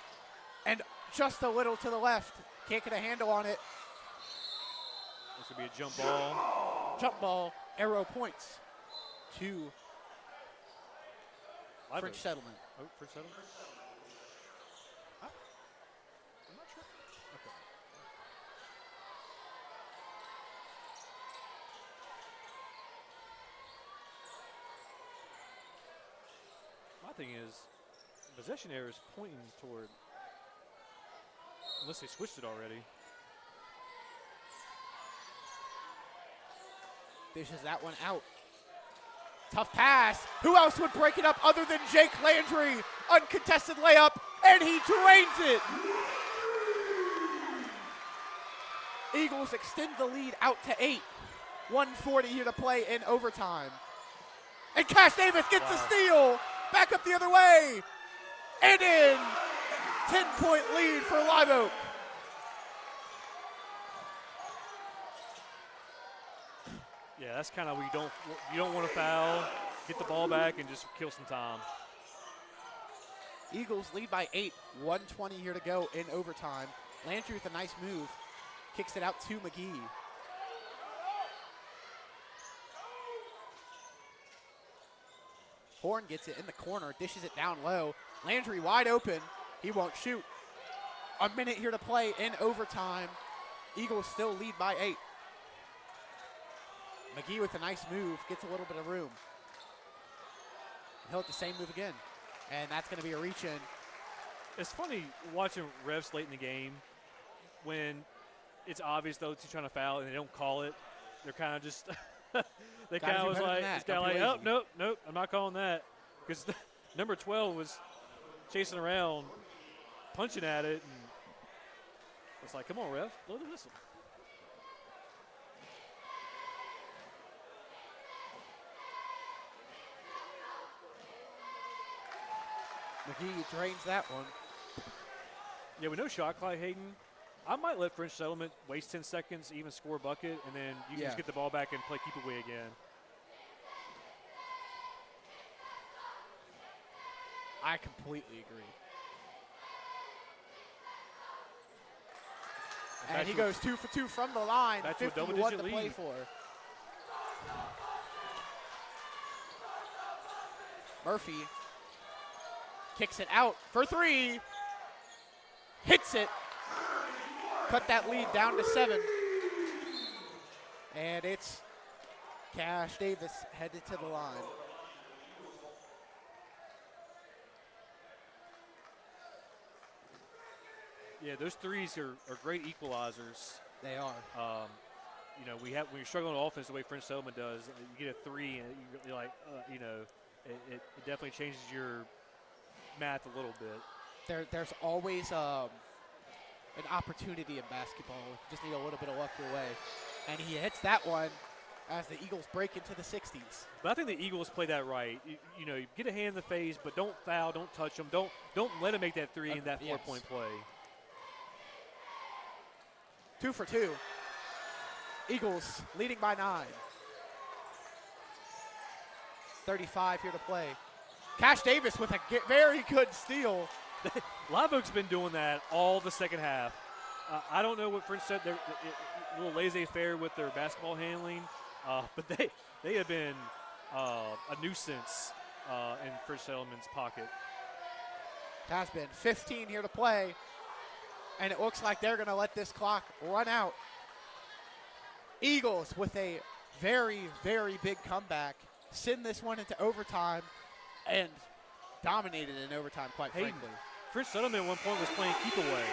and just a little to the left. Can't get a handle on it. This would be a jump ball. Jump ball, arrow points to Live French Oak. Settlement. Oh, French Settlement? I'm not sure. Okay. My thing is, possession error is pointing toward, unless they switched it already. Dishes that one out. Tough pass. Who else would break it up other than Jake Landry? Uncontested layup, and he drains it. Eagles extend the lead out to 8. 1:40 here to play in overtime. And Cash Davis gets the steal. Back up the other way. And in. 10-point lead for Live Oak. Yeah, that's kind of where you don't want to foul, get the ball back, and just kill some time. Eagles lead by 8. 1:20 here to go in overtime. Landry with a nice move. Kicks it out to McGee. Horn gets it in the corner, dishes it down low. Landry wide open. He won't shoot. A minute here to play in overtime. Eagles still lead by 8. McGee with a nice move, gets a little bit of room. He'll hit the same move again. And that's going to be a reach in. It's funny watching refs late in the game when it's obvious though he's trying to foul and they don't call it. They're kind of just they kind of was like, it's kind of like, oh nope, I'm not calling that, because number 12 was chasing around, punching at it, and it's like, come on, ref, blow the whistle. McGee drains that one. Yeah, with no shot clock, Hayden, I might let French Settlement waste 10 seconds, even score a bucket, and then you can just get the ball back and play keep away again. I completely agree. And he goes 2 for 2 from the line. Back to a 51 double-digit to play lead. for. Murphy kicks it out for 3. Hits it. Cut that lead down to 7. And it's Cash Davis headed to the line. Yeah, those threes are great equalizers. They are. You know, when you're struggling on offense the way French Settlement does, you get a 3 and you're like, you know, it definitely changes your math a little bit. There's always an opportunity in basketball. You just need a little bit of luck your way. And he hits that one as the Eagles break into the 60s. But I think the Eagles play that right. You know, get a hand in the face, but don't foul, don't touch them, don't let him make that 3 in that 4-point play. 2 for 2. Eagles leading by 9. 35 here to play. Cash Davis with a very good steal. Live Oak's been doing that all the second half. I don't know what French said. They're a little laissez-faire with their basketball handling, but they have been a nuisance in French Settlement's pocket. Has been 15 here to play, and it looks like they're going to let this clock run out. Eagles with a very, very big comeback, send this one into overtime, and dominated in overtime, quite frankly. French Settlement at one point was playing keep away.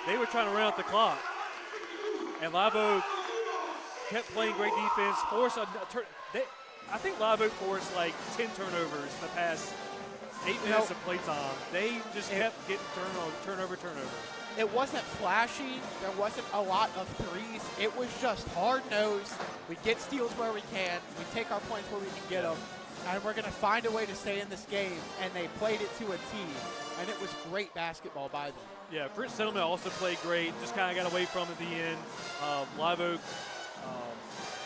They were trying to run out the clock, and Live Oak kept playing great defense. I think Live Oak forced like 10 turnovers in the past 8 minutes of play time. They just kept getting turnover. It wasn't flashy. There wasn't a lot of threes. It was just hard-nosed. We get steals where we can. We take our points where we can get them. And we're going to find a way to stay in this game. And they played it to a T. And it was great basketball by them. Yeah, French Settlement also played great. Just kind of got away from it at the end. Live Oak,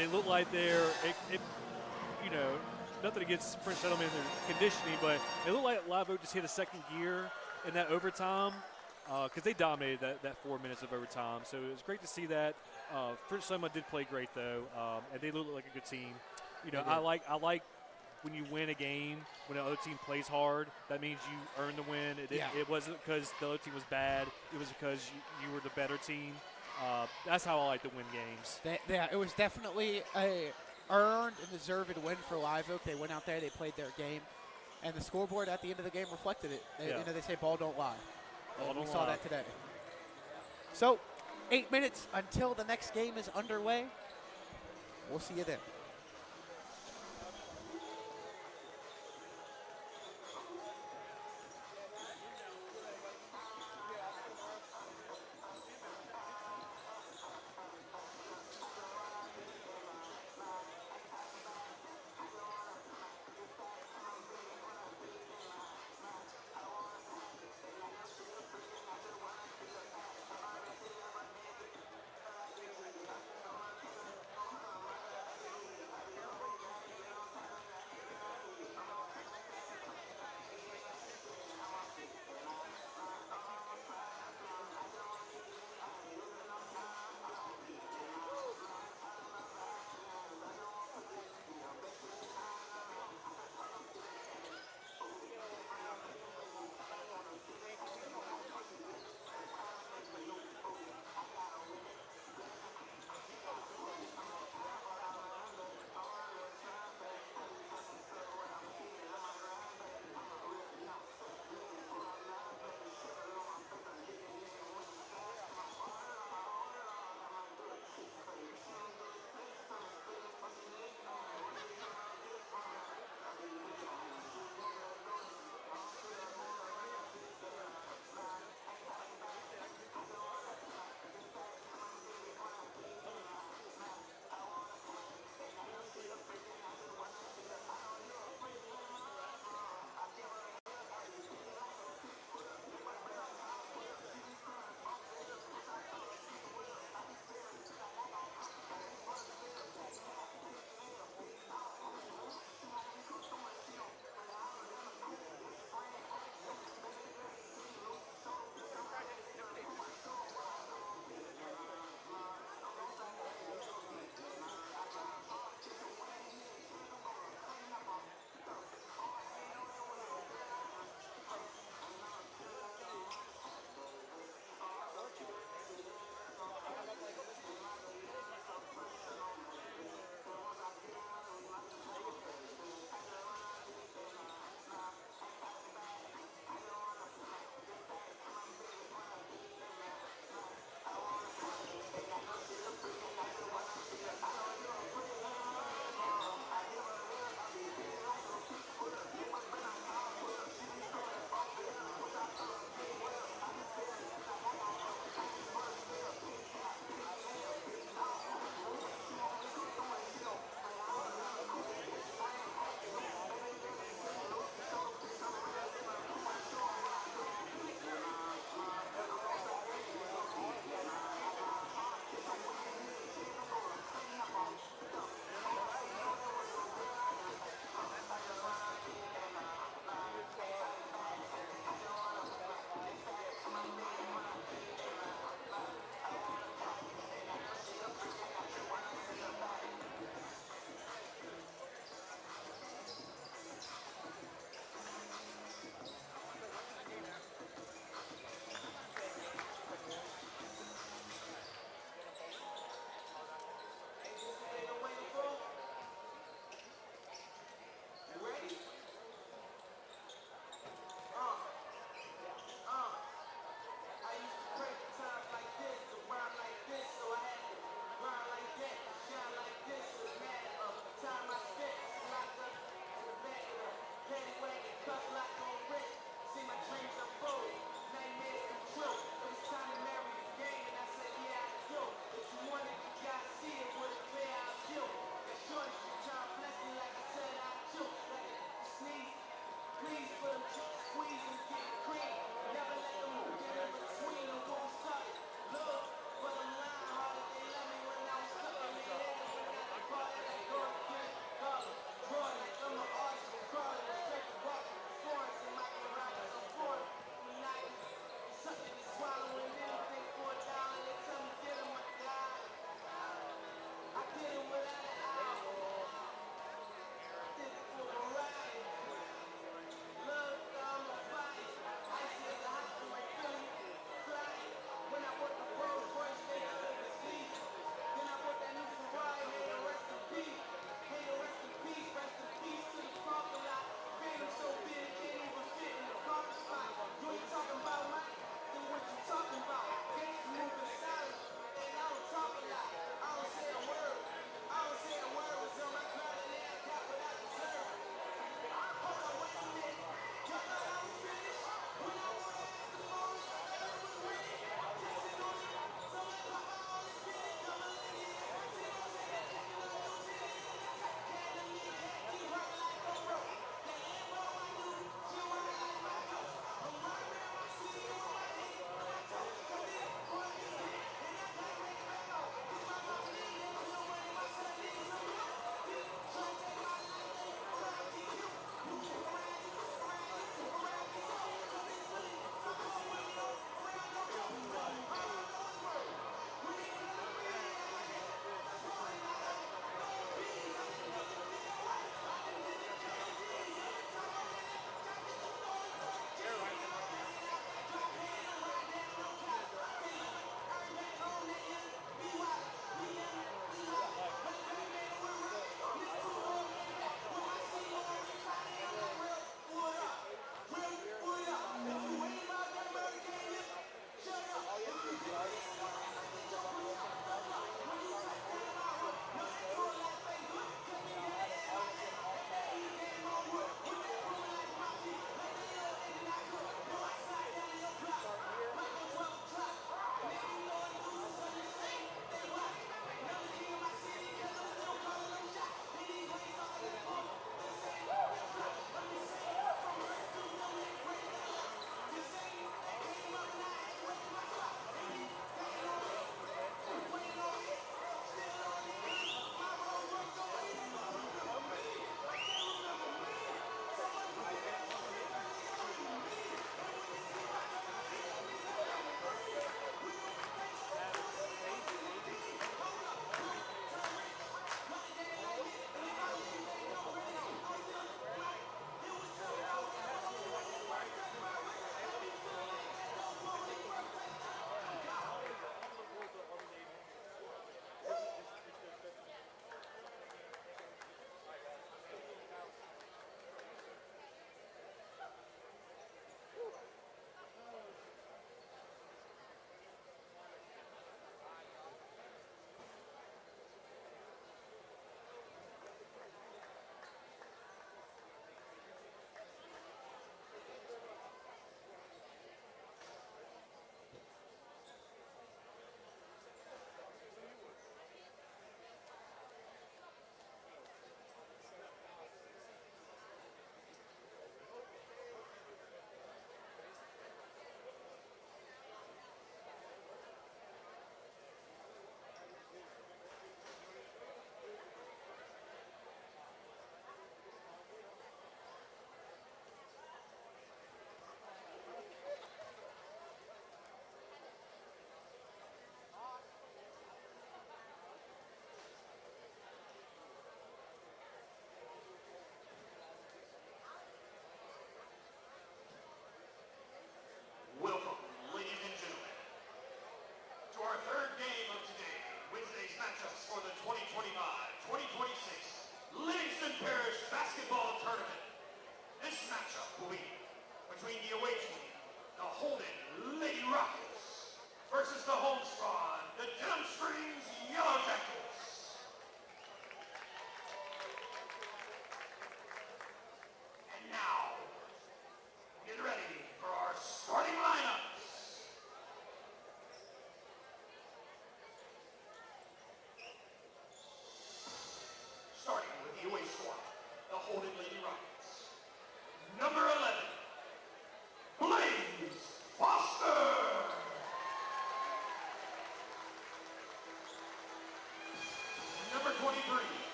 it looked like you know, nothing against French Settlement and their conditioning, but it looked like Live Oak just hit a second gear in that overtime. Because they dominated that 4 minutes of overtime. So it was great to see that. French Settlement did play great, though, and they looked like a good team. You know, I like when you win a game, when the other team plays hard, that means you earn the win. It wasn't because the other team was bad. It was because you were the better team. That's how I like to win games. It was definitely a earned and deserved win for Live Oak. They went out there, they played their game, and the scoreboard at the end of the game reflected it. You know, they say ball don't lie. We saw that today. So, 8 minutes until the next game is underway. We'll see you then.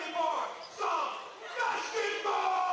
ready for some basketball!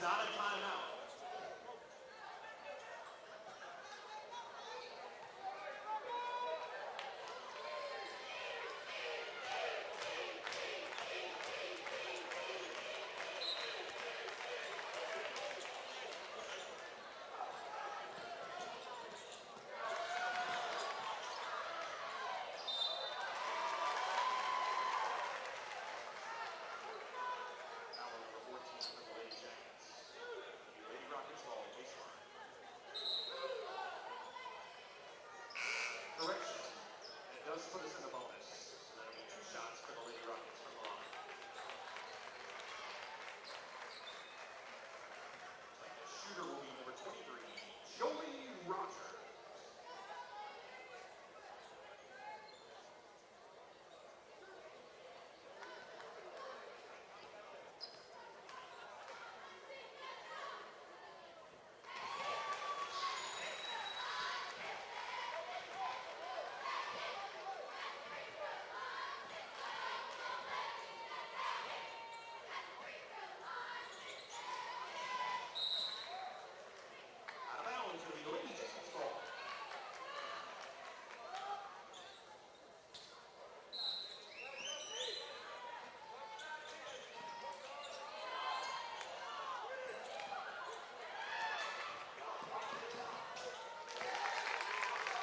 not a timeout. Foul number 14 for the Lady Jackets. The Lady Rockets ball baseline. Correction. It does put us in the bonus. So that'll be 2 shots for the Lady Rockets from the line. The shooter will be number 23, Joey Rogers. Out of bounds will be the Lady Jackets ball.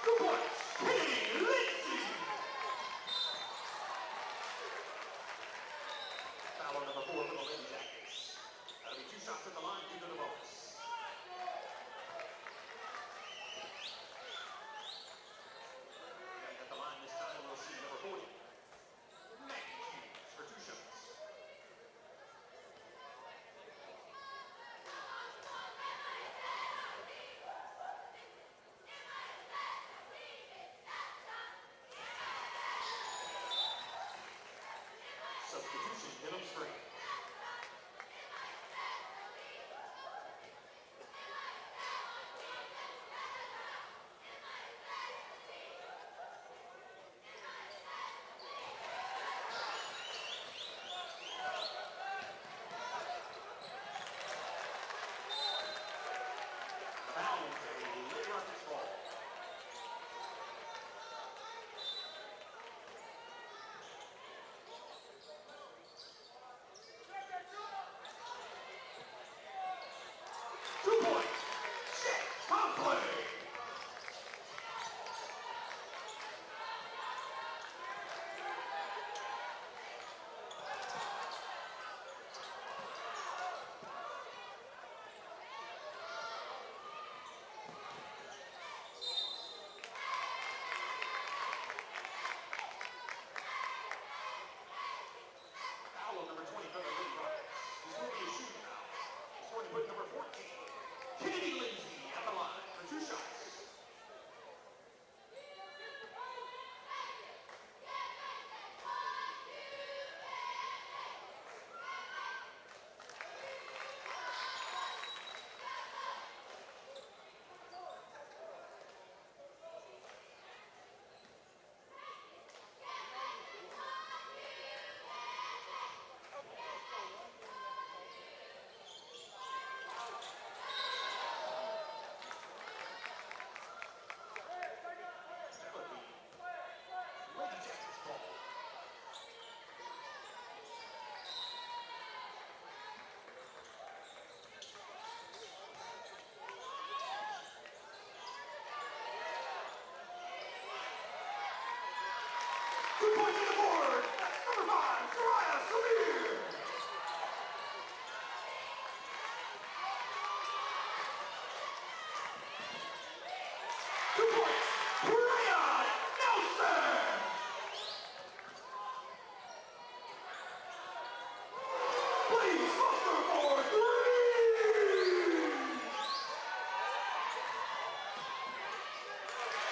Two points, Kennedy Lindsay. Foul number 4 for the Lady Jackets. That'll be 2 shots at the line due to the bonus. And at the line this time we'll see number 40, Maggie Hughes for 2 shots. Substitution, Denham Springfield. Bound a Lady Rockets ball. Two points, Chet Conklin. Foul on number 20 for the Lady Rockets. This will be a shooting foul. It's going to put number 14, Kennedy Lindsay at the line for 2 shots. That'll be Lady Jackets ball. Two points on the board. Number 5, Soraya Samir. Two points, Ryan Nelson. Please muster for 3.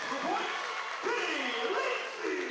Two points, Kennedy Lindsay.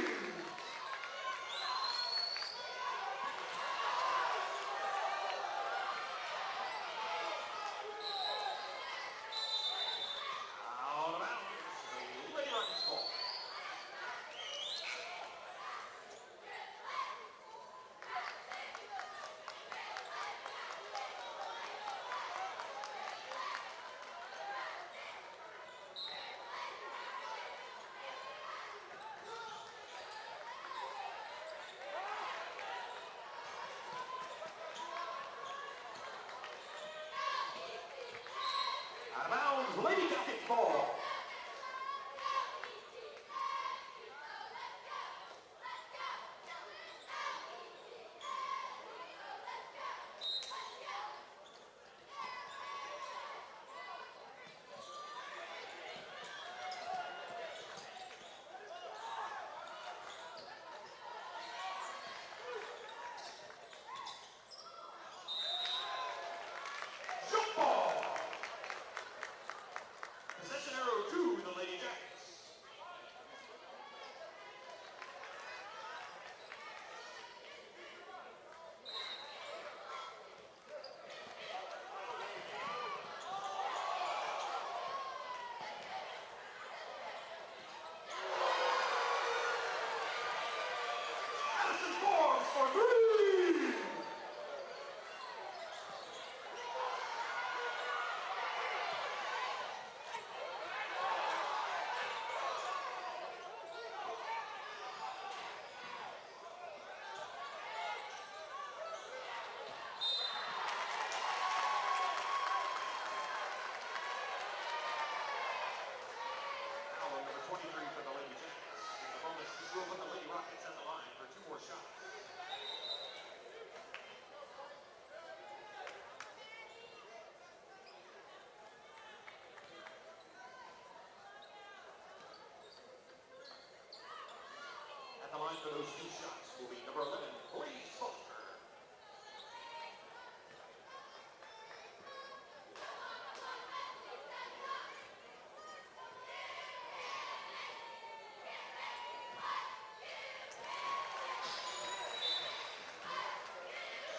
the line for those two shots will be number 11, Brady Salter.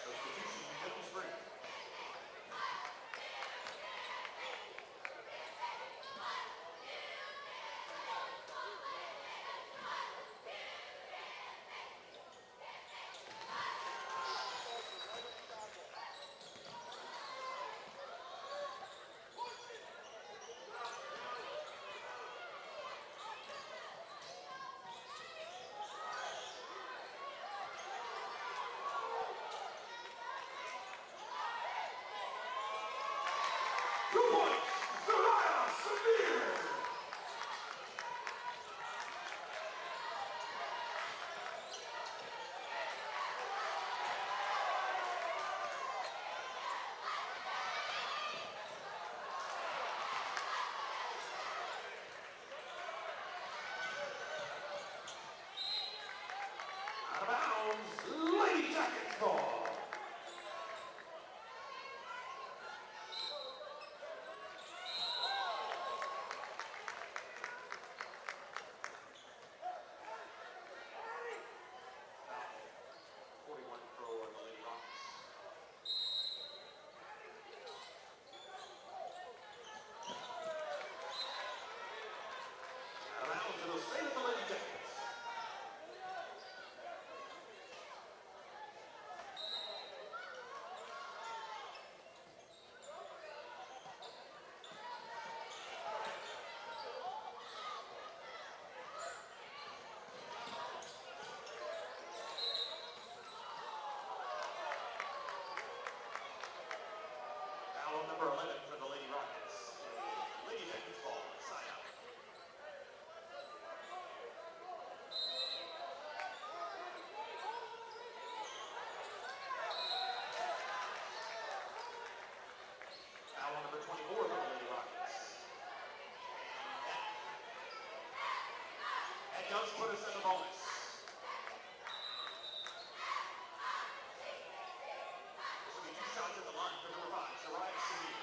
Substitution, Denham Spring. Out of bounds, Lady Jackets ball. Foul. 41 for the Lady Rockets. Out of bounds, it'll stay with the Lady Jackets. Foul on number 11 for the Lady Rockets. Lady Jackets ball, side out. Foul on number 24 for the Lady Rockets. That does put us in the bonus. This will be two shots at the line for number 5, Soraya Samir.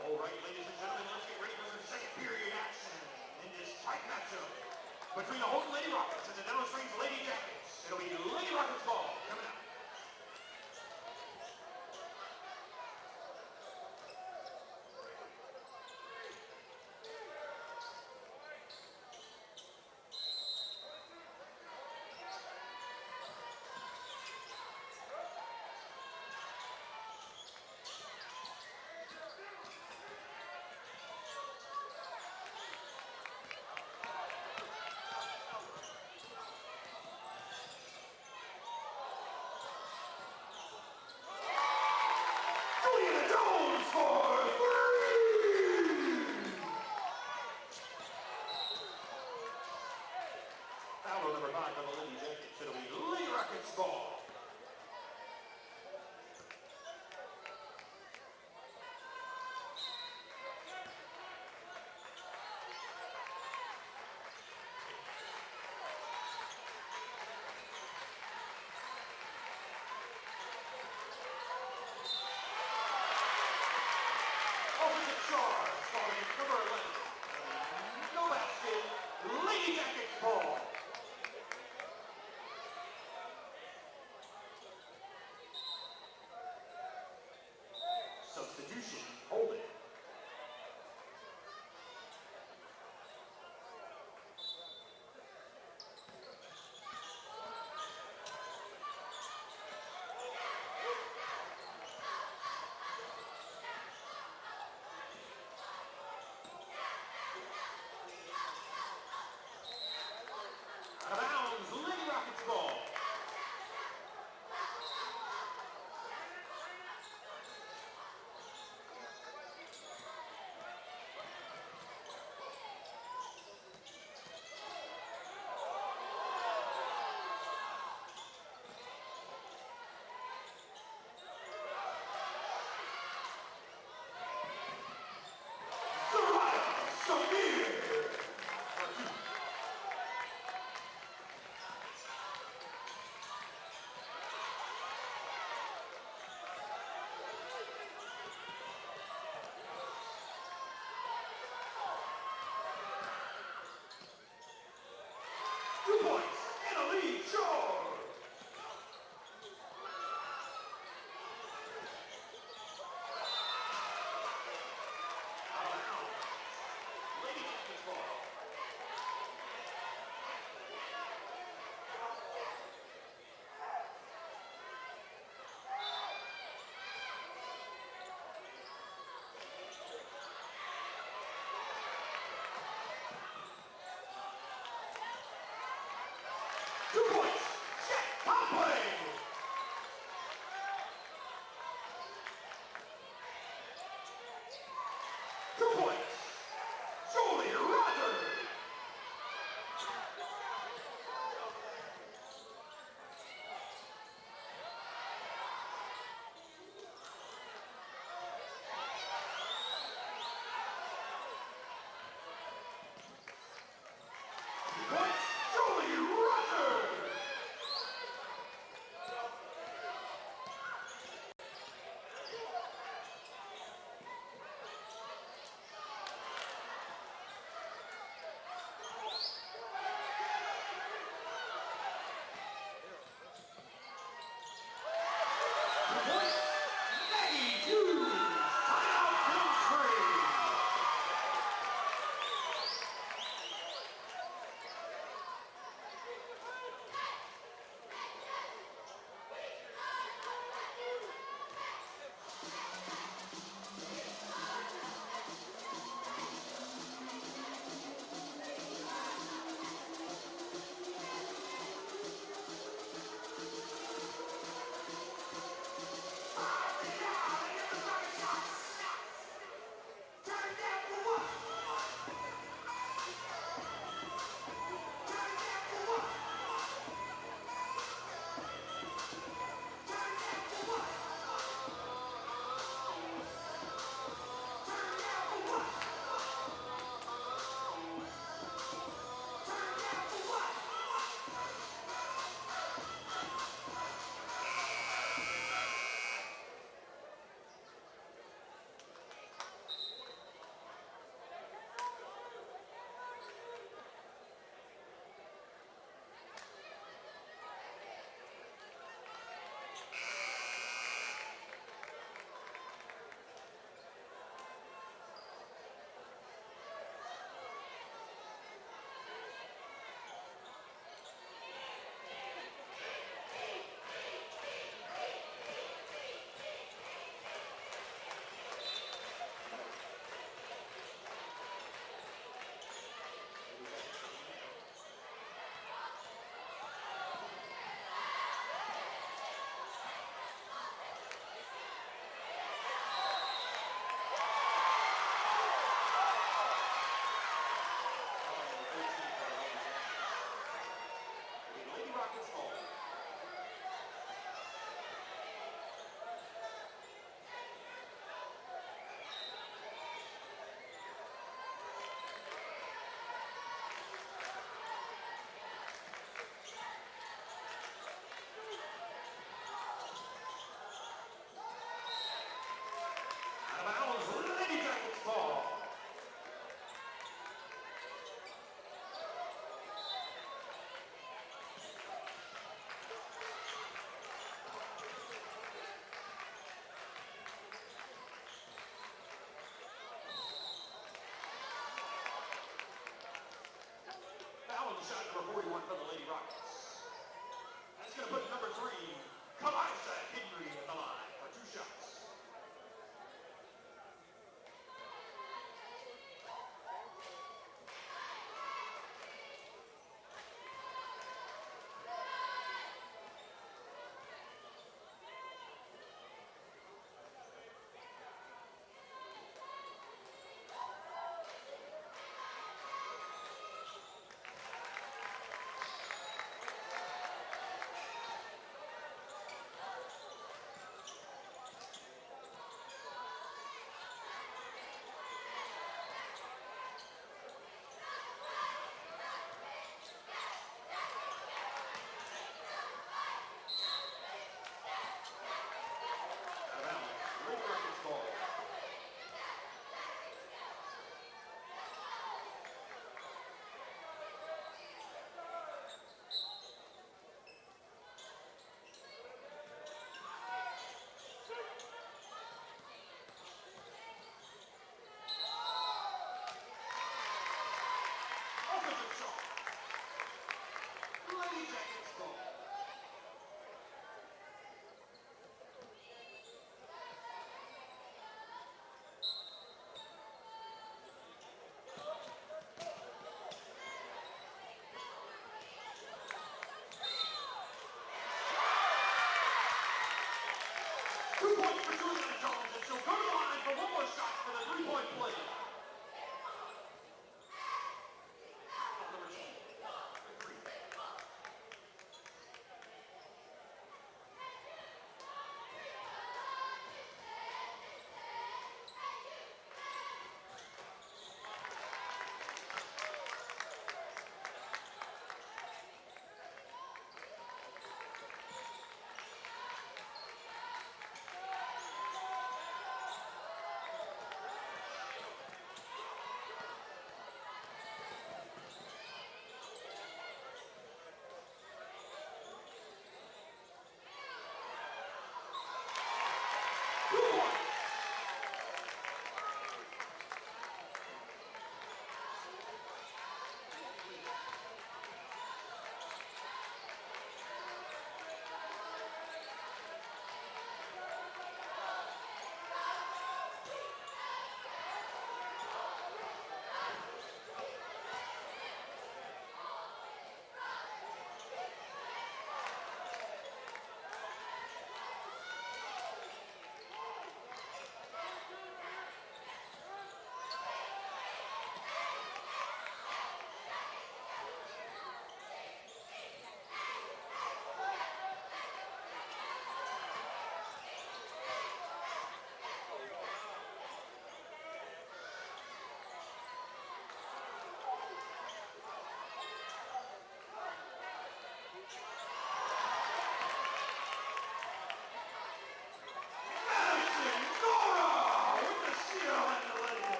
All right, ladies and gentlemen, let's get ready for some second period action in this tight matchup between the Holden Lady Rockets and the Denham Springs Lady Jackets. It'll be Lady Rockets ball coming out. Foul number 5 on the Lady Jackets. It'll be Lady Rockets ball. Offensive charge, falling number 11. No basket. Lady Jackets ball. Substitution, Holden. on shot number 41 for the Lady Rockets. That's going to put number 3, Kalisa Henry at the line for 2 shots. Offensive shot. Lady Jackets ball. 2 points for Juliana Jones, and she'll go to the line for one more shot for the 3-point play. Number 2.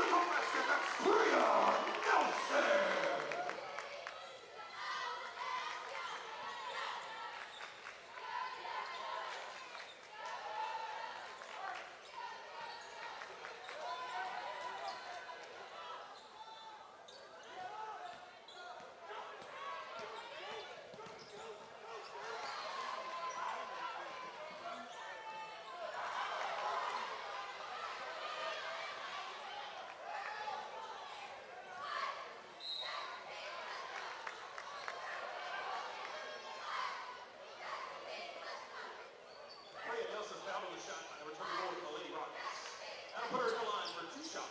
Vertical basket, that's Priya Nelson. Priya Nelson fouled on the shot and returned the ball to the Lady Rockets. That'll put her in the line for 2 shots.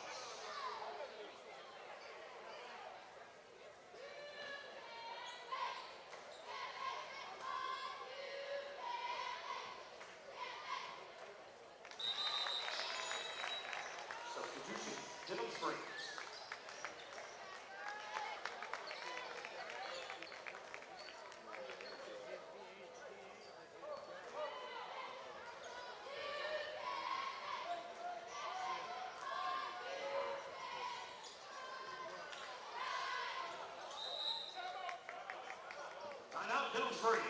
Substitutions, Denham Springs. Timeout, Denham Springs.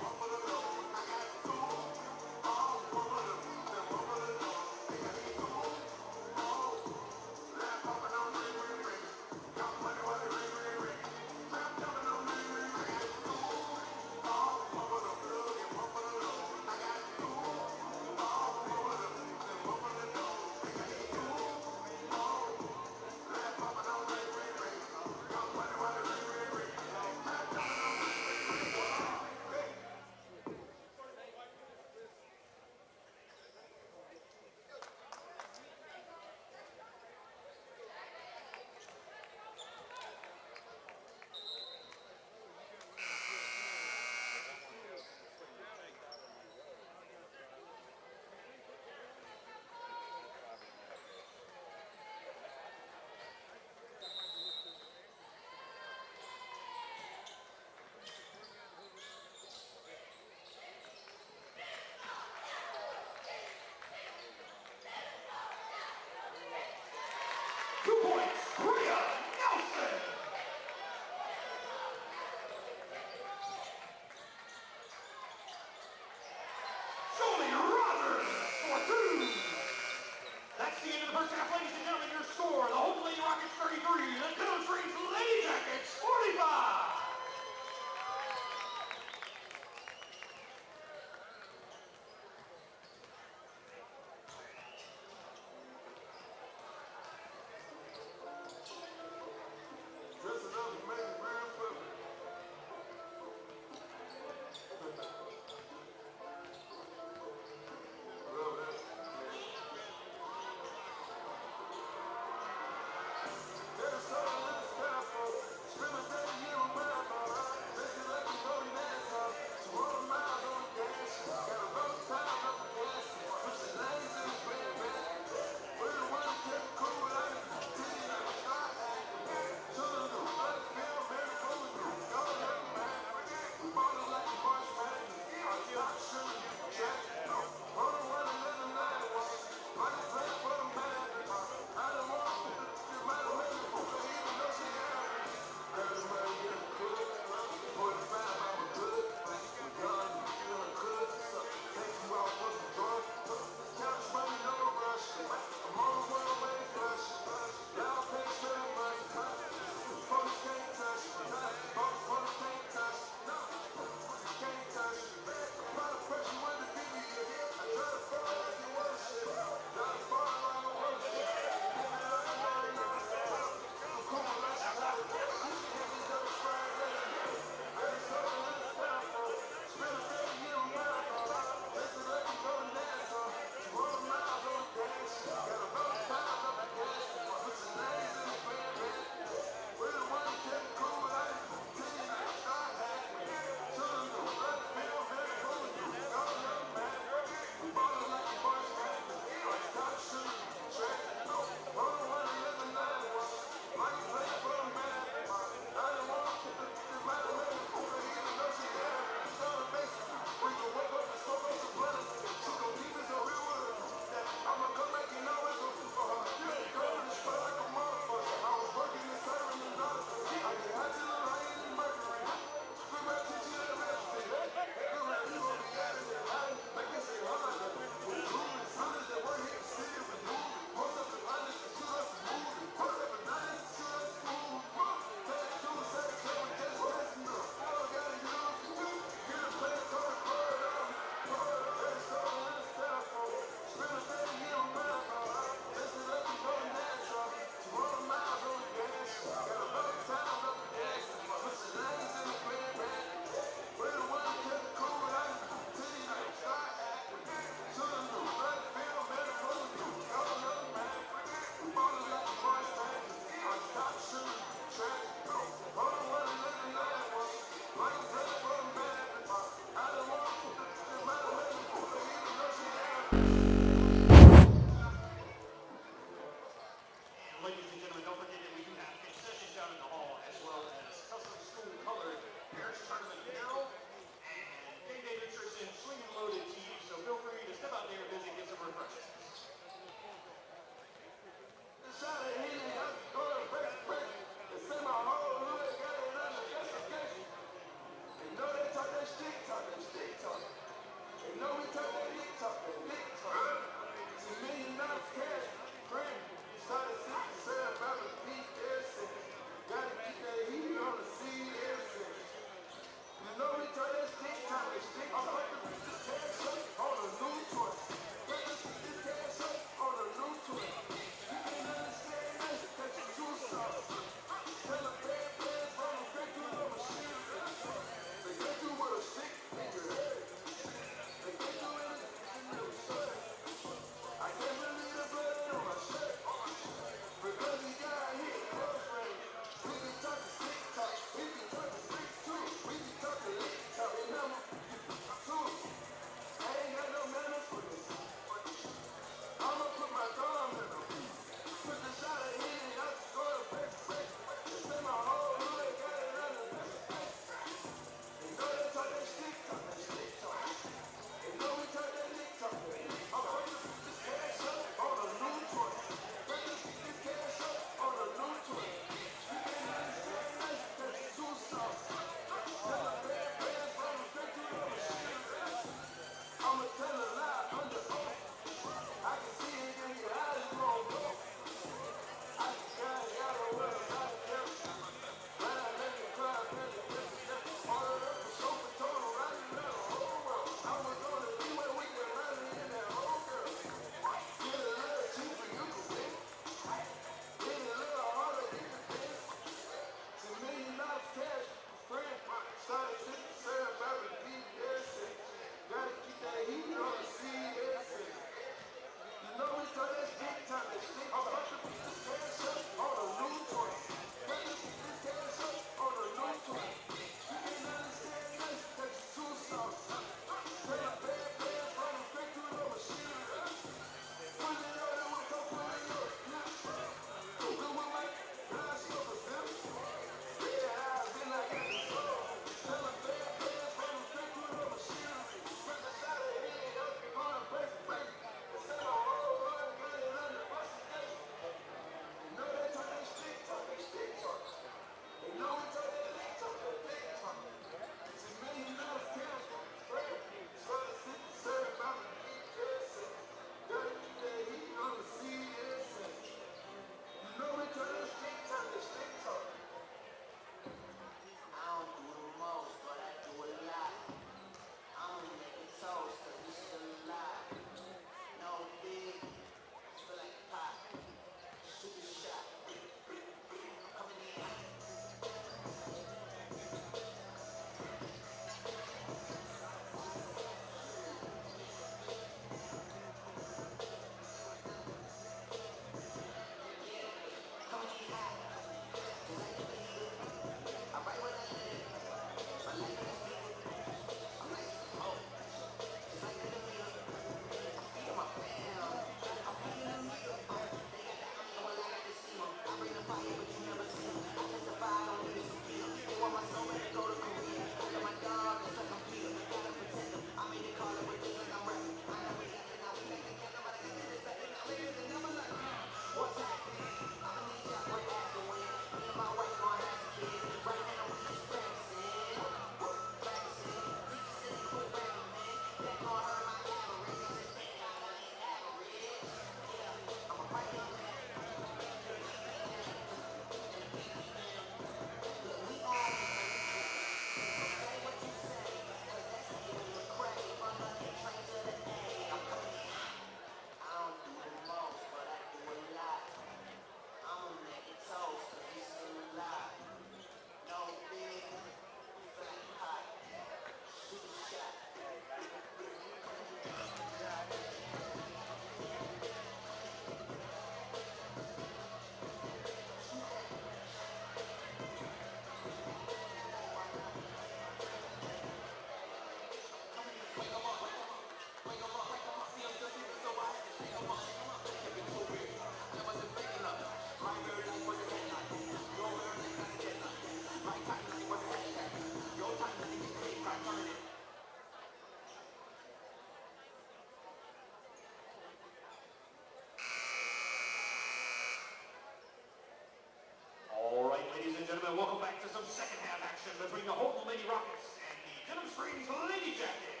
Springs Lady Jackets.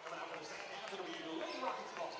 Coming out for the second half, it'll be Lady Rockets ball.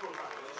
Congratulations.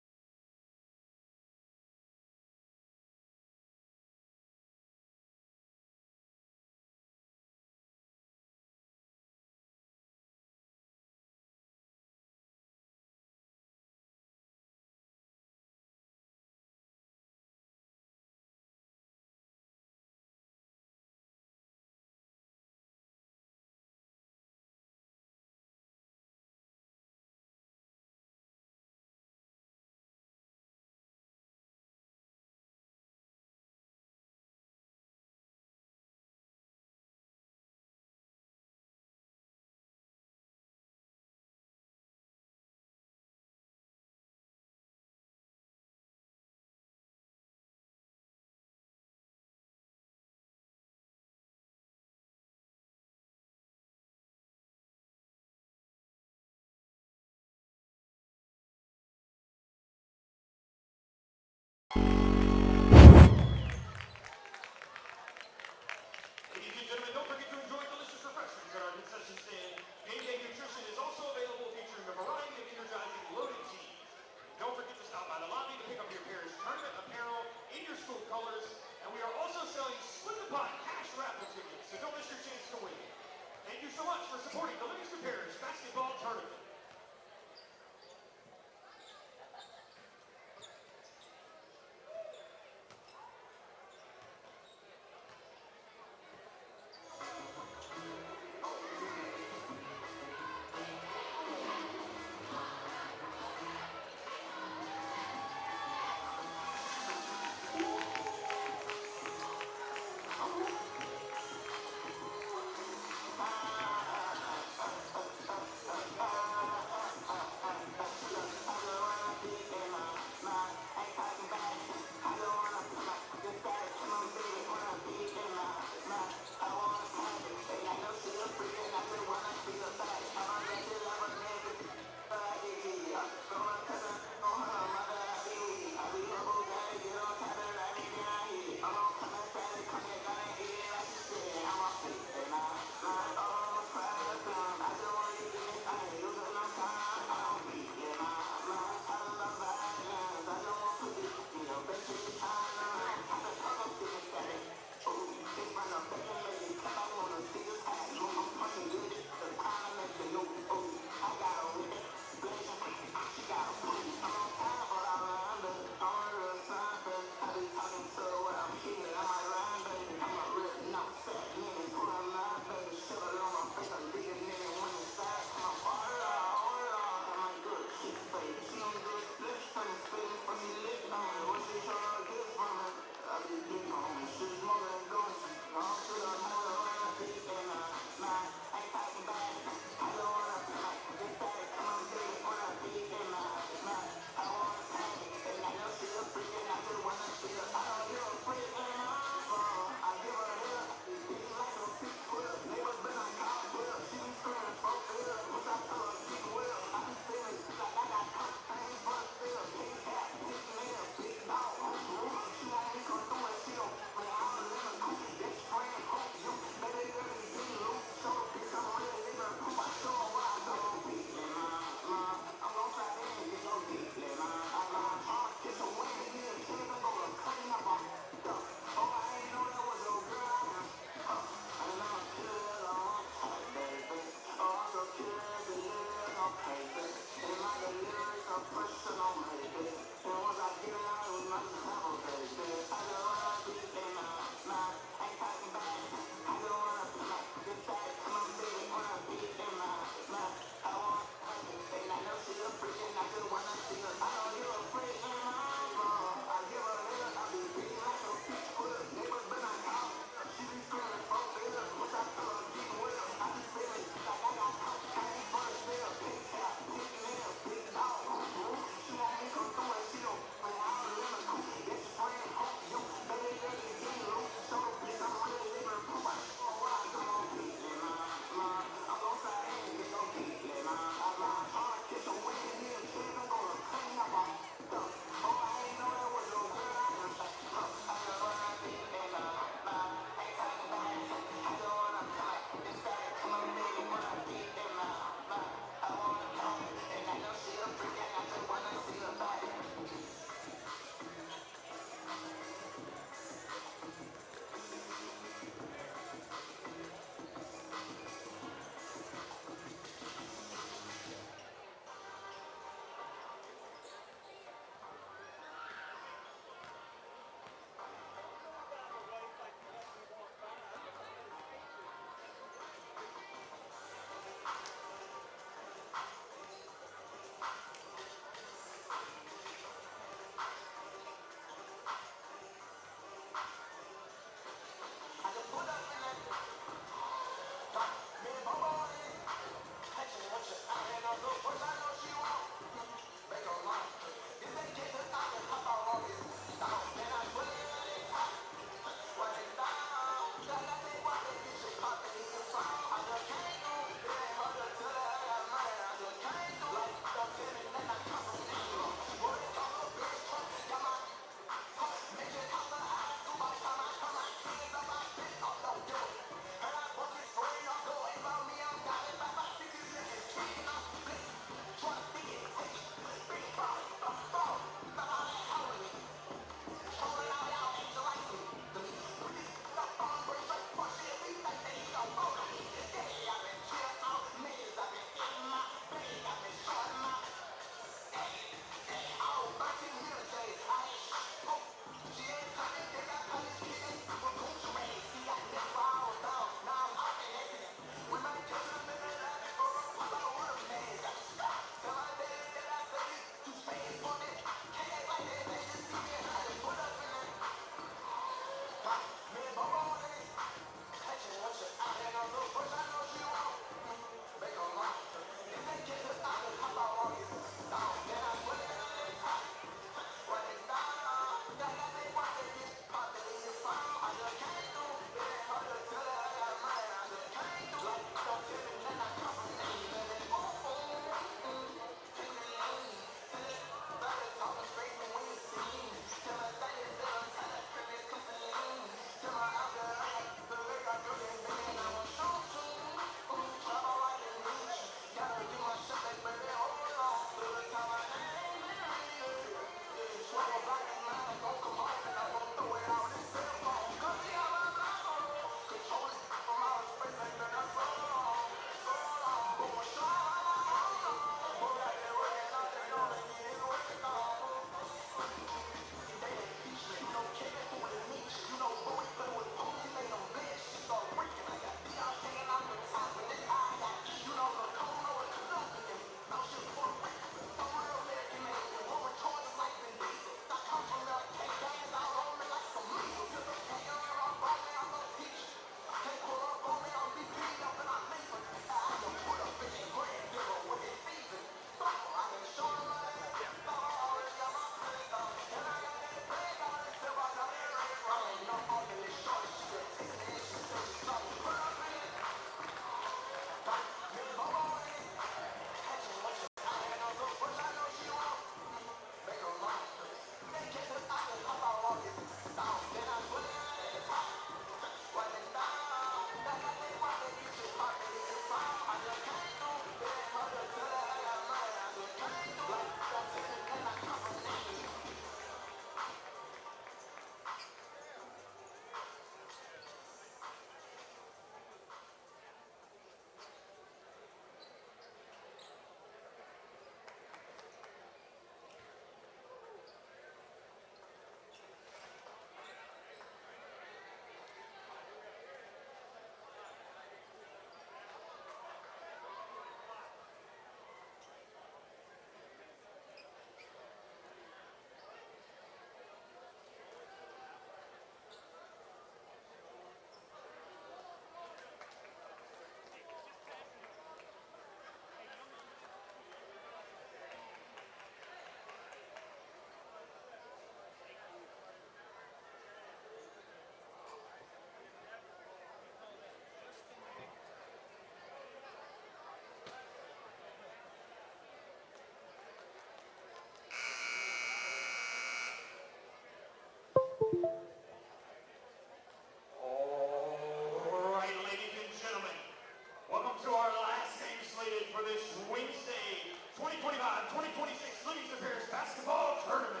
this Wednesday 2025-2026 Livingston Parish basketball tournament.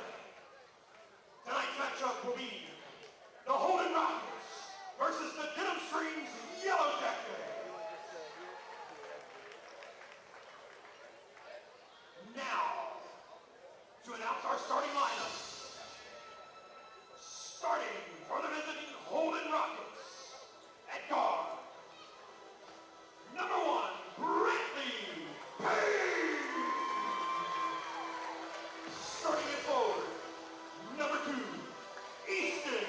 Tonight's matchup will be the Holden Rockets versus the Denham Yellow Jackets. Now, to announce our starting lineup. Starting for the visiting Holden Rockets at guard. Number 1, Bradley Payne. Starting at forward. Number 2, Easton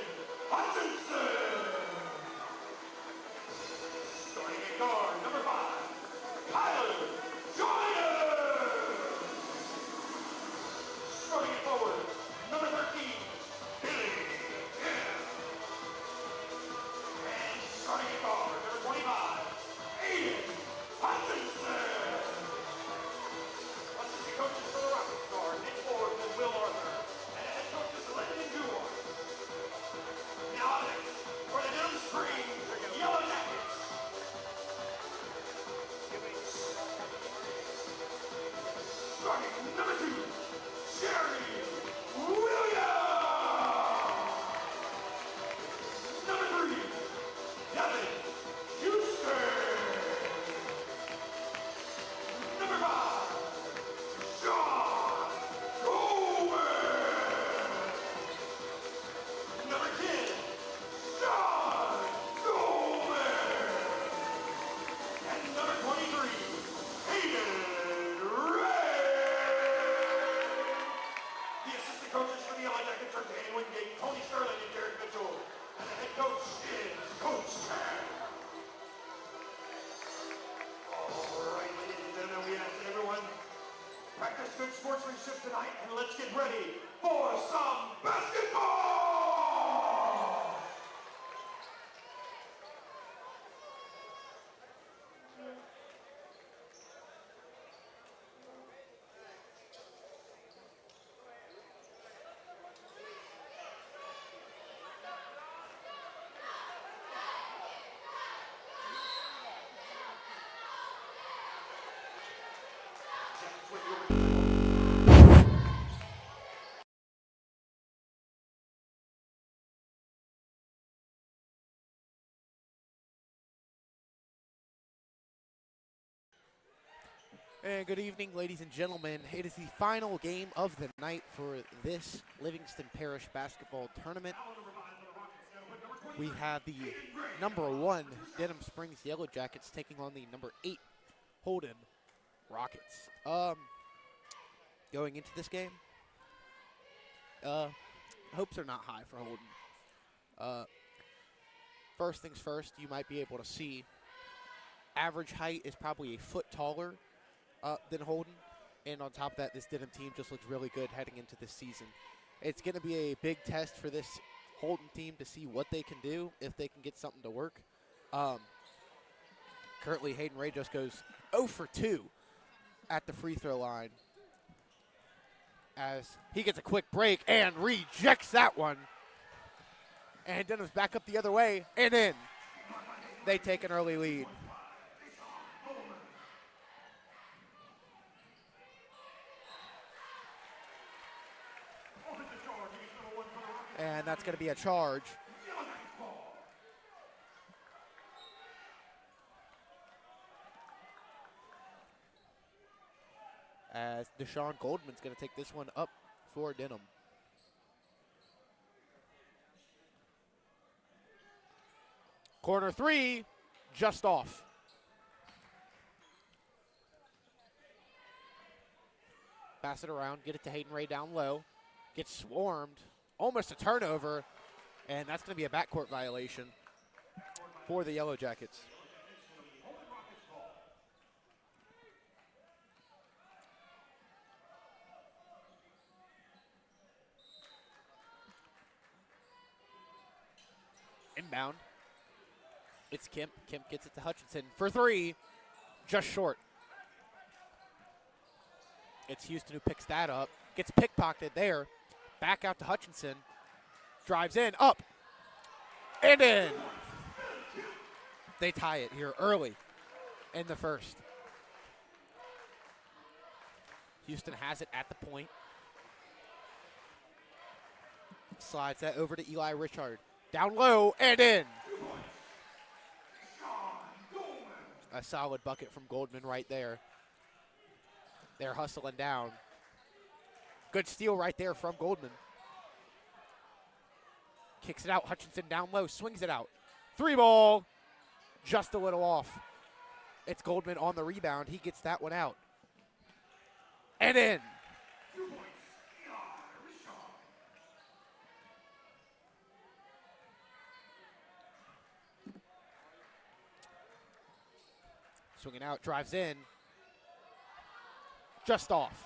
Hutchinson. Starting at guard. Number 5, Kyler Joyner. Starting at forward. Number 13, Billy Kim. And starting at guard. Number 25, Aiden Hutchinson. Assistant coaches for the Rockets are Nick Forbes and Will Arthur. And head coaches Lennon Dewar. Now next, for the Denham Yellow Jackets. Starting number 2, Jerry Williams. Number 3, Devin Houston. Number 5, Sean Coleman. Number 10, Sean Coleman. And number 23, Hayden Ray. The assistant coaches for the Yellow Jackets are Dan Wingate, Tony Sterling, and Jared Mitchell. And the head coach is Coach Chan. All right, ladies and gentlemen, we ask everyone, practice good sportsmanship tonight, and let's get ready for some basketball! And good evening, ladies and gentlemen. It is the final game of the night for this Livingston Parish basketball tournament. We have the number 1 Denham Springs Yellow Jackets taking on the number 8 Holden Rockets. Going into this game, hopes are not high for Holden. First things first, you might be able to see average height is probably a foot taller than Holden, and on top of that, this Denham team just looks really good heading into this season. It's going to be a big test for this Holden team to see what they can do, if they can get something to work. Currently, Hayden Ray just goes 0 for 2 at the free throw line as he gets a quick break and rejects that one. And Denham's back up the other way and in. They take an early lead. And that's going to be a charge. As Deshaun Goldman's going to take this one up for Denham. Corner 3, just off. Pass it around, get it to Hayden Ray down low. Gets swarmed, almost a turnover, and that's going to be a backcourt violation for the Yellow Jackets. Inbound. It's Kemp. Kemp gets it to Hutchinson for 3. Just short. It's Houston who picks that up. Gets pickpocketed there. Back out to Hutchinson. Drives in. Up. And in. They tie it here early in the first. Houston has it at the point. Slides that over to Eli Richard. Down low and in. A solid bucket from Goldman right there. They're hustling down. Good steal right there from Goldman. Kicks it out. Hutchinson down low. Swings it out. 3-ball. Just a little off. It's Goldman on the rebound. He gets that one out. And in. Swinging out. Drives in. Just off.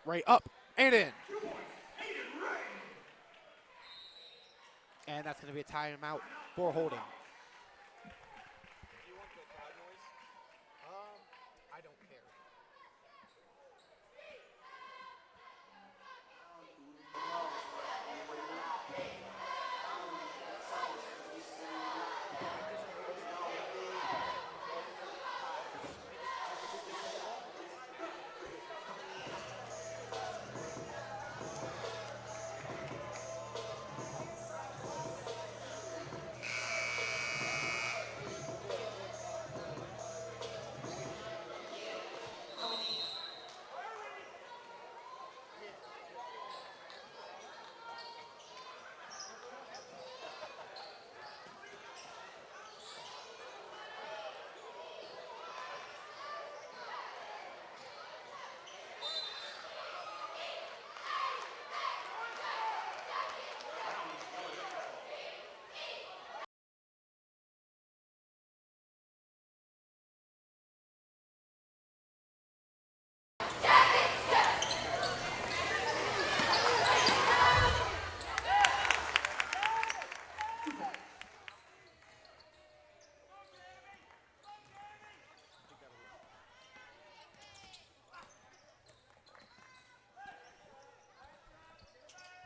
Ray up and in. And that's going to be a timeout for Holden. I don't care.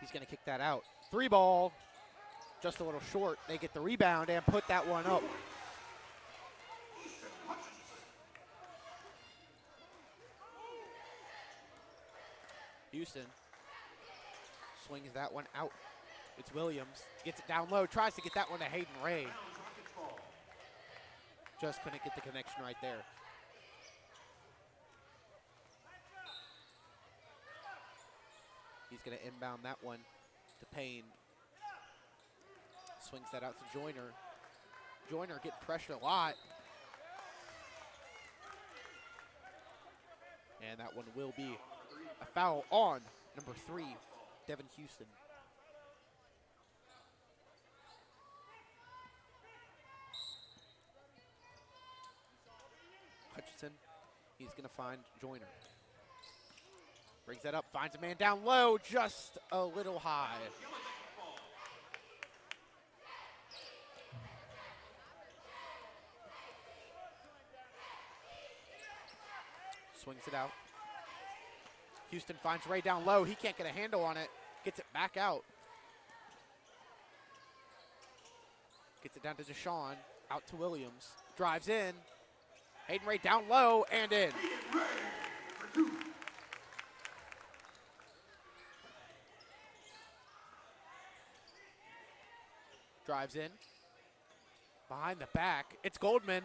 He's going to kick that out. 3-ball. Just a little short. They get the rebound and put that one up. Houston swings that one out. It's Williams. Gets it down low. Tries to get that one to Hayden Ray. Just couldn't get the connection right there. He's going to inbound that one to Payne. Swings that out to Joyner. Joyner getting pressured a lot. And that one will be a foul on number 3, Devin Houston. Hutchinson, he's going to find Joyner. Brings that up, finds a man down low, just a little high. Swings it out. Houston finds Ray down low. He can't get a handle on it. Gets it back out. Gets it down to Deshaun. Out to Williams. Drives in. Hayden Ray down low and in. Drives in. Behind the back. It's Goldman.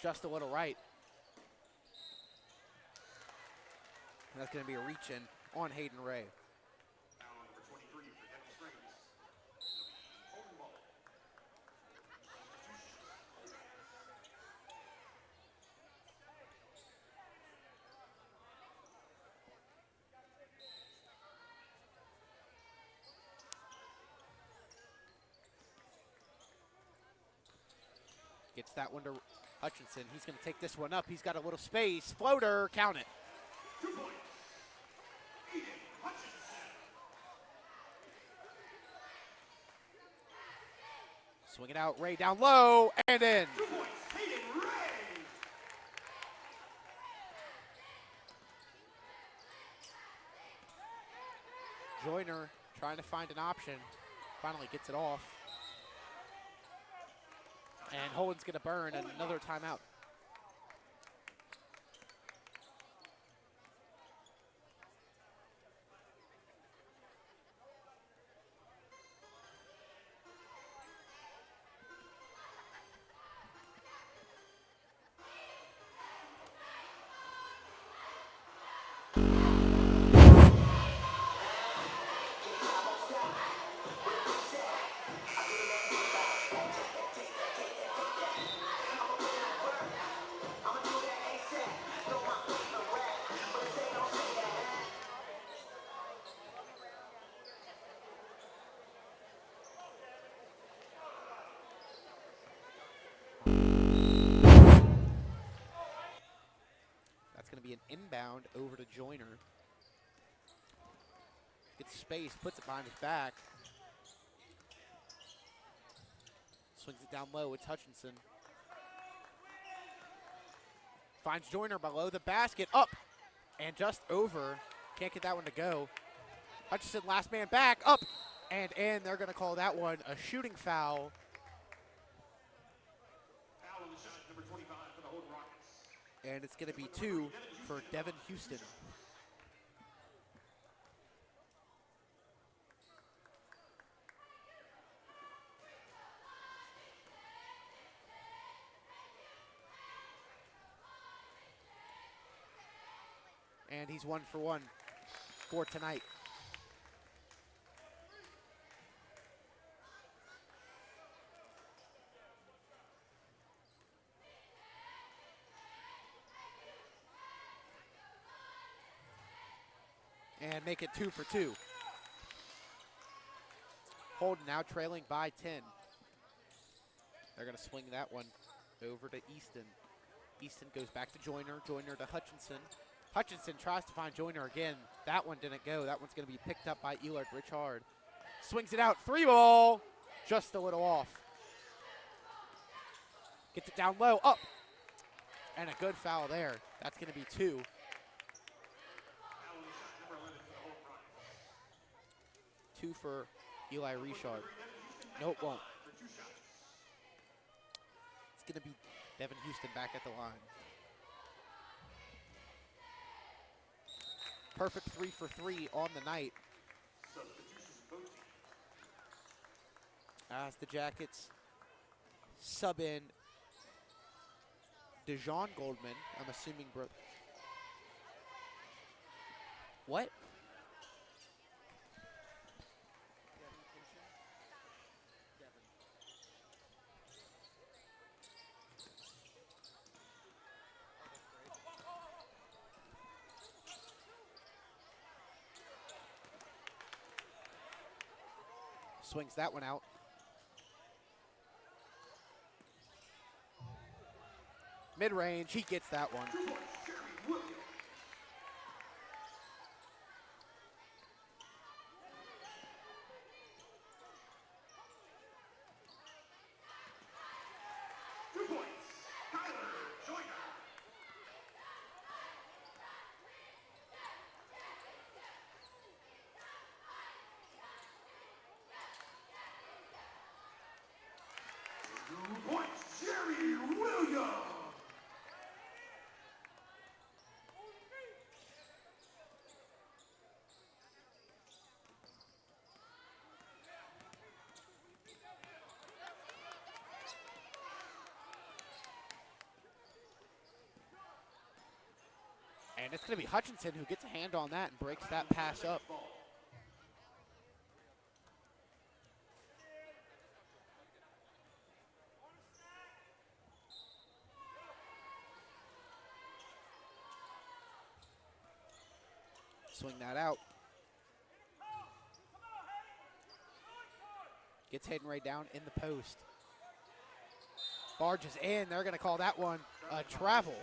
Just a little right. And that's going to be a reach-in on Hayden Ray. Gets that one to Hutchinson. He's going to take this one up. He's got a little space. Floater. Count it. 2 points. Aiden Hutchinson. Swing it out. Ray down low and in. 2 points. Aiden Ray. Joyner trying to find an option. Finally gets it off. And Holden's going to burn another timeout. That's going to be an inbound over to Joyner. Gets space, puts it behind his back. Swings it down low, it's Hutchinson. Finds Joyner below the basket, up and just over. Can't get that one to go. Hutchinson, last man back, up and in. They're going to call that one a shooting foul. Foul on the shot, number 25 for the Holden Rockets. And it's going to be 2 for Devin Houston. And he's 1 for 1 for tonight. And make it 2 for 2. Holden now trailing by 10. They're going to swing that one over to Easton. Easton goes back to Joyner. Joyner to Hutchinson. Hutchinson tries to find Joyner again. That one didn't go. That one's going to be picked up by Elard Richard. Swings it out. 3 ball. Just a little off. Gets it down low. Up. And a good foul there. That's going to be 2. Foul on the shot, number 11 for the Holden Rockets. 2 for Eli Richard. No, it won't. For 2 shots. It's going to be Devin Houston back at the line. Perfect 3 for 3 on the night. Substitutions both teams. As the Jackets sub in DeJean Goldman. I'm assuming what? Swings that one out. Mid-range, he gets that one. 2 points, Jeremy Williams. Jerry Williams. And it's going to be Hutchinson who gets a hand on that and breaks that pass up. Swing that out. Gets Hayden Ray down in the post. Barges in. They're going to call that one a travel.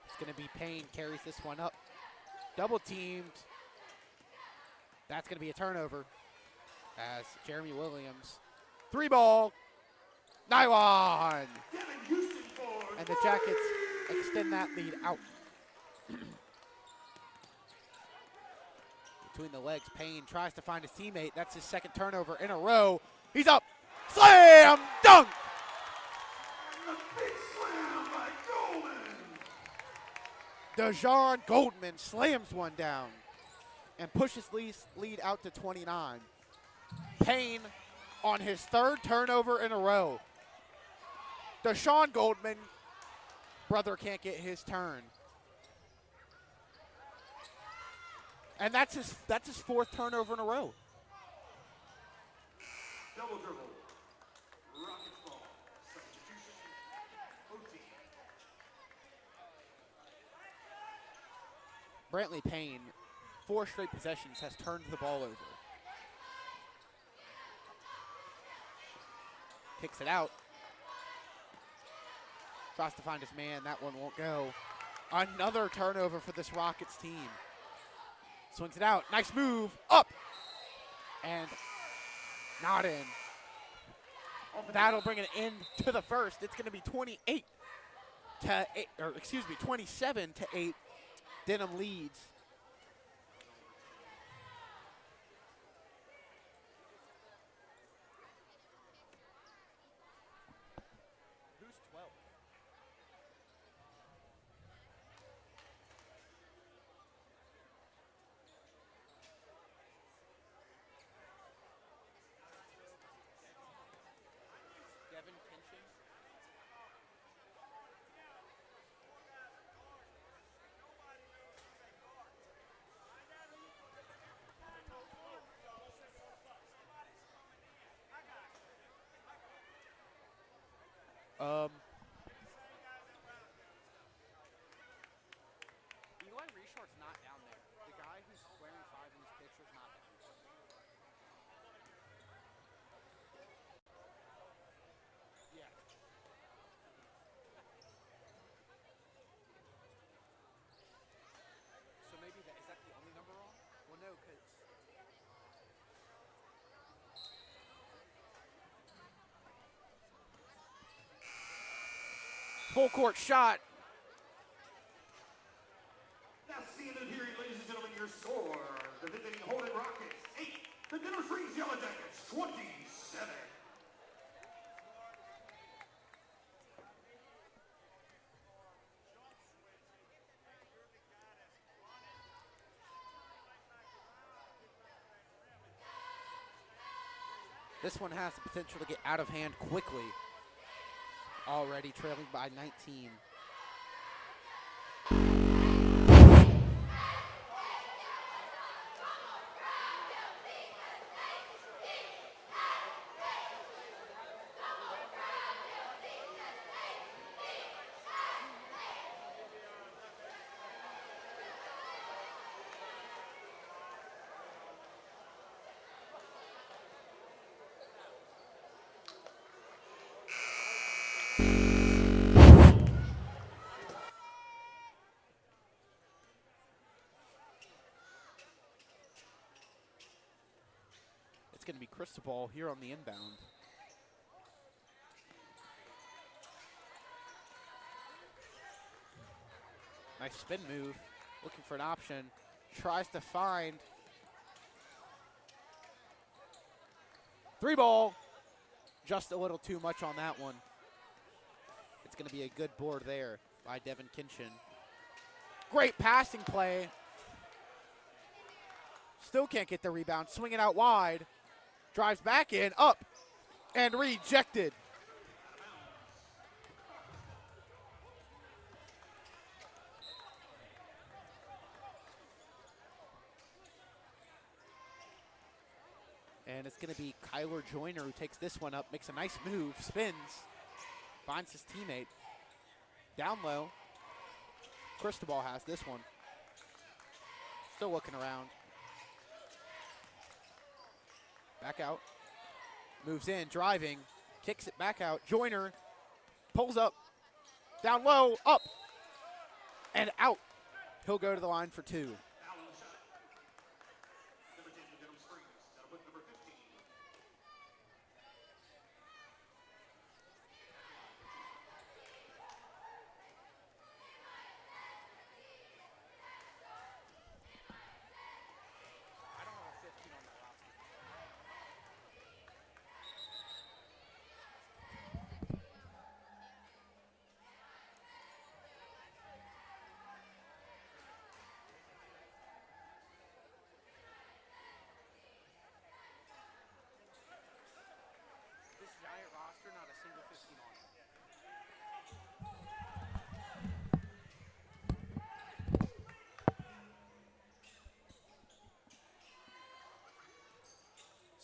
It's going to be Payne, carries this one up. Double teamed. That's going to be a turnover as Jeremy Williams. 3 ball. Nylon. Devin Houston for And the Jackets extend that lead out. Between the legs, Payne tries to find his teammate. That's his second turnover in a row. He's up. Slam dunk! And a big slam by Goldman. Dejan Goldman slams one down and pushes lead out to 29. Payne on his third turnover in a row. Deshaun Goldman, brother can't get his turn. And that's his fourth turnover in a row. Double dribble. Rockets ball. Substitution. OT. Brantley Payne, 4 straight possessions, has turned the ball over. Kicks it out. Tries to find his man. That one won't go. Another turnover for this Rockets team. Swings it out. Nice move. Up. And not in. That'll bring an end to the first. It's going to be 27 to 8. Denham leads. Who's 12? Devin Kinchin. Eli Reshort's not down there. The guy who's wearing 5 in this picture's not down there. Yeah. So maybe is that the only number wrong? Well, no, because full court shot. Now seeing and hearing, ladies and gentlemen, your score. The defending Holden Rockets, 8. The Denham Yellow Jackets, 27. This one has the potential to get out of hand quickly. Already trailing by 19. It's going to be Cristobal here on the inbound. Nice spin move. Looking for an option. Tries to find. 3 ball. Just a little too much on that one. It's going to be a good board there by Devin Kinchin. Great passing play. Still can't get the rebound. Swing it out wide. Drives back in, up, and rejected. And it's going to be Kyler Joyner who takes this one up, makes a nice move, spins, finds his teammate. Down low. Cristobal has this one. Still looking around. Back out. Moves in, driving. Kicks it back out. Joyner pulls up. Down low, up, and out. He'll go to the line for 2.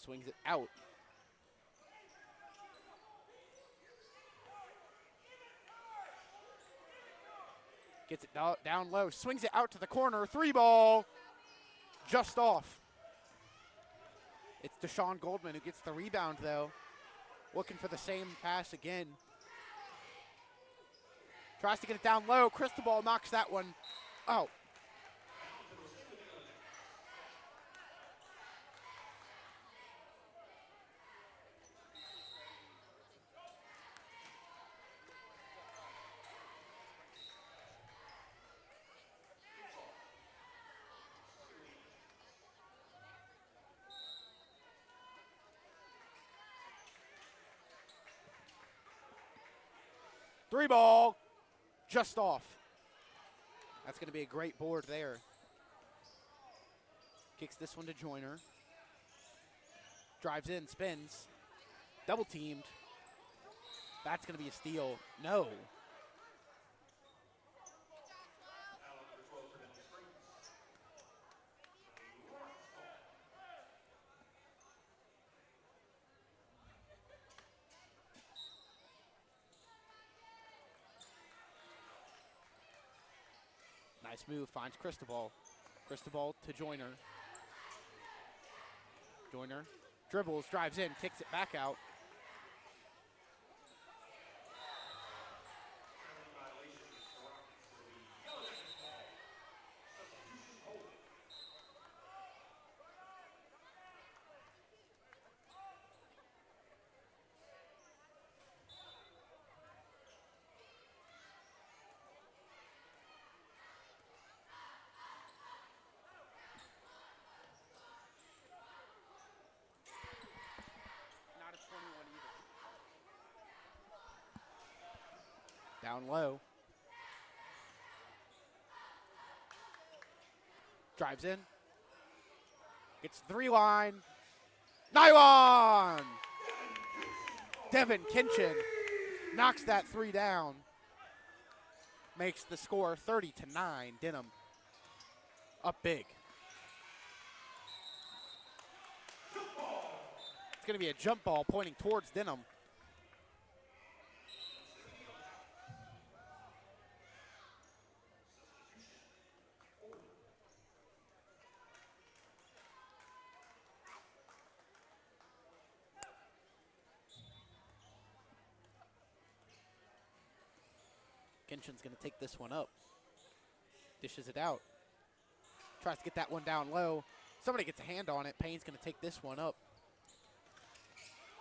Swings it out. Gets it down low. Swings it out to the corner. 3 ball. Just off. It's Deshaun Goldman who gets the rebound, though. Looking for the same pass again. Tries to get it down low. Cristobal knocks that one out. Three ball, just off. That's going to be a great board there. Kicks this one to Joyner. Drives in, spins. Double teamed. That's going to be a steal. No. Nice move, finds Cristobal. Cristobal to Joyner. Joyner dribbles, drives in, kicks it back out. Down low. Drives in. Gets 3 line. Nylon! Devin Kinchin knocks that 3 down. Makes the score 30-9. Denham up big. It's going to be a jump ball pointing towards Denham. Kinchin's going to take this one up. Dishes it out. Tries to get that one down low. Somebody gets a hand on it. Payne's going to take this one up.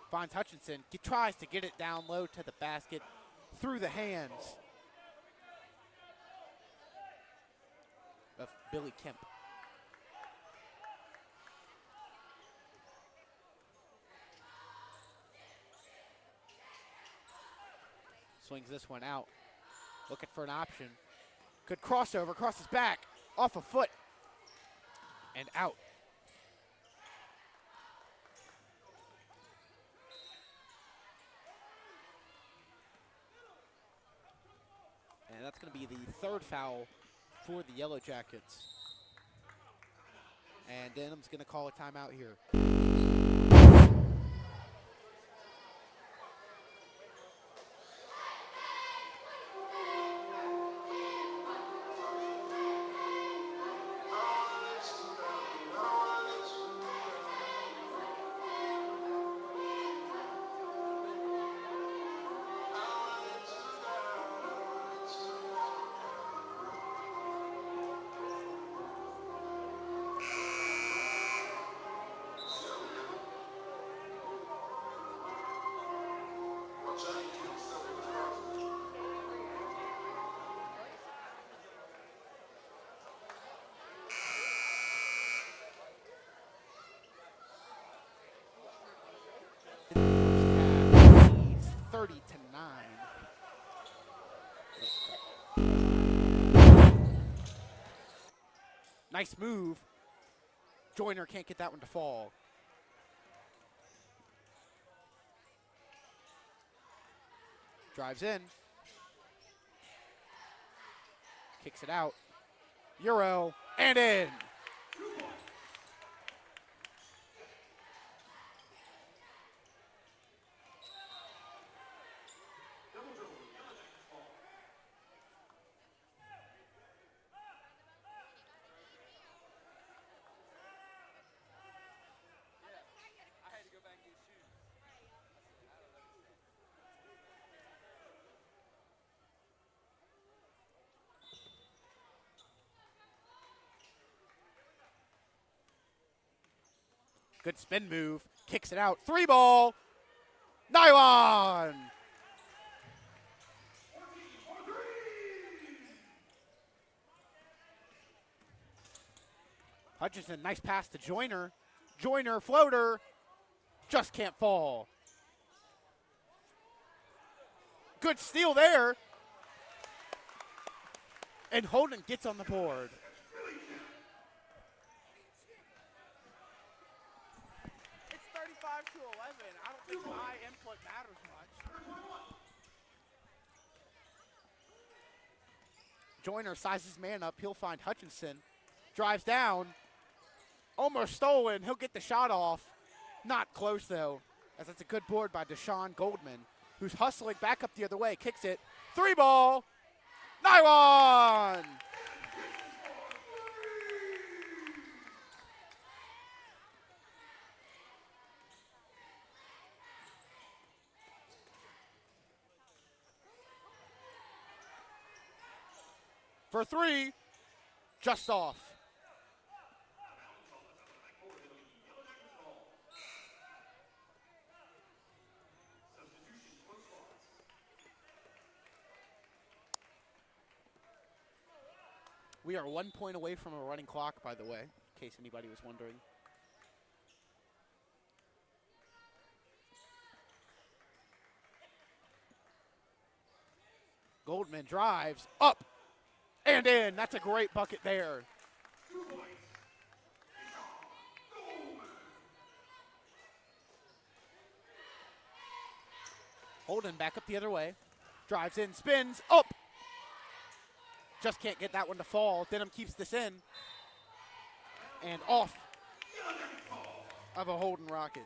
Finds Hutchinson. Tries to get it down low to the basket. Through the hands of Billy Kemp. Swings this one out. Looking for an option. Good crossover, crosses back, off a foot, and out. And that's going to be the 3rd foul for the Yellow Jackets. And Denham's going to call a timeout here. Leads 30-9. Nice move. Joyner can't get that one to fall. Drives in. Kicks it out. Euro and in. Good spin move. Kicks it out. 3-ball. Nylon. Hutchinson, nice pass to Joyner. Joyner, floater. Just can't fall. Good steal there. And Holden gets on the board. It's 35-11. I don't think my input matters much. Joyner sizes man up. He'll find Hutchinson. Drives down. Almost stolen. He'll get the shot off. Not close, though, as it's a good board by Deshaun Goldman, who's hustling back up the other way. Kicks it. 3-ball. Nylon. For 3. Just off. We are 1 point away from a running clock, by the way, in case anybody was wondering. Goldman drives up and in. That's a great bucket there. Holden back up the other way. Drives in, spins, up. Just can't get that one to fall. Denham keeps this in. And off of a Holden Rocket.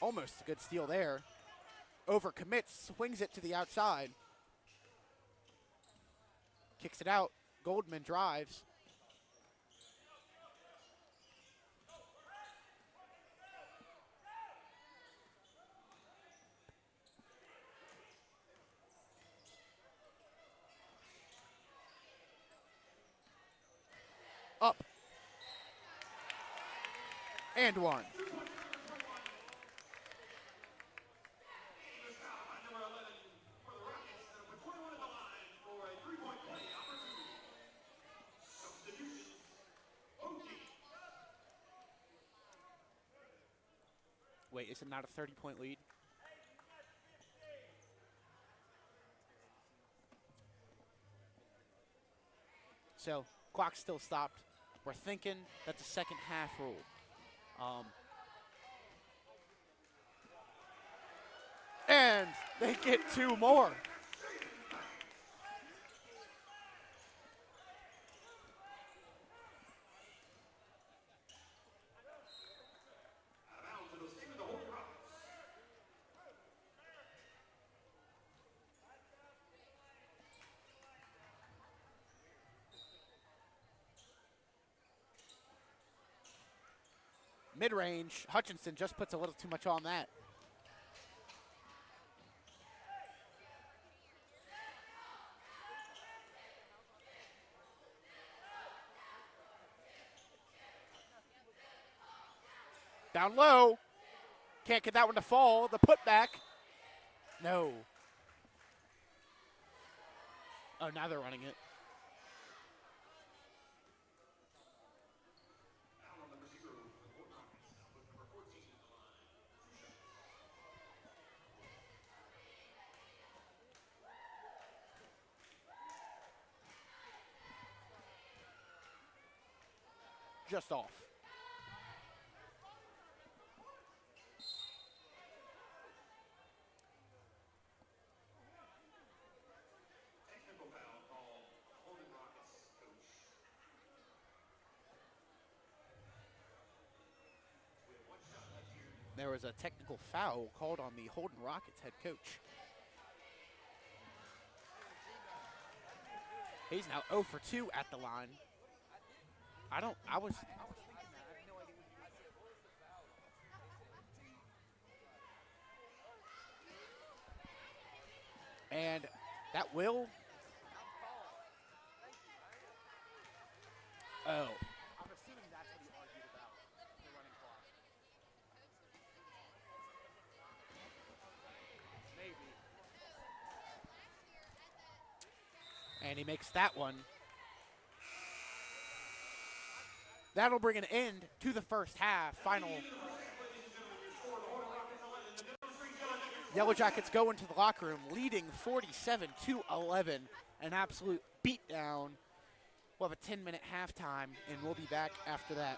Almost a good steal there. Overcommits, swings it to the outside. Kicks it out. Goldman drives. Up. And one. Wait, is it not a 30-point lead? So, clock still stopped. We're thinking that's a second half rule. And they get 2 more. Mid-range, Hutchinson just puts a little too much on that. Down low. Can't get that one to fall. The putback. No. Oh, now they're running it. Just off. Technical foul called Holden Rockets coach. We have 1 shot left here. There was a technical foul called on the Holden Rockets head coach. He's now 0 for 2 at the line. I was And that will. Oh. I'm assuming that's what he argued about, the running clock. Maybe. And he makes that one. That'll bring an end to the first half. Final. Yellow Jackets go into the locker room leading 47-11. An absolute beatdown. We'll have a 10-minute halftime, and we'll be back after that.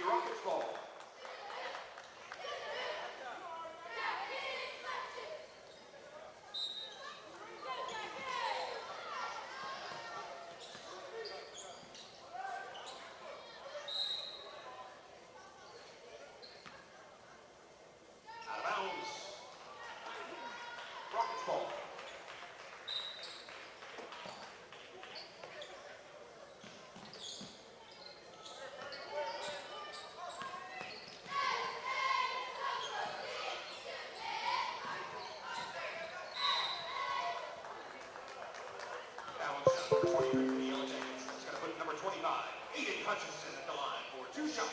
Rockets ball. Out of bounds. Rockets ball. Balance shot number 23 for the Yellow Jackets. That's going to put number 25, Aiden Hutchinson, at the line for 2 shots.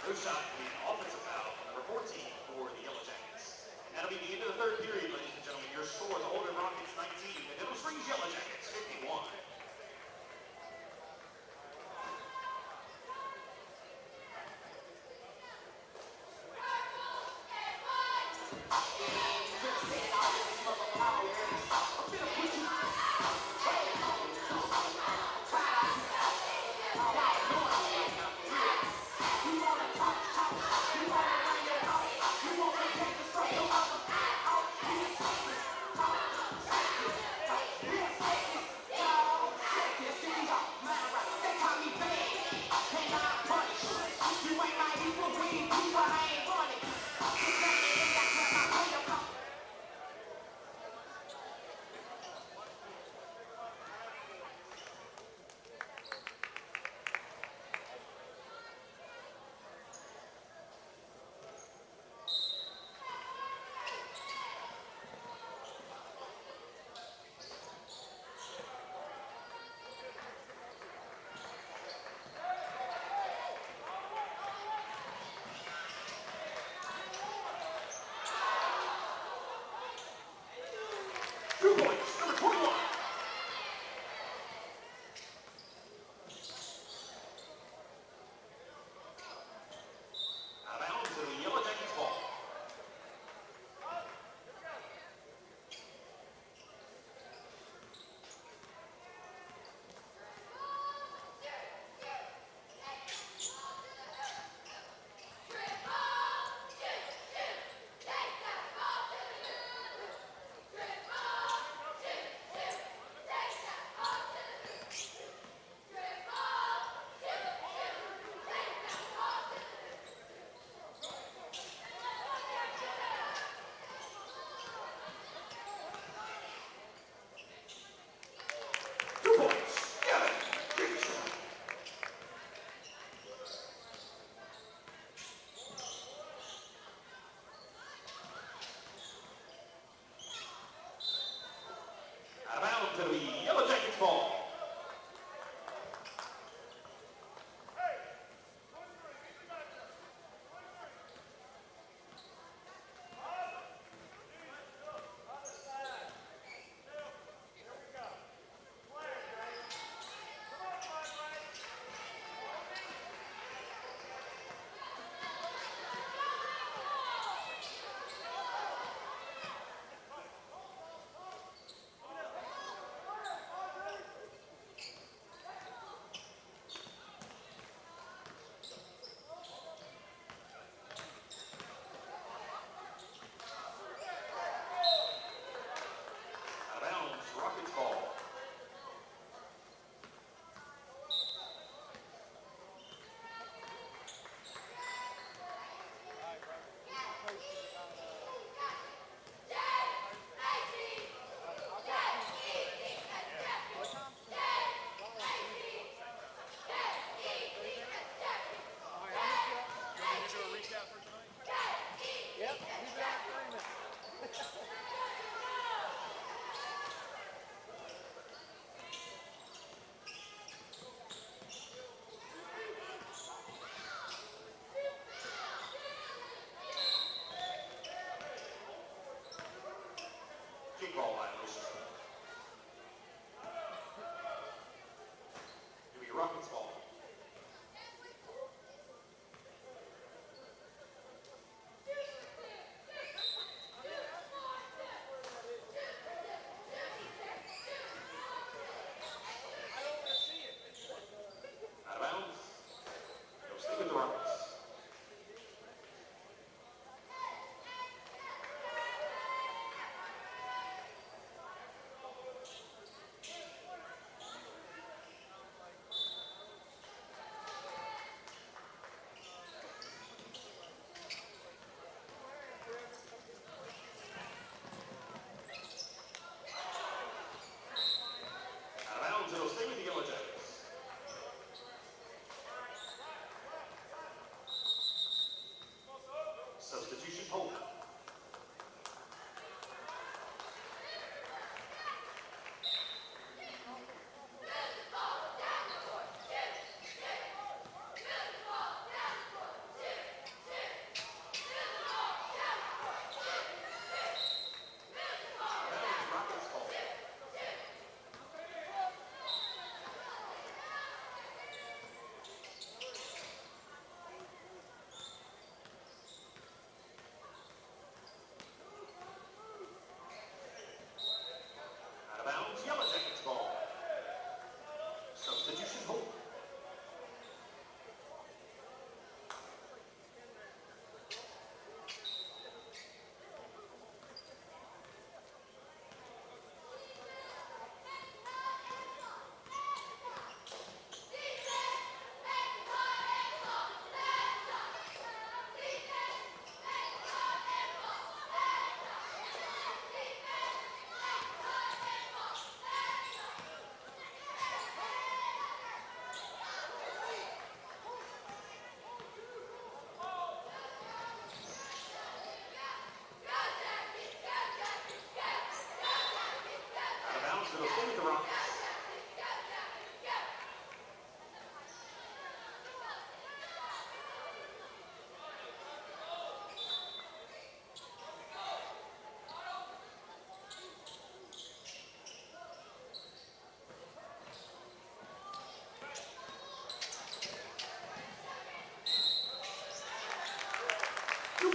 First shot will be an offensive foul on number 14 for the Yellow Jackets. And that'll be the end of the third period, ladies and gentlemen. Your score, the Holden Rockets 19, and Denham Springs Yellow Jackets 51.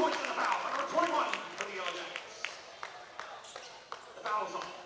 points in the foul. Number 21 for the Yellow Jackets. The foul is on.